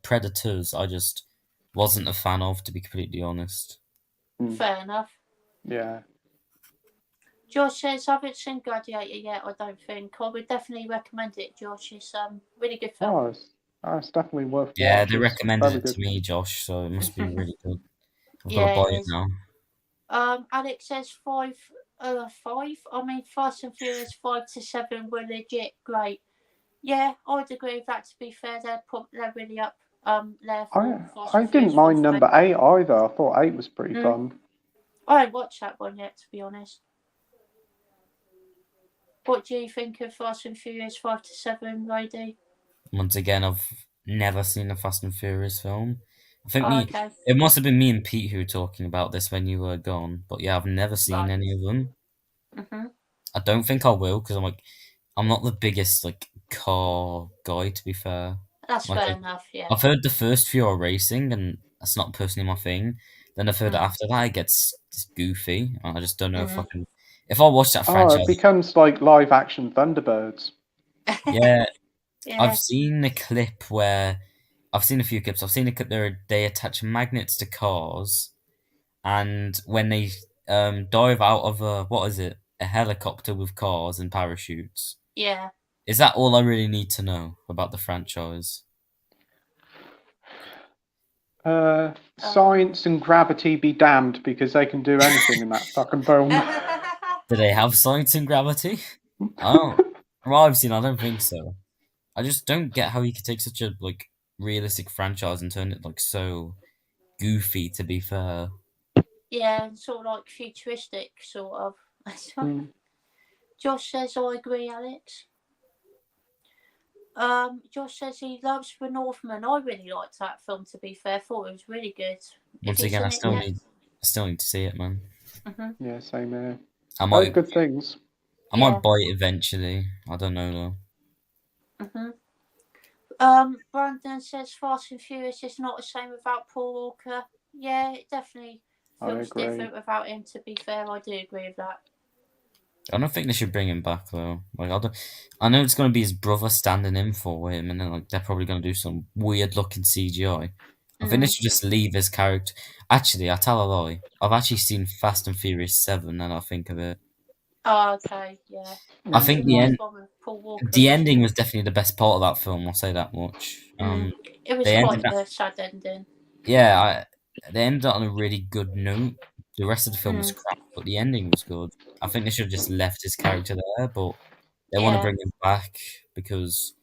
[SPEAKER 2] Predators, I just wasn't a fan of, to be completely honest.
[SPEAKER 1] Fair enough.
[SPEAKER 3] Yeah.
[SPEAKER 1] Josh says, I haven't seen Gladiator yet, I don't think. I would definitely recommend it, Josh. It's really good film.
[SPEAKER 3] It's definitely worth
[SPEAKER 2] Yeah,
[SPEAKER 3] watching.
[SPEAKER 2] they
[SPEAKER 3] It's
[SPEAKER 2] recommended
[SPEAKER 3] very
[SPEAKER 2] it to
[SPEAKER 3] good.
[SPEAKER 2] me, Josh, so it must be really good. I've got
[SPEAKER 1] Yeah,
[SPEAKER 2] to buy
[SPEAKER 1] it
[SPEAKER 2] it
[SPEAKER 1] is.
[SPEAKER 2] now.
[SPEAKER 1] Alex says Fast and Furious 5 to 7 were legit great. Yeah, I'd agree with that, to be fair. They're really up there for Fast
[SPEAKER 3] I
[SPEAKER 1] and Furious
[SPEAKER 3] didn't mind
[SPEAKER 1] 4
[SPEAKER 3] number 8 either. I thought 8 was pretty fun.
[SPEAKER 1] I haven't watched that one yet, to be honest. What do you think of Fast and Furious 5 to 7, Roady?
[SPEAKER 2] Once again, I've never seen a Fast and Furious film. I think
[SPEAKER 1] Okay.
[SPEAKER 2] it must have been me and Pete who were talking about this when you were gone. But yeah, I've never seen any of them. I don't think I will because I'm not the biggest like car guy, to be fair.
[SPEAKER 1] That's fair enough, yeah.
[SPEAKER 2] I've heard the first few are racing, and that's not personally my thing. Then I've heard that after that it gets just goofy, and I just don't know if I can. If I watch that franchise,
[SPEAKER 3] it becomes like live action Thunderbirds.
[SPEAKER 2] yeah,
[SPEAKER 1] Yeah.
[SPEAKER 2] I've seen a clip where I've seen a few clips. I've seen a clip where they attach magnets to cars, and when they dive out of a helicopter with cars and parachutes.
[SPEAKER 1] Yeah.
[SPEAKER 2] Is that all I really need to know about the franchise?
[SPEAKER 3] Science and gravity be damned, because they can do anything in that fucking film.
[SPEAKER 2] Do they have science and gravity? Oh, from what I've seen, I don't think so. I just don't get how you could take such a like realistic franchise and turn it like so goofy. To be fair,
[SPEAKER 1] Yeah, and sort of like futuristic, sort of. Josh says, I agree, Alex. Josh says he loves The Northman. I really liked that film, to be fair. Thought it was really good.
[SPEAKER 2] once again, I still need to see it, man.
[SPEAKER 3] Yeah, same here.
[SPEAKER 2] I might
[SPEAKER 3] good things.
[SPEAKER 2] I might buy it eventually. I don't know though.
[SPEAKER 1] Brandon says Fast and Furious is not the same without Paul Walker. Yeah, it definitely feels different without him, to be fair. I do agree with that.
[SPEAKER 2] I don't think they should bring him back though. Like I know it's gonna be his brother standing in for him, and then like they're probably gonna do some weird looking CGI. I think they should just leave his character. Actually, I tell a lie. I've actually seen Fast and Furious 7, and I think of it.
[SPEAKER 1] Oh, okay, yeah.
[SPEAKER 2] I think
[SPEAKER 1] Paul Walker,
[SPEAKER 2] the ending was definitely the best part of that film. I'll say that much.
[SPEAKER 1] It was quite a sad ending.
[SPEAKER 2] Yeah, they ended on a really good note. The rest of the film was crap, but the ending was good. I think they should have just left his character there, but they want to bring him back because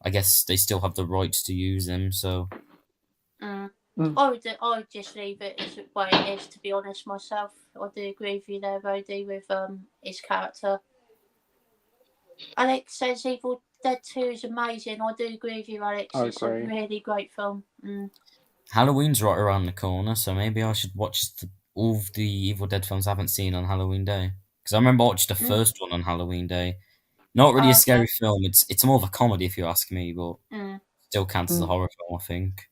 [SPEAKER 2] I guess they still have the rights to use him. So
[SPEAKER 1] I would just leave it as the way it is, to be honest myself. I do agree with you there, Roady, with his character. Alex says Evil Dead 2 is amazing. I do agree with you, Alex. It's a really great film.
[SPEAKER 2] Halloween's right around the corner, so maybe I should watch all of the Evil Dead films I haven't seen on Halloween Day. Because I remember I watched the first one on Halloween Day. Not really a scary film. It's more of a comedy, if you ask me, but still counts as a horror film, I think.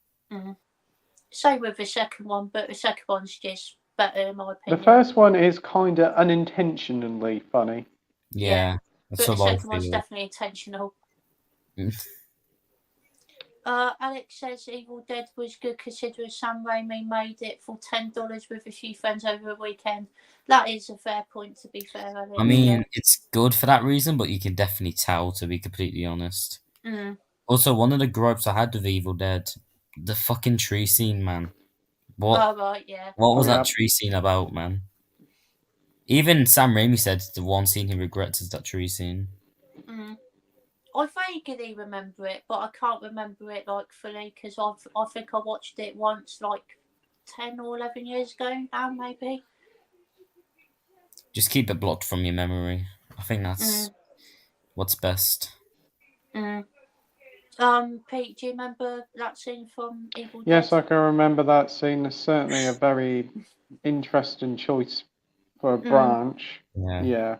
[SPEAKER 1] Same with the second one, but the second one's just better in my opinion.
[SPEAKER 3] The first one is kind of unintentionally funny.
[SPEAKER 2] Yeah,
[SPEAKER 1] but the second one's definitely intentional. Alex says Evil Dead was good considering Sam Raimi made it for $10 with a few friends over a weekend. That is a fair point, to be fair, Alex.
[SPEAKER 2] I mean, it's good for that reason, but you can definitely tell, to be completely honest. Also, one of the gripes I had with Evil Dead, the fucking tree scene, man. What?
[SPEAKER 1] Oh, right, yeah.
[SPEAKER 2] What was that tree scene about, man? Even Sam Raimi said the one scene he regrets is that tree scene.
[SPEAKER 1] I vaguely remember it, but I can't remember it like fully because I think I watched it once, like 10 or 11 years ago now, maybe.
[SPEAKER 2] Just keep it blocked from your memory. I think that's what's best.
[SPEAKER 1] Pete, do you remember that scene from Evil Dead?
[SPEAKER 3] Yes, I can remember that scene. It's certainly a very interesting choice for a branch. Yeah.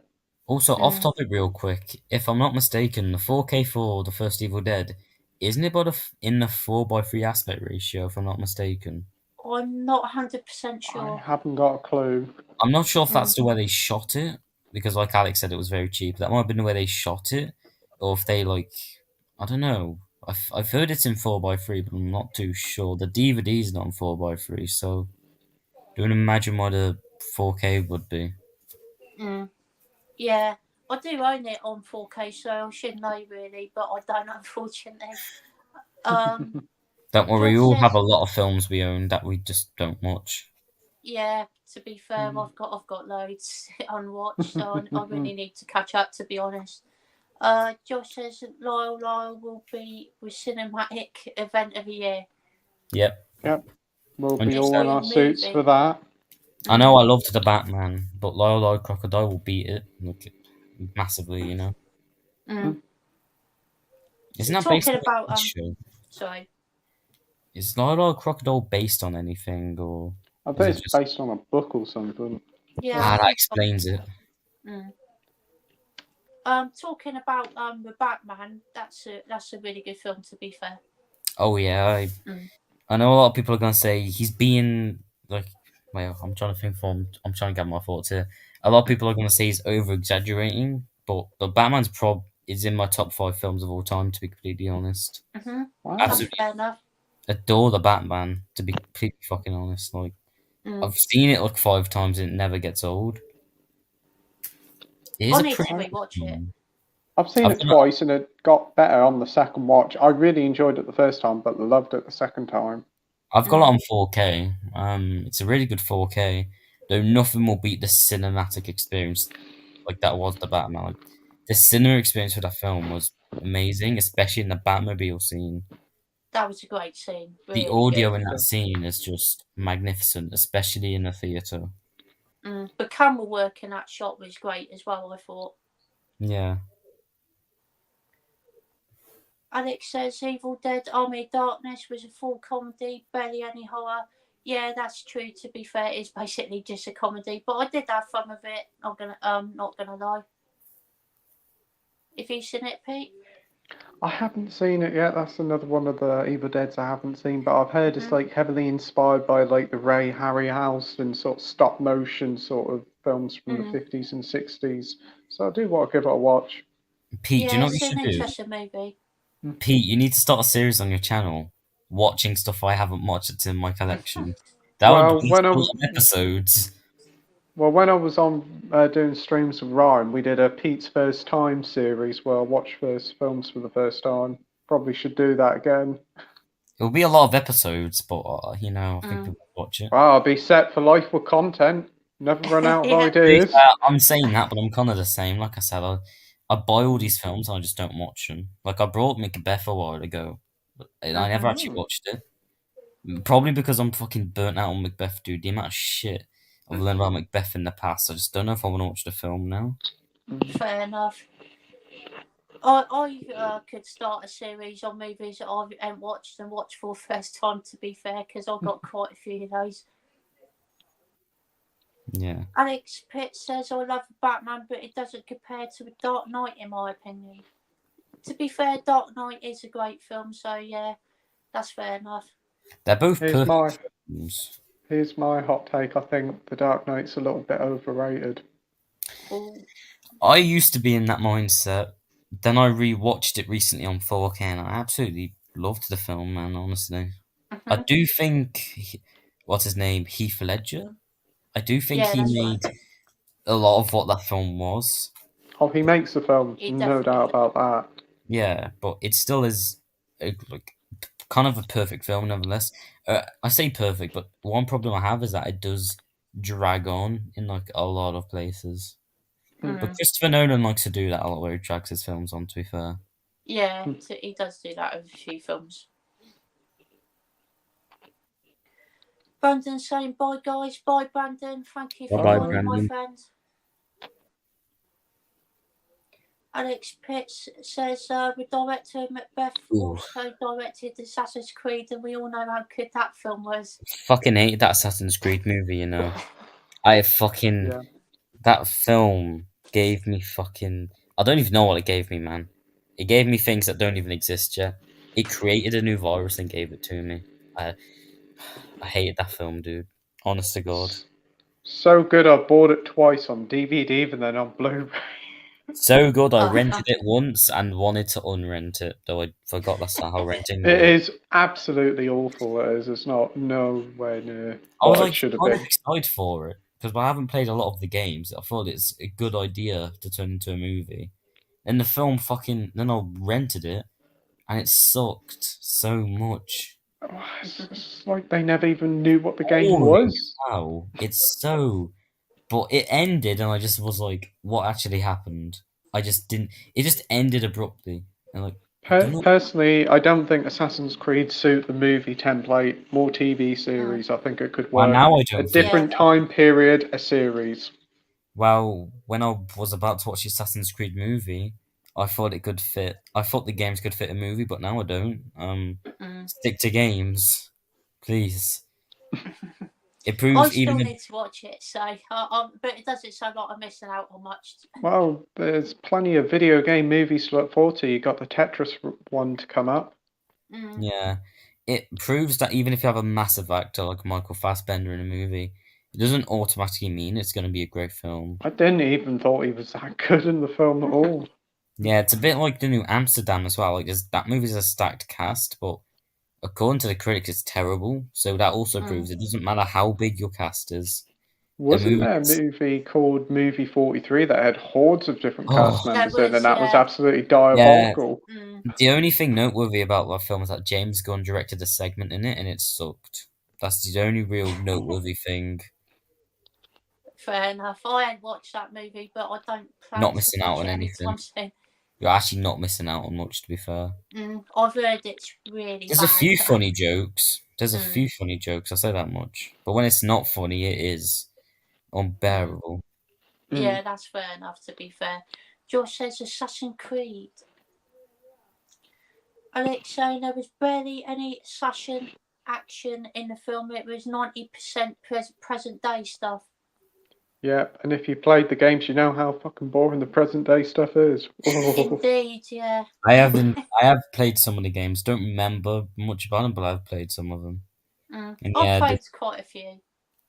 [SPEAKER 2] Also, off topic real quick, if I'm not mistaken, the 4K for the first Evil Dead, isn't it about in the 4:3 aspect ratio, if I'm not mistaken?
[SPEAKER 1] I'm not 100% sure.
[SPEAKER 3] I haven't got a clue.
[SPEAKER 2] I'm not sure if that's the way they shot it, because like Alex said, it was very cheap. That might have been the way they shot it, or if they I don't know. I've heard it's in 4:3, but I'm not too sure. The DVD's not in 4:3, so don't imagine what a 4K would be.
[SPEAKER 1] Yeah, I do own it on 4K, so I should know really, but I don't, unfortunately.
[SPEAKER 2] Don't worry, we all have a lot of films we own that we just don't watch.
[SPEAKER 1] Yeah, to be fair, I've got loads unwatched, so I really need to catch up, to be honest. Josh says Lyle will be with cinematic event of the year.
[SPEAKER 2] Yep.
[SPEAKER 3] We'll be all in our suits for that.
[SPEAKER 2] I know I loved the Batman, but Lyle Crocodile will beat it massively, you know. Isn't that based on a show?
[SPEAKER 1] Sorry.
[SPEAKER 2] Is Lyle Crocodile based on anything, or
[SPEAKER 3] I bet it's based on a book or something.
[SPEAKER 1] Yeah,
[SPEAKER 2] that explains it.
[SPEAKER 1] Talking about the Batman, that's a really good film, to be fair.
[SPEAKER 2] Oh yeah, I know a lot of people are gonna say he's being like. Well, I'm trying to think I'm trying to get my thoughts here. A lot of people are gonna say he's over exaggerating, but the Batman's is in my top 5 films of all time. To be completely honest,
[SPEAKER 3] Wow.
[SPEAKER 2] absolutely
[SPEAKER 1] fair enough.
[SPEAKER 2] Adore the Batman. To be completely fucking honest, like I've seen it like 5 times and it never gets old.
[SPEAKER 1] I need to rewatch it.
[SPEAKER 3] I've seen it twice and it got better on the second watch. I really enjoyed it the first time, but loved it the second time.
[SPEAKER 2] I've got it on 4K. It's a really good 4K, though nothing will beat the cinematic experience like that was the Batman. Like, the cinema experience for that film was amazing, especially in the Batmobile scene.
[SPEAKER 1] That was a great scene. Really
[SPEAKER 2] the audio in that scene is just magnificent, especially in the theatre.
[SPEAKER 1] The camera work in that shot was great as well, I thought.
[SPEAKER 2] Yeah.
[SPEAKER 1] Alex says Evil Dead Army of Darkness was a full comedy, barely any horror. Yeah, that's true, to be fair. It's basically just a comedy, but I did have fun with it, not gonna lie. Have you seen it, Pete?
[SPEAKER 3] I haven't seen it yet. That's another one of the Evil Deads I haven't seen, but I've heard it's like heavily inspired by like the Ray Harryhausen sort of stop motion sort of films from the 50s and 60s. So I do want to give it a watch.
[SPEAKER 2] Pete, do you know what you should do?
[SPEAKER 1] Interesting movie.
[SPEAKER 2] Pete, you need to start a series on your channel, watching stuff I haven't watched that's in my collection. That would be full of episodes.
[SPEAKER 3] Well, when I was on doing streams with Ryan, we did a Pete's First Time series where I watched first films for the first time. Probably should do that again.
[SPEAKER 2] It'll be a lot of episodes, but I think people will watch it.
[SPEAKER 3] Well, I'll be set for life with content. Never run out of ideas.
[SPEAKER 2] I'm saying that, but I'm kind of the same. Like I said, I buy all these films and I just don't watch them. Like I brought Macbeth a while ago, but I never actually watched it. Probably because I'm fucking burnt out on Macbeth, dude. The amount of shit I've learned about Macbeth in the past, I just don't know if I want to watch the film now.
[SPEAKER 1] Fair enough. I could start a series on movies that I haven't watched and watch for the first time, to be fair, because I've got quite a few of those.
[SPEAKER 2] Yeah.
[SPEAKER 1] Alex Pitt says, I love Batman, but it doesn't compare to Dark Knight, in my opinion. To be fair, Dark Knight is a great film, so yeah, that's fair enough.
[SPEAKER 2] They're both
[SPEAKER 3] Here's
[SPEAKER 2] perfect films.
[SPEAKER 3] Here's my hot take. I think The Dark Knight's a little bit overrated.
[SPEAKER 1] Ooh.
[SPEAKER 2] I used to be in that mindset. Then I rewatched it recently on 4K, and I absolutely loved the film, man. Honestly, I do think what's his name, Heath Ledger. I do think
[SPEAKER 1] Yeah,
[SPEAKER 2] he
[SPEAKER 1] that's
[SPEAKER 2] made
[SPEAKER 1] right.
[SPEAKER 2] a lot of what that film was.
[SPEAKER 3] Oh, he makes the film,
[SPEAKER 1] He
[SPEAKER 3] no
[SPEAKER 1] definitely
[SPEAKER 3] doubt about that.
[SPEAKER 2] Yeah, but it still is like kind of a perfect film, nevertheless. I say perfect, but one problem I have is that it does drag on in like a lot of places. But Christopher Nolan likes to do that a lot, where he drags his films on. To be fair,
[SPEAKER 1] Yeah, he does do that with a few films. Brandon saying bye, guys. Bye, Brandon. Thank you for
[SPEAKER 2] Bye-bye,
[SPEAKER 1] joining, my
[SPEAKER 2] Brandon.
[SPEAKER 1] friend. Alex Pitts says the director Macbeth
[SPEAKER 2] Ooh.
[SPEAKER 1] also directed Assassin's Creed, and we all know how good that film was.
[SPEAKER 2] Fucking hate that Assassin's Creed movie, you know. I fucking
[SPEAKER 3] Yeah.
[SPEAKER 2] That film gave me fucking. I don't even know what it gave me, man. It gave me things that don't even exist yet. It created a new virus and gave it to me. I hated that film, dude. Honest to God.
[SPEAKER 3] So good, I bought it twice on DVD and then on Blu-ray.
[SPEAKER 2] So good, I rented it once and wanted to unrent it, though I forgot that's not how renting
[SPEAKER 3] It
[SPEAKER 2] works.
[SPEAKER 3] is absolutely awful. It is. It's not nowhere near
[SPEAKER 2] I was
[SPEAKER 3] what it
[SPEAKER 2] like
[SPEAKER 3] should have
[SPEAKER 2] kind
[SPEAKER 3] been.
[SPEAKER 2] of excited for it because I haven't played a lot of the games. I thought it's a good idea to turn into a movie. And the film then I rented it and it sucked so much.
[SPEAKER 3] It's like they never even knew what the game
[SPEAKER 2] Boring.
[SPEAKER 3] was.
[SPEAKER 2] Wow, it's so. But it ended, and I just was like, "What actually happened?" I just didn't. It just ended abruptly, and like I don't know.
[SPEAKER 3] Personally, I don't think Assassin's Creed suit the movie template. More TV series, I think it could
[SPEAKER 2] Well,
[SPEAKER 3] work.
[SPEAKER 2] now I
[SPEAKER 3] A
[SPEAKER 2] don't think.
[SPEAKER 3] different time period, a series.
[SPEAKER 2] Well, when I was about to watch the Assassin's Creed movie, I thought it could fit. I thought the games could fit a movie, but now I don't. Stick to games, please. It proves
[SPEAKER 1] I still
[SPEAKER 2] even.
[SPEAKER 1] need to watch it, so but it doesn't sound like I'm missing out on much.
[SPEAKER 3] Well, there's plenty of video game movies to look forward to. You got the Tetris one to come up.
[SPEAKER 2] Yeah, it proves that even if you have a massive actor like Michael Fassbender in a movie, it doesn't automatically mean it's going to be a great film.
[SPEAKER 3] I didn't even thought he was that good in the film at all.
[SPEAKER 2] Yeah, it's a bit like the new Amsterdam as well. Like, that movie's a stacked cast, but according to the critics, it's terrible. So that also proves it doesn't matter how big your cast is.
[SPEAKER 3] Wasn't there a movie called Movie 43 that had hordes of different cast members in, and that was absolutely diabolical?
[SPEAKER 2] Yeah. The only thing noteworthy about that film is that James Gunn directed a segment in it, and it sucked. That's the only real noteworthy thing.
[SPEAKER 1] Fair enough. I ain't watched that movie, but I don't plan
[SPEAKER 2] Not
[SPEAKER 1] to
[SPEAKER 2] missing
[SPEAKER 1] watch
[SPEAKER 2] out on
[SPEAKER 1] it
[SPEAKER 2] anything.
[SPEAKER 1] anytime soon.
[SPEAKER 2] You're actually not missing out on much, to be fair.
[SPEAKER 1] I've heard it's really
[SPEAKER 2] There's
[SPEAKER 1] bad.
[SPEAKER 2] a few funny jokes. I'll say that much. But when it's not funny, it is unbearable.
[SPEAKER 1] Yeah, that's fair enough, to be fair. Josh says Assassin's Creed. Alex saying there was barely any assassin action in the film. It was 90% present day stuff.
[SPEAKER 3] Yeah, and if you played the games, you know how fucking boring the present day stuff is.
[SPEAKER 1] Indeed, yeah.
[SPEAKER 2] I have played some of the games. Don't remember much about them, but I've played some of them. And
[SPEAKER 1] I've played quite a few.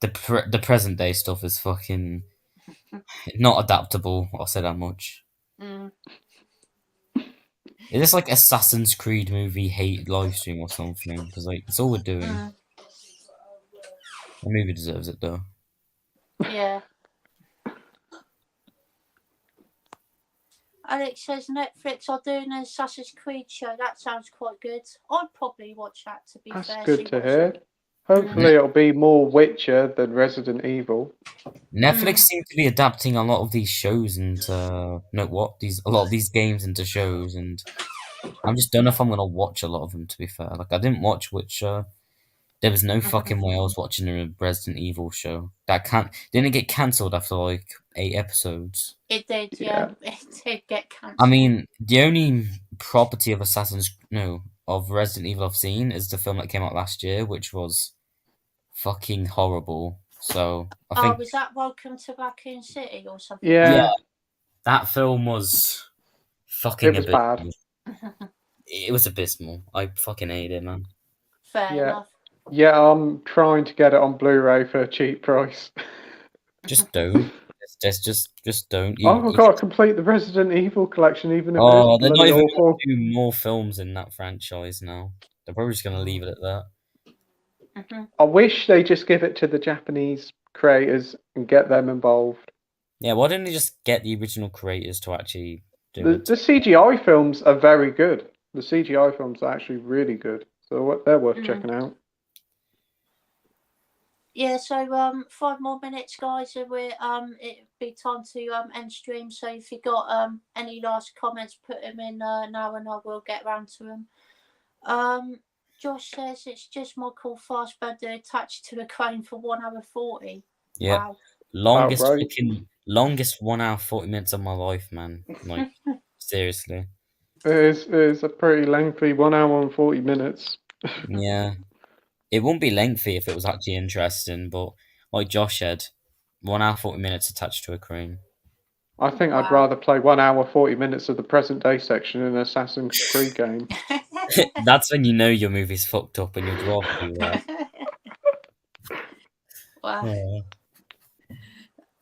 [SPEAKER 2] The present day stuff is fucking not adaptable. I'll say that much. Is this like Assassin's Creed movie hate live stream or something? Because like it's all we're doing. The movie deserves it though.
[SPEAKER 1] Yeah. Alex says Netflix are doing an Assassin's Creed show. That sounds quite good. I'd probably watch that, to be fair.
[SPEAKER 3] That's good to hear. Hopefully it'll be more Witcher than Resident Evil.
[SPEAKER 2] Netflix seems to be adapting a lot of these shows and a lot of these games into shows, and I just don't know if I'm gonna watch a lot of them. To be fair, like I didn't watch Witcher. There was no fucking way I was watching a Resident Evil show. Didn't it get cancelled after like 8 episodes?
[SPEAKER 1] It did, yeah. It did get cancelled.
[SPEAKER 2] I mean, the only property of of Resident Evil I've seen is the film that came out last year, which was fucking horrible. So I think.
[SPEAKER 1] was that Welcome to Raccoon City or something?
[SPEAKER 3] Yeah,
[SPEAKER 2] that film was fucking
[SPEAKER 3] it was bad.
[SPEAKER 2] It was abysmal. I fucking hate it, man.
[SPEAKER 1] Fair enough.
[SPEAKER 3] Yeah, I'm trying to get it on Blu-ray for a cheap price.
[SPEAKER 2] Just don't. Just don't.
[SPEAKER 3] I've got to complete the Resident Evil collection, even if it is
[SPEAKER 2] They're not
[SPEAKER 3] bloody
[SPEAKER 2] even
[SPEAKER 3] awful.
[SPEAKER 2] going to do more films in that franchise now. They're probably just going to leave it at that.
[SPEAKER 3] I wish they just give it to the Japanese creators and get them involved.
[SPEAKER 2] Yeah, why didn't they just get the original creators to actually do it?
[SPEAKER 3] The CGI films are very good. The CGI films are actually really good, so they're worth checking out.
[SPEAKER 1] Yeah, so 5 more minutes, guys, and it'd be time to end stream. So if you got any last comments, put them in now, and I will get round to them. Josh says it's just Michael Fassbender attached to a crane for 1 hour 40.
[SPEAKER 2] Yeah,
[SPEAKER 1] Wow.
[SPEAKER 2] longest 1 hour 40 minutes of my life, man. Like seriously.
[SPEAKER 3] It is a pretty lengthy 1 hour and 40 minutes.
[SPEAKER 2] Yeah. It wouldn't be lengthy if it was actually interesting, but like Josh said, 1 hour 40 minutes attached to a crane.
[SPEAKER 3] I think I'd rather play 1 hour 40 minutes of the present day section in an Assassin's Creed game.
[SPEAKER 2] That's when you know your movie's fucked up and you'd rather do that.
[SPEAKER 1] Wow.
[SPEAKER 2] Yeah.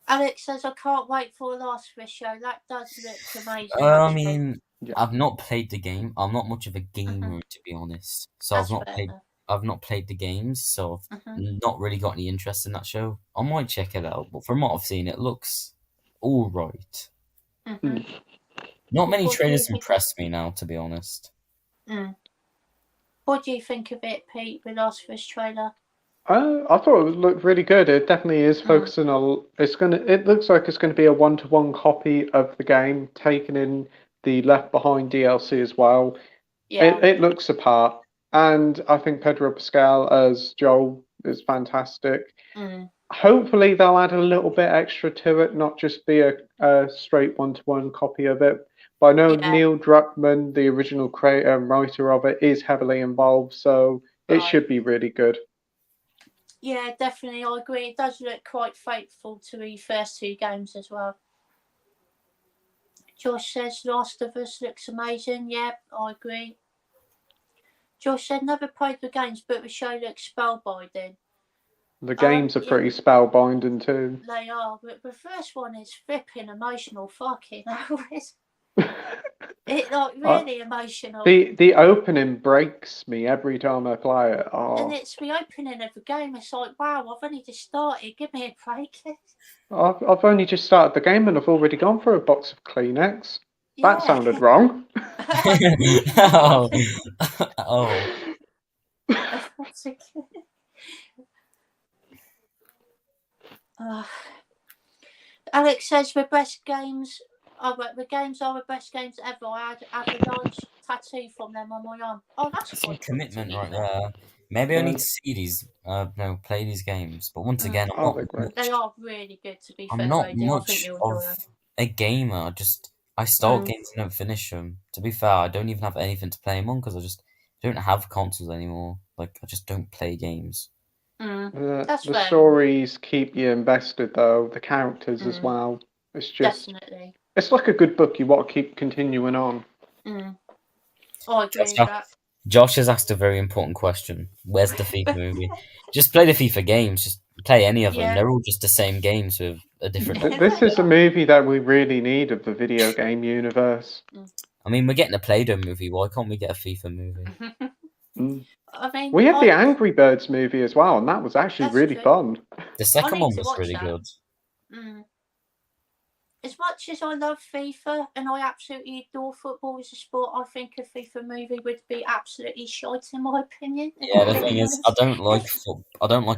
[SPEAKER 1] Alex says, I can't wait for Last of Us show. That does look amazing.
[SPEAKER 2] I mean, I've not played the game. I'm not much of a gamer, to be honest. So I've not played the games, so I've not really got any interest in that show. I might check it out, but from what I've seen, it looks all right. Not many trailers impressed me now, to be honest.
[SPEAKER 1] What do you think of it, Pete, the Last of Us trailer?
[SPEAKER 3] I thought it looked really good. It definitely is focusing on. It looks like it's going to be a 1-to-1 copy of the game, taking in the Left Behind DLC as well. Yeah. It looks apart, and I think Pedro Pascal as Joel is fantastic. Hopefully, they'll add a little bit extra to it, not just be a straight 1-to-1 copy of it. But I know Neil Druckmann, the original creator and writer of it, is heavily involved, so it should be really good.
[SPEAKER 1] Yeah, definitely, I agree. It does look quite faithful to the first 2 games as well. Josh says Last of Us looks amazing. Yep, I agree. Josh said never played the games, but the show looks spellbinding.
[SPEAKER 3] The games are pretty spellbinding too.
[SPEAKER 1] They are, but the first one is flipping emotional. Fucking hell, it's really emotional.
[SPEAKER 3] The opening breaks me every time I play it.
[SPEAKER 1] And it's the opening of the game. It's like, wow, I've only just started. Give me a break.
[SPEAKER 3] I've only just started the game and I've already gone for a box of Kleenex. Yeah. That sounded wrong.
[SPEAKER 1] Alex says the best games. The games are the best games ever. I had a large tattoo from them on my arm. Oh, that's
[SPEAKER 2] some commitment right there. Maybe I need to see these, play these games. But once again,
[SPEAKER 1] they are really good. To be fair,
[SPEAKER 2] I'm not much of a gamer. I start games and don't finish them. To be fair, I don't even have anything to play them on because I just don't have consoles anymore. Like I just don't play games.
[SPEAKER 3] The stories keep you invested, though. The characters as well. It's just
[SPEAKER 1] definitely.
[SPEAKER 3] It's like a good book. You want to keep continuing on.
[SPEAKER 1] I agree with that.
[SPEAKER 2] Josh has asked a very important question. Where's the FIFA movie? Just play the FIFA games. Just play any of them. They're all just the same games with a different.
[SPEAKER 3] This is a movie that we really need of the video game universe.
[SPEAKER 2] I mean, we're getting a Play-Doh movie. Why can't we get a FIFA movie?
[SPEAKER 1] I mean,
[SPEAKER 3] we had the Angry Birds movie as well, and that was actually really fun.
[SPEAKER 2] The second one was really good.
[SPEAKER 1] As much as I love FIFA and I absolutely adore football as a sport, I think a FIFA movie would be absolutely shite in my opinion.
[SPEAKER 2] Yeah, the thing is, I don't like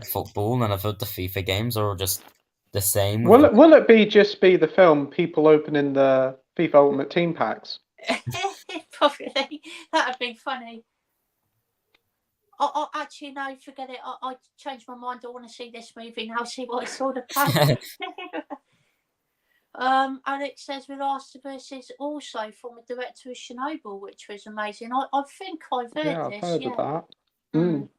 [SPEAKER 2] football, and I've heard the FIFA games are just the same.
[SPEAKER 3] Will it just be the film people opening the FIFA Ultimate Team packs?
[SPEAKER 1] Probably. That'd be funny. I actually no, forget it. I changed my mind. I want to see this movie now. See what it's all about. Alex says The Last of Us is also from a director of Chernobyl, which was amazing. I think I've heard this.
[SPEAKER 3] I've heard of that. It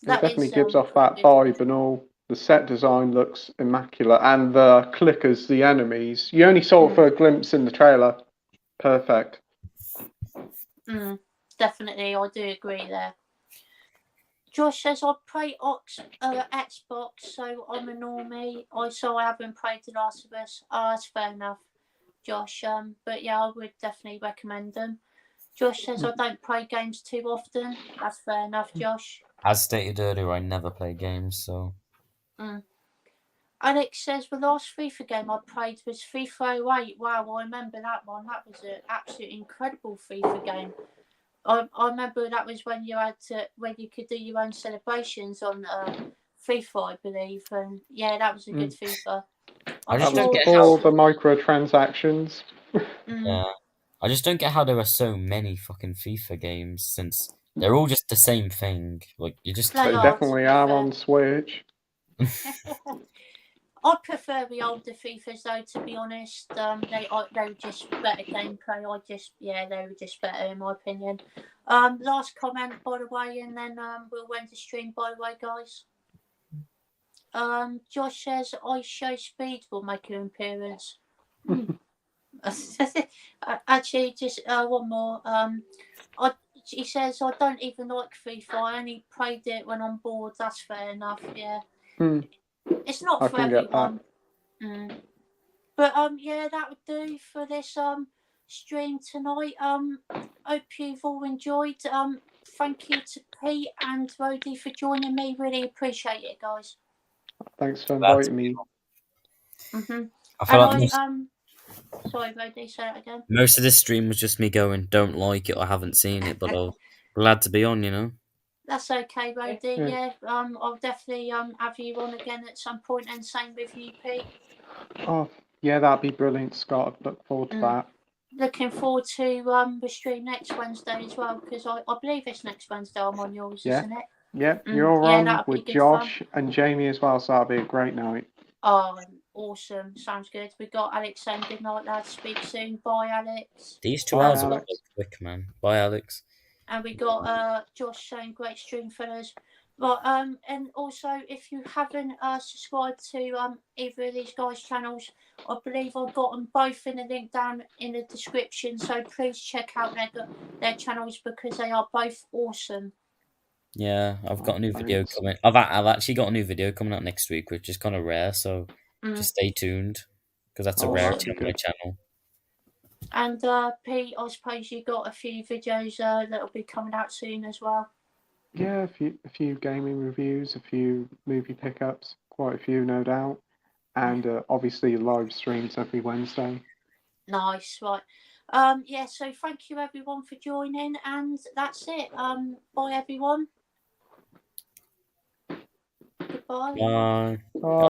[SPEAKER 3] definitely gives off that vibe and all. The set design looks immaculate, and the clickers, the enemies, you only saw it for a glimpse in the trailer. Perfect.
[SPEAKER 1] Definitely, I do agree there. Josh says I play Xbox, so I'm a normie. I haven't played The Last of Us. That's fair enough, Josh. But yeah, I would definitely recommend them. Josh says I don't play games too often. That's fair enough, Josh.
[SPEAKER 2] As stated earlier, I never play games, so.
[SPEAKER 1] Alex says the last FIFA game I played was FIFA 08. Wow, I remember that one. That was an absolutely incredible FIFA game. I remember that was when you could do your own celebrations on FIFA, I believe, and yeah, that was a good FIFA.
[SPEAKER 2] I just
[SPEAKER 3] That
[SPEAKER 2] don't
[SPEAKER 3] was
[SPEAKER 2] get
[SPEAKER 3] before the microtransactions.
[SPEAKER 2] Yeah, I just don't get how there are so many fucking FIFA games, since they're all just the same thing. Like you just.
[SPEAKER 3] They definitely are on Switch.
[SPEAKER 1] I prefer the older FIFAs though, to be honest. They were just better gameplay. They were just better in my opinion. Last comment by the way, and then we'll end the stream by the way, guys. Josh says I Show Speed will make an appearance. Actually, just one more. He says I don't even like FIFA. I only played it when I'm bored. That's fair enough. Yeah. It's not for everyone. But yeah, that would do for this stream tonight. Hope you've all enjoyed. Thank you to Pete and Roady for joining me. Really appreciate it, guys.
[SPEAKER 3] Thanks for inviting me.
[SPEAKER 2] I feel like
[SPEAKER 1] sorry, Roady, say that again.
[SPEAKER 2] Most of this stream was just me going, "Don't like it, I haven't seen it," but I'm glad to be on. You know.
[SPEAKER 1] That's okay, Roady. Yeah. I'll definitely have you on again at some point, and same with you, Pete.
[SPEAKER 3] Oh yeah, that'd be brilliant, Scott. Look forward to that.
[SPEAKER 1] Looking forward to the stream next Wednesday as well, because I believe it's next Wednesday I'm on yours, isn't it?
[SPEAKER 3] Yeah, you're on with Josh and Jamie as well, so that'll be a great night.
[SPEAKER 1] Oh, awesome. Sounds good. We got Alex saying good night, lads. Speak soon. Bye, Alex.
[SPEAKER 2] These 2 hours are quick, man. Bye, Alex.
[SPEAKER 1] And we got Josh saying great stream, fellas. But and also if you haven't subscribed to either of these guys' channels, I believe I've got them both in the link down in the description. So please check out their channels because they are both awesome.
[SPEAKER 2] Yeah, I've got a new video coming. I've actually got a new video coming out next week, which is kind of rare. So just stay tuned because that's a rarity on my channel.
[SPEAKER 1] And Pete, I suppose you got a few videos that'll be coming out soon as well.
[SPEAKER 3] Yeah, a few gaming reviews, a few movie pickups, quite a few, no doubt, and obviously live streams every Wednesday.
[SPEAKER 1] Nice, right? Yeah. So thank you everyone for joining, and that's it. Bye everyone. Goodbye.
[SPEAKER 2] Bye.
[SPEAKER 3] Bye.